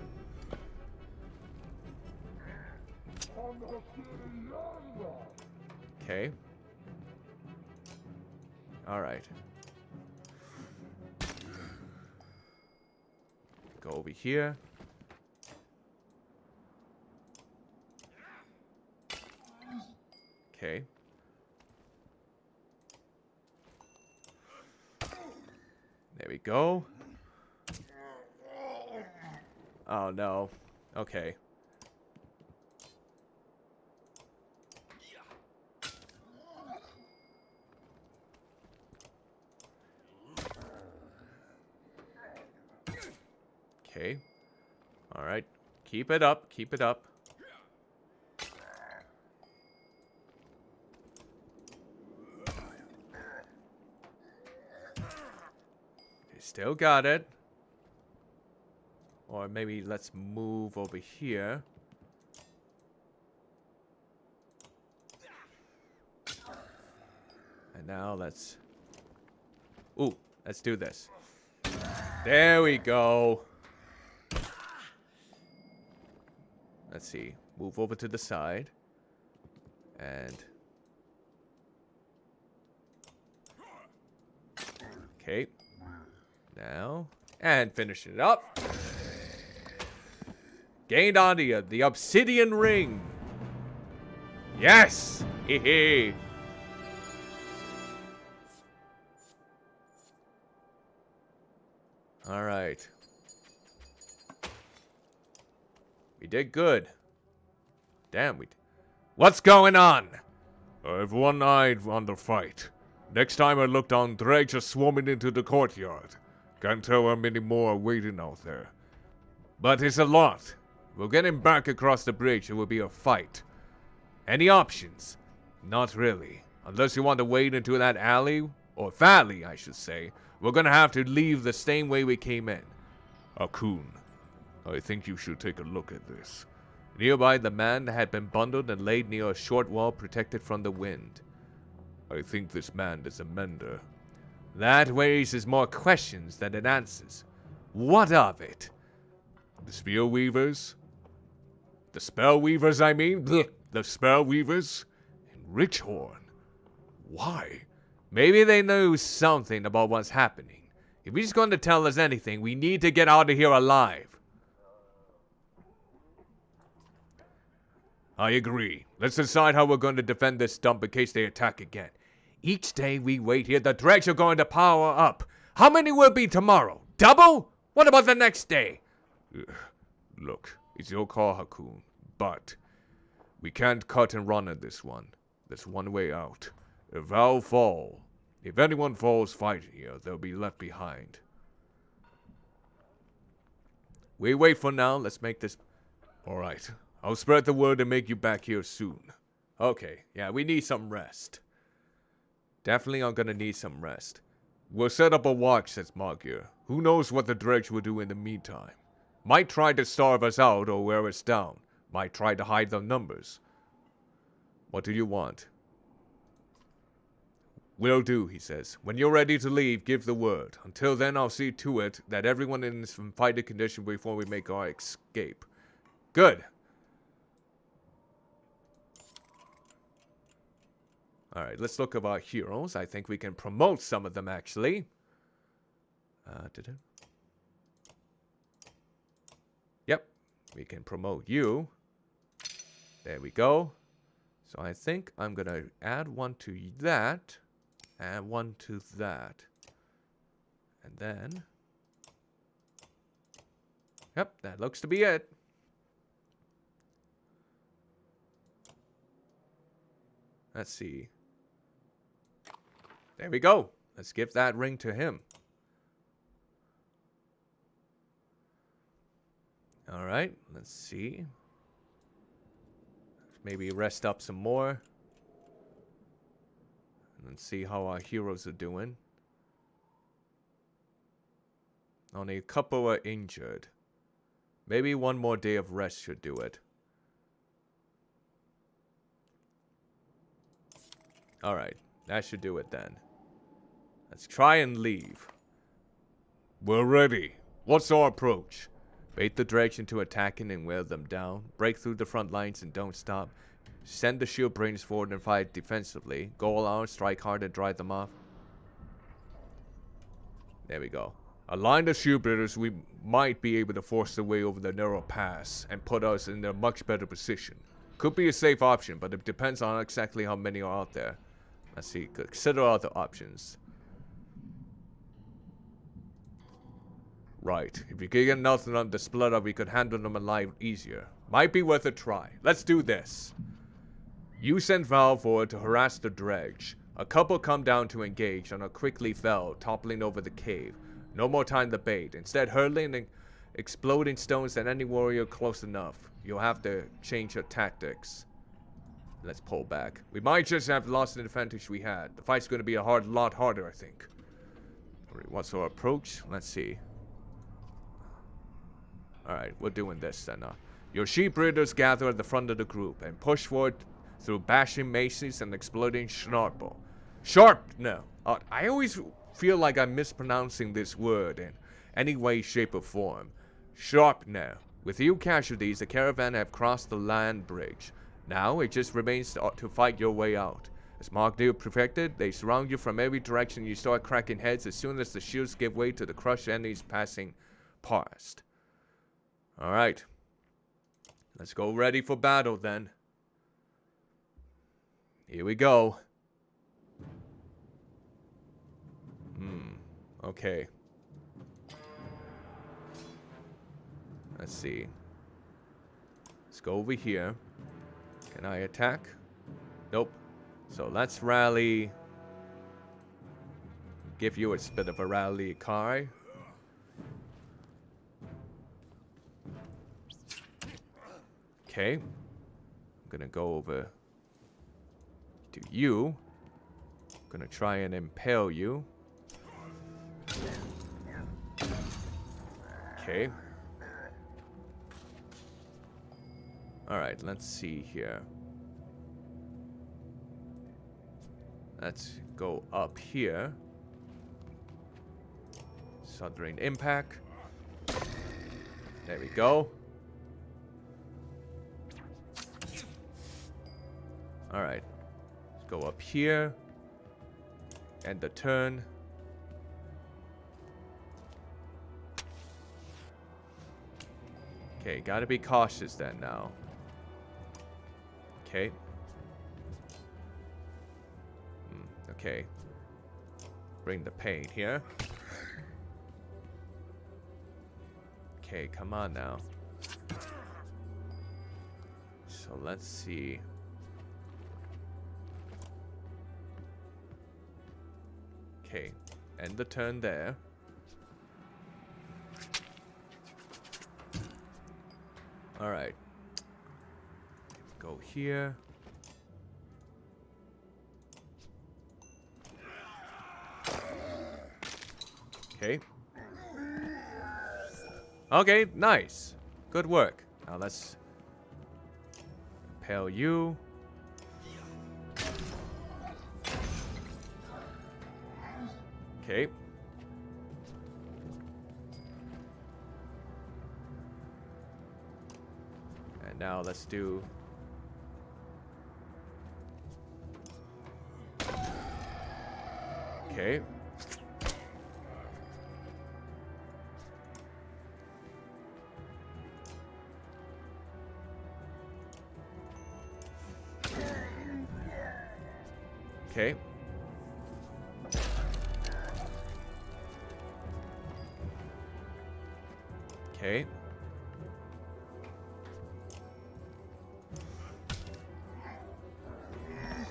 Okay. All right. Go over here. Okay. There we go. Oh no. Okay. Okay. All right. Keep it up. Keep it up. Still got it. Or maybe let's move over here. And now let's... Ooh, let's do this. There we go. Let's see. Move over to the side. And... Okay. Now... And finish it up. Gained on the obsidian ring. Yes! Hehe. Alright. We did good. Damn, What's going on? I've one eye on the fight. Next time I looked on, dregs are swarming into the courtyard. Can't tell how many more are waiting out there. But it's a lot. We'll get him back across the bridge. It will be a fight. Any options? Not really. Unless you want to wade into that alley, or valley, I should say. We're gonna have to leave the same way we came in. Akun, I think you should take a look at this. Nearby, the man had been bundled and laid near a short wall protected from the wind. I think this man is a mender. That raises more questions than it answers. What of it? The spear weavers? The spell weavers, I mean? The spell weavers? In Richhorn? Why? Maybe they know something about what's happening. If he's going to tell us anything, we need to get out of here alive. I agree. Let's decide how we're going to defend this dump in case they attack again. Each day we wait here, the dregs are going to power up. How many will be tomorrow? Double? What about the next day? Look, it's your call, Hakun, but we can't cut and run at this one. There's one way out. If Val fall, if anyone falls fighting here, they'll be left behind. We wait for now. Let's make this... All right. I'll spread the word and make you back here soon. Okay, yeah, we need some rest. Definitely I'm gonna need some rest. We'll set up a watch, says Margier. Who knows what the dredge will do in the meantime? Might try to starve us out or wear us down. Might try to hide the numbers. What do you want? Will do, he says. When you're ready to leave, give the word. Until then, I'll see to it that everyone is in fighting condition before we make our escape. Good. Alright, let's look at our heroes. I think we can promote some of them, actually. Yep, we can promote you. There we go. So I think I'm going to add one to that. And one to that. And then... Yep, that looks to be it. Let's see. There we go. Let's give that ring to him. Alright, let's see. Maybe rest up some more. And see how our heroes are doing. Only a couple are injured. Maybe one more day of rest should do it. Alright, that should do it then. Let's try and leave. We're ready. What's our approach? Bait the dredge into attacking and wear them down. Break through the front lines and don't stop. Send the shield brains forward and fight defensively. Go all out, strike hard and drive them off. There we go. Align the shield breakers, we might be able to force their way over the narrow pass and put us in a much better position. Could be a safe option, but it depends on exactly how many are out there. Let's see, consider other options. Right, if we could get nothing on the splitter, we could handle them alive easier. Might be worth a try. Let's do this. You send Val forward to harass the dredge. A couple come down to engage and are quickly fell, toppling over the cave. No more time to bait. Instead, hurling and exploding stones at any warrior close enough. You'll have to change your tactics. Let's pull back. We might just have lost the advantage we had. The fight's going to be a lot harder, I think. What's our approach? Let's see. Alright, we're doing this then. Your sheep breeders gather at the front of the group and push forward through bashing maces and exploding Schnarple. No. I always feel like I'm mispronouncing this word in any way, shape, or form. Sharpnel. With few casualties, the caravan have crossed the land bridge. Now, it just remains to fight your way out. As Markdew perfected, they surround you from every direction. You start cracking heads as soon as the shields give way to the crushed enemies passing past. Alright. Let's go ready for battle then. Here we go. Okay. Let's see. Let's go over here. Can I attack? Nope. So let's rally. Give you a bit of a rally cry. Okay. I'm gonna go over to you. I'm gonna try and impale you. Okay. Alright, let's see here. Let's go up here. Sundering impact. There we go. Alright. Let's go up here. End the turn. Okay, gotta be cautious then now. Okay. Okay. Bring the pain here. Okay, come on now. So let's see. Okay, end the turn there. Alright. Go here. Okay. Okay, nice. Good work. Now let's impale you. Okay. And now let's do... Okay. Okay. Okay.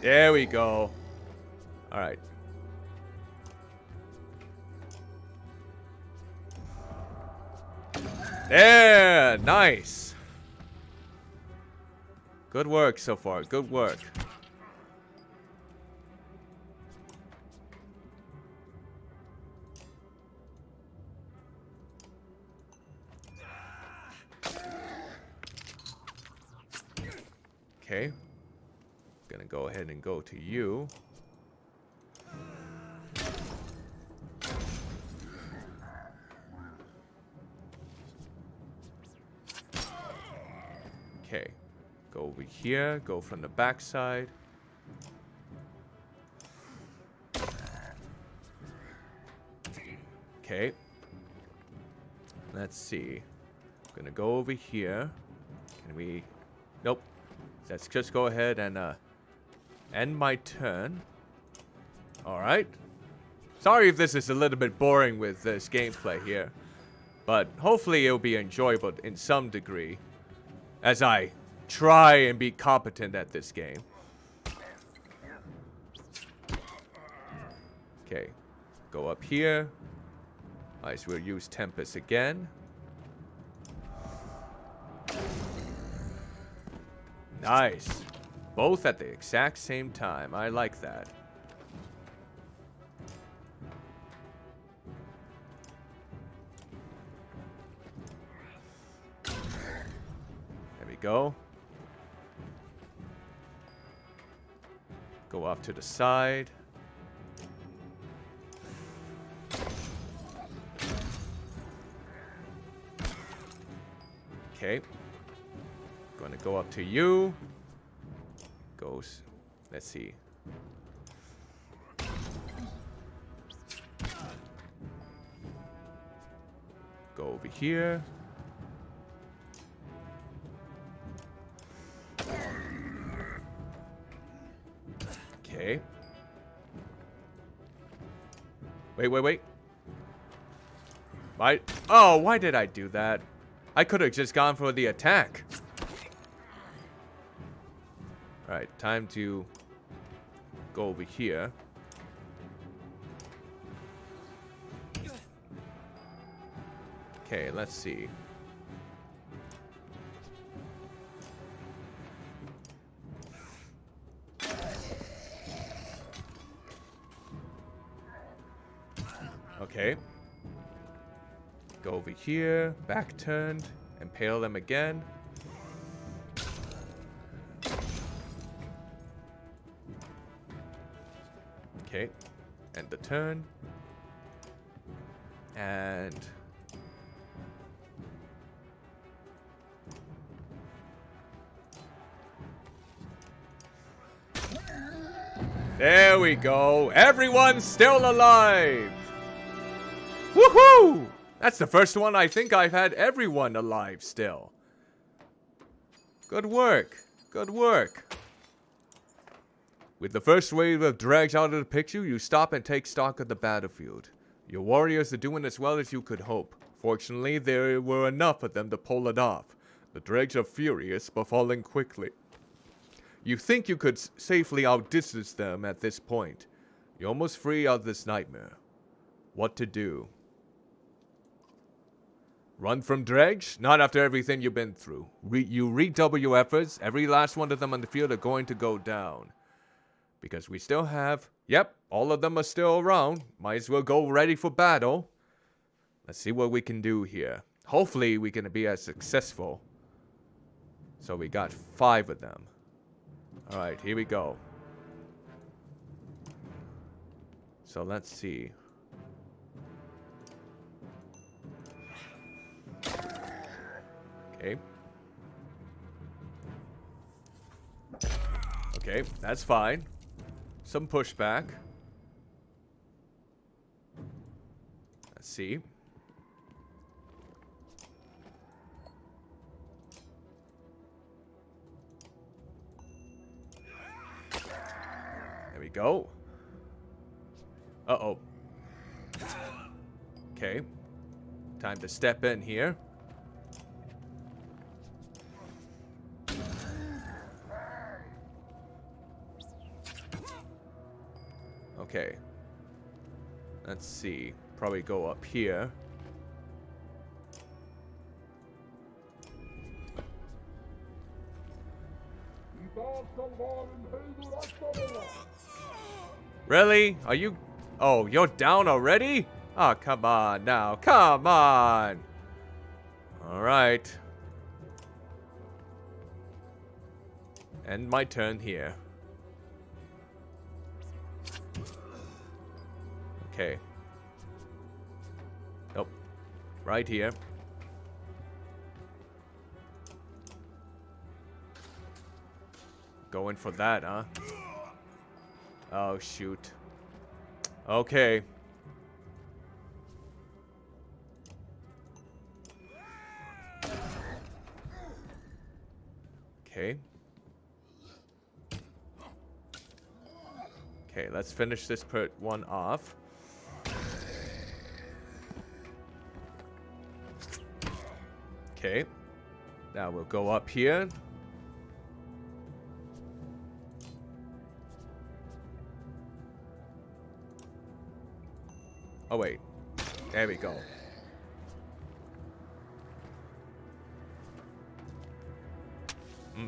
There we go. All right. There, nice. Good work so far. Good work. Okay. Gonna go ahead and go to you. Okay. Go over here. Go from the back side. Okay. Let's see. I'm gonna go over here. Can we... Nope. Let's just go ahead and end my turn. Alright. Sorry if this is a little bit boring with this gameplay here. But hopefully it'll be enjoyable in some degree. As I try and be competent at this game. Okay. Go up here. Might as well use Tempest again. Nice. Both at the exact same time. I like that. There we go. Go off to the side. Okay. Gonna go up to you. Goes. Let's see. Go over here. Okay. Wait. Why? Oh, why did I do that? I could have just gone for the attack. Alright, time to go over here. Okay, let's see. Okay. Go over here, back turned, impale them again. Okay, end the turn. And... there we go. Everyone's still alive. Woohoo! That's the first one I think I've had everyone alive still. Good work. Good work. With the first wave of dregs out of the picture, you stop and take stock of the battlefield. Your warriors are doing as well as you could hope. Fortunately, there were enough of them to pull it off. The dregs are furious, but falling quickly. You think you could safely outdistance them at this point. You're almost free of this nightmare. What to do? Run from dregs? Not after everything you've been through. You redouble your efforts. Every last one of them on the field are going to go down. Because we still have... Yep, all of them are still around. Might as well go ready for battle. Let's see what we can do here. Hopefully we're gonna be as successful. So we got 5 of them. Alright, here we go. So let's see. Okay. Okay, that's fine. Some pushback. Let's see. There we go. Uh-oh. Okay. Time to step in here. Okay. Let's see. Probably go up here. Really? Are you... Oh, you're down already? Oh, come on now. Come on. Alright. End my turn here. Okay. Nope. Right here. Going for that, huh? Oh, shoot. Okay. Okay. Okay, let's finish this one off. Okay. Now we'll go up here. Oh, wait. There we go.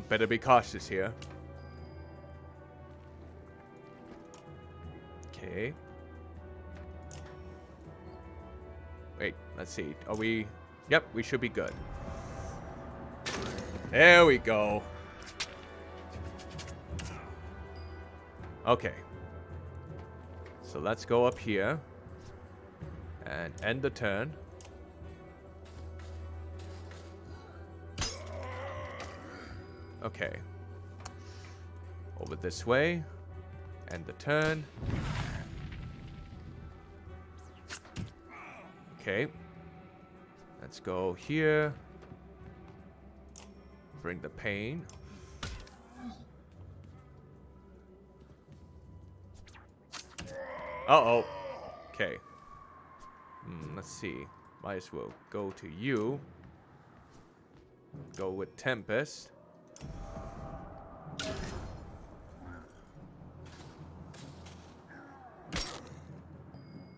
Better be cautious here. Okay. Wait, let's see. Are we... Yep, we should be good. There we go. Okay. So let's go up here. And end the turn. Okay. Over this way. End the turn. Okay. Let's go here. Bring the pain. Uh-oh. Okay. Let's see. Might as well go to you. Go with Tempest.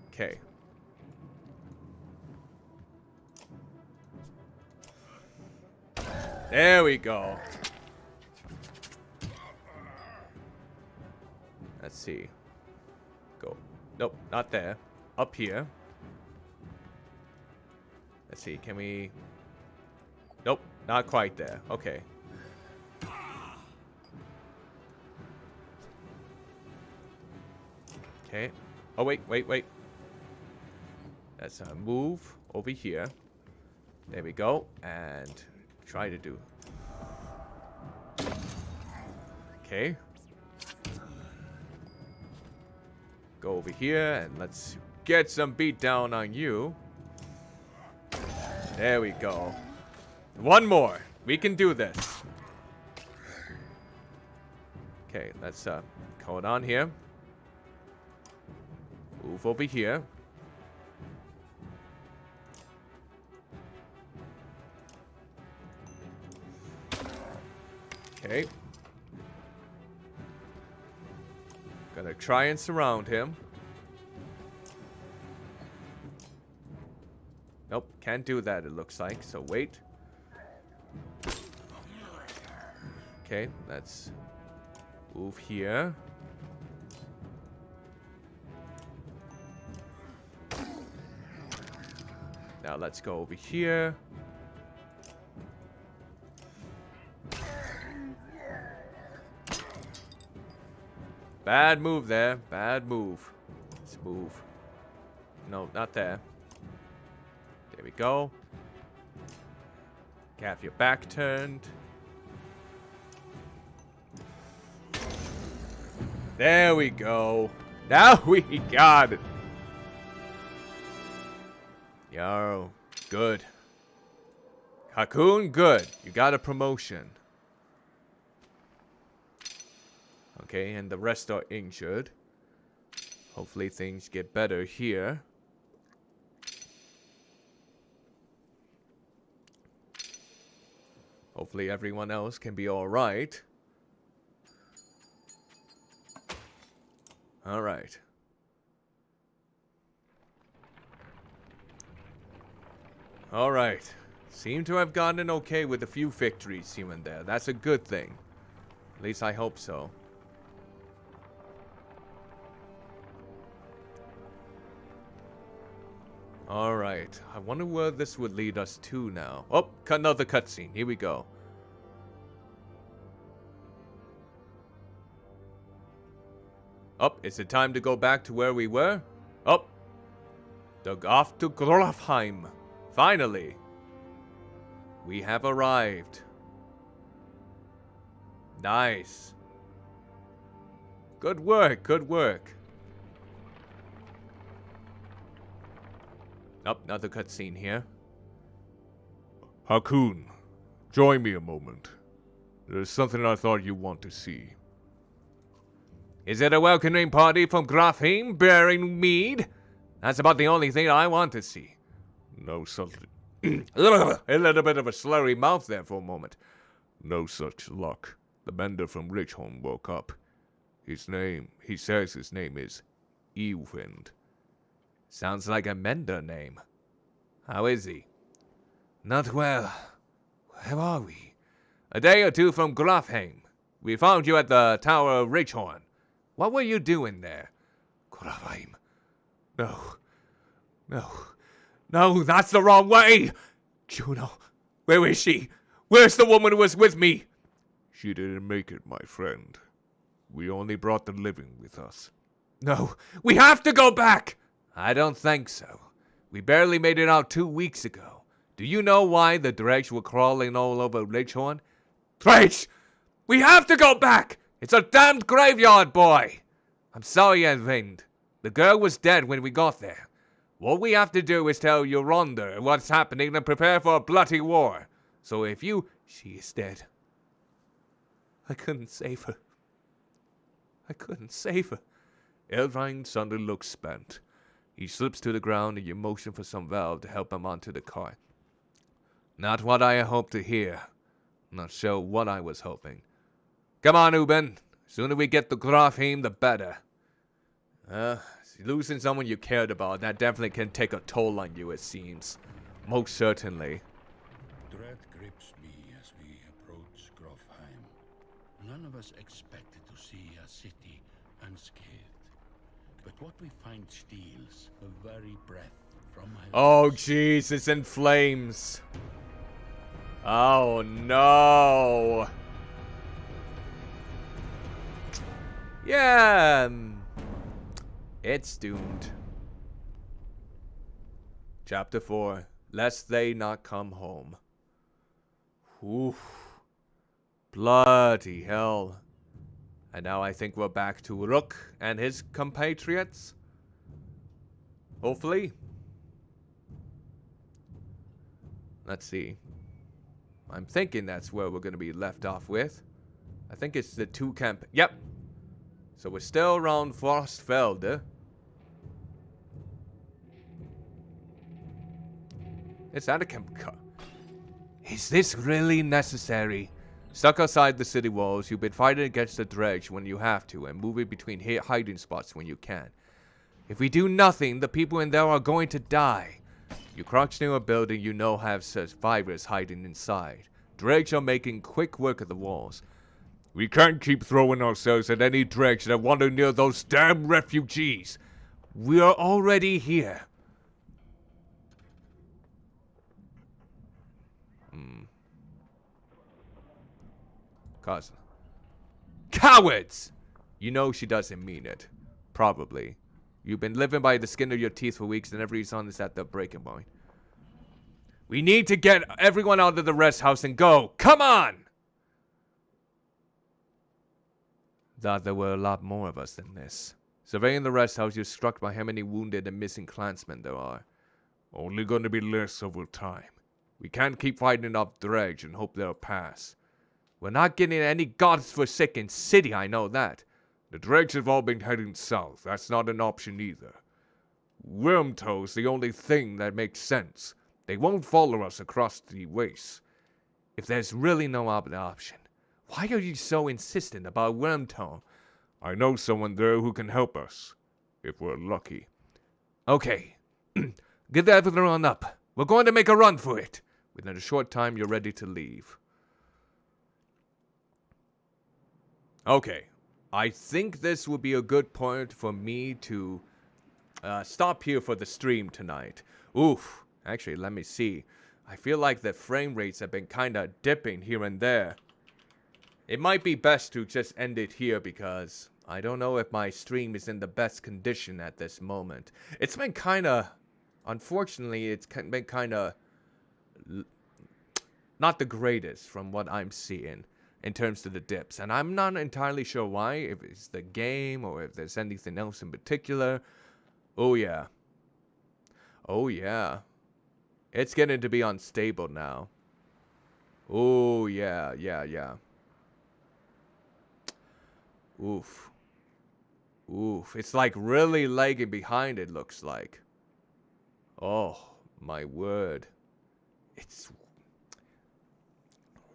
Okay. There we go. Let's see. Go. Nope, not there. Up here. Let's see, can we... Nope, not quite there. Okay. Okay. Oh, wait. Let's move over here. There we go. And try to do... Okay. Go over here and let's get some beat down on you. There we go. One more. We can do this. Okay, let's hold on here. Move over here. Okay. Gonna try and surround him. Nope, can't do that, it looks like. So wait. Okay, let's move here. Now let's go over here. Bad move there. Bad move. Let's move. No, not there. There we go. Have your back turned. There we go. Now we got it. Yo, good. Hakun, good. You got a promotion. Okay, and the rest are injured. Hopefully things get better here. Hopefully everyone else can be alright. Alright. Alright. Seem to have gotten okay with a few victories here and there. That's a good thing. At least I hope so. Alright. I wonder where this would lead us to now. Oh, another cutscene. Here we go. Oh, is it time to go back to where we were? Oh. Off to Grafheim. Finally. We have arrived. Nice. Good work, good work. Oh, another cutscene here. Hakun, join me a moment. There's something I thought you'd want to see. Is it a welcoming party from Grafheim bearing mead? That's about the only thing I want to see. No such... A little bit of a slurry mouth there for a moment. No such luck. The mender from Richholm woke up. He says his name is Ewind. Sounds like a mender name. How is he? Not well. Where are we? A day or two from Grafheim. We found you at the Tower of Richhorn. What were you doing there? Grafheim. No, that's the wrong way! Juno, where is she? Where's the woman who was with me? She didn't make it, my friend. We only brought the living with us. No, we have to go back! I don't think so. We barely made it out 2 weeks ago. Do you know why the Dredge were crawling all over Richhorn? Dredge! We have to go back! It's a damned graveyard, boy! I'm sorry, Edwind. The girl was dead when we got there. What we have to do is tell Yoronda what's happening and prepare for a bloody war. So if you... She is dead. I couldn't save her. Elrond suddenly looks spent. He slips to the ground and you motion for some valve to help him onto the car. Not what I hoped to hear. Not sure what I was hoping. Come on, Ubin. Sooner we get to Grafheim, the better. Losing someone you cared about, that definitely can take a toll on you, it seems. Most certainly. Dread grips me as we approach Grafheim. None of us expected to see a city unscathed. But what we find steals the very breath from my Oh, lungs. jeez, it's in flames. Oh, no. Yeah, it's doomed. Chapter 4. Lest they not come home. Oof. Bloody hell. And now I think we're back to Rook and his compatriots. Hopefully. Let's see. I'm thinking that's where we're going to be left off with. I think it's the two camp... Yep. So we're still around Frostfelde. Is that a camp car? Is this really necessary? Stuck outside the city walls, you've been fighting against the Dredge when you have to, and moving between hiding spots when you can. If we do nothing, the people in there are going to die. You crouch near a building you know has survivors hiding inside. Dredge are making quick work of the walls. We can't keep throwing ourselves at any Dredge that wander near those damn refugees. We are already here. Cause cowards! You know she doesn't mean it. Probably. You've been living by the skin of your teeth for weeks and every son is at the breaking point. We need to get everyone out of the rest house and go. Come on! Thought there were a lot more of us than this. Surveying the rest house, you're struck by how many wounded and missing clansmen there are. Only gonna be less over time. We can't keep fighting off dregs and hope they'll pass. We're not getting any godforsaken city, I know that. The dregs have all been heading south. That's not an option either. Wormtoe's the only thing that makes sense. They won't follow us across the wastes. If there's really no other option, why are you so insistent about Wormtoe? I know someone there who can help us, if we're lucky. Okay, get everyone up. We're going to make a run for it. Within a short time, you're ready to leave. Okay, I think this would be a good point for me to stop here for the stream tonight. Oof, actually, let me see. I feel like the frame rates have been kind of dipping here and there. It might be best to just end it here because I don't know if my stream is in the best condition at this moment. It's been kind of, unfortunately, it's been kind of not the greatest from what I'm seeing in terms of the dips. And I'm not entirely sure why, if it's the game or if there's anything else in particular. Oh yeah. Oh yeah. It's getting to be unstable now. Oh yeah, yeah. Oof. Oof. It's like really lagging behind, it looks like. Oh, my word. It's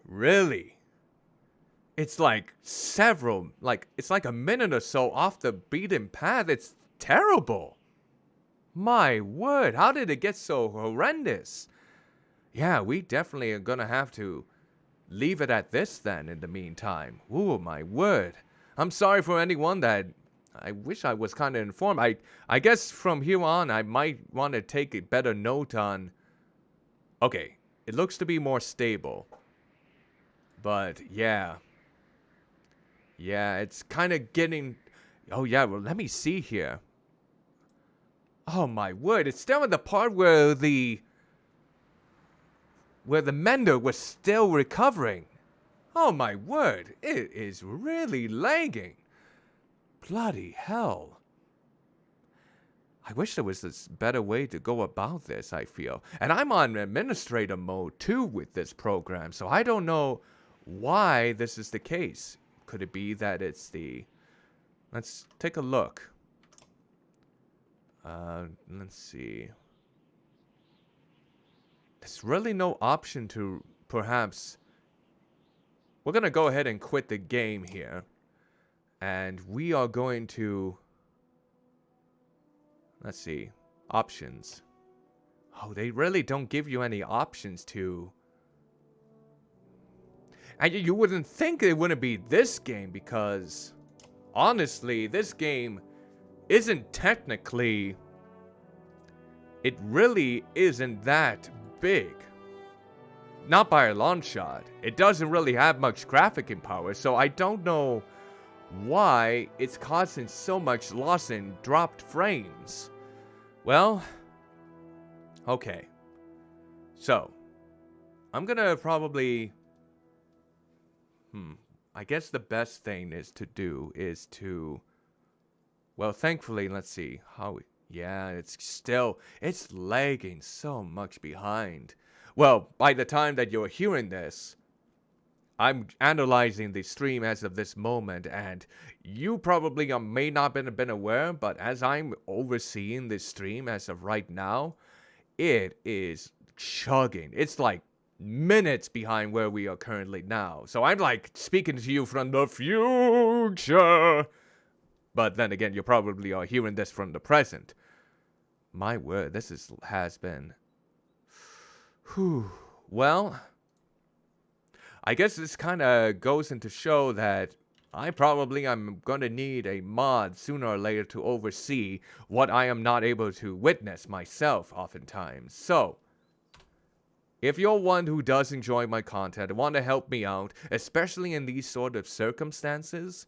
really. It's like several, it's like a minute or so off the beaten path. It's terrible. My word, how did it get so horrendous? Yeah, we definitely are gonna have to leave it at this then in the meantime. Ooh, my word. I'm sorry for anyone that I wish I was kind of informed. I guess from here on, I might want to take a better note on. Okay, it looks to be more stable. But yeah. Yeah, it's kind of getting. Oh yeah, well let me see here. Oh my word, it's still in the part where the mender was still recovering. Oh my word, it is really lagging. Bloody hell. I wish there was a better way to go about this, I feel. And I'm on administrator mode too with this program, so I don't know why this is the case. Could it be that it's the... Let's take a look. Let's see. There's really no option to perhaps... We're going to go ahead and quit the game here. And we are going to... Let's see. Options. Oh, they really don't give you any options to... And you wouldn't think it wouldn't be this game because... Honestly, this game isn't technically... It really isn't that big. Not by a long shot. It doesn't really have much graphic power, so I don't know why it's causing so much loss in dropped frames. Well, okay. So, I'm gonna probably... I guess the best thing is to... Well, thankfully, let's see. Yeah, it's lagging so much behind. Well, by the time that you're hearing this, I'm analyzing the stream as of this moment, and you probably may not have been aware, but as I'm overseeing this stream as of right now, it is chugging. It's like minutes behind where we are currently now. So I'm like speaking to you from the future. But then again, you probably are hearing this from the present. My word, this has been... Whew. Well, I guess this kind of goes into show that I'm going to need a mod sooner or later to oversee what I am not able to witness myself oftentimes. So, if you're one who does enjoy my content and want to help me out, especially in these sort of circumstances,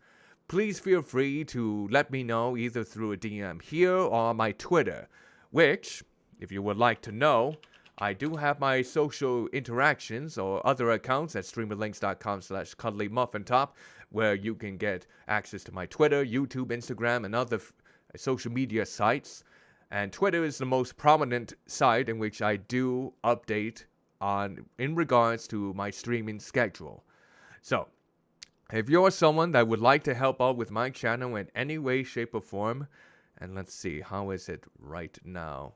please feel free to let me know either through a DM here or on my Twitter, which, if you would like to know, I do have my social interactions or other accounts at streamerlinks.com/cuddlymuffintop, where you can get access to my Twitter, YouTube, Instagram, and other social media sites. And Twitter is the most prominent site in which I do update in regards to my streaming schedule. So, if you're someone that would like to help out with my channel in any way, shape, or form, and let's see, how is it right now?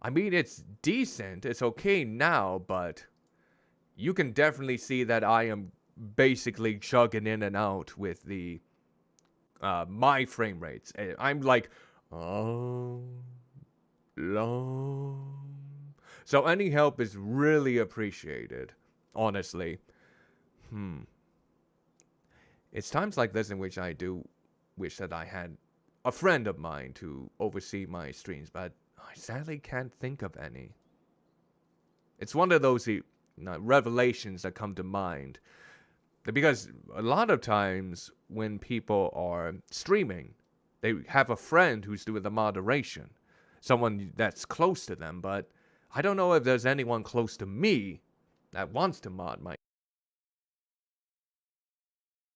I mean, it's decent, it's okay now, but you can definitely see that I am basically chugging in and out with the my frame rates. I'm like, oh, long. So any help is really appreciated, honestly. It's times like this in which I do wish that I had a friend of mine to oversee my streams, but I sadly can't think of any. It's one of those revelations that come to mind. Because a lot of times when people are streaming, they have a friend who's doing the moderation. Someone that's close to them, but I don't know if there's anyone close to me that wants to mod my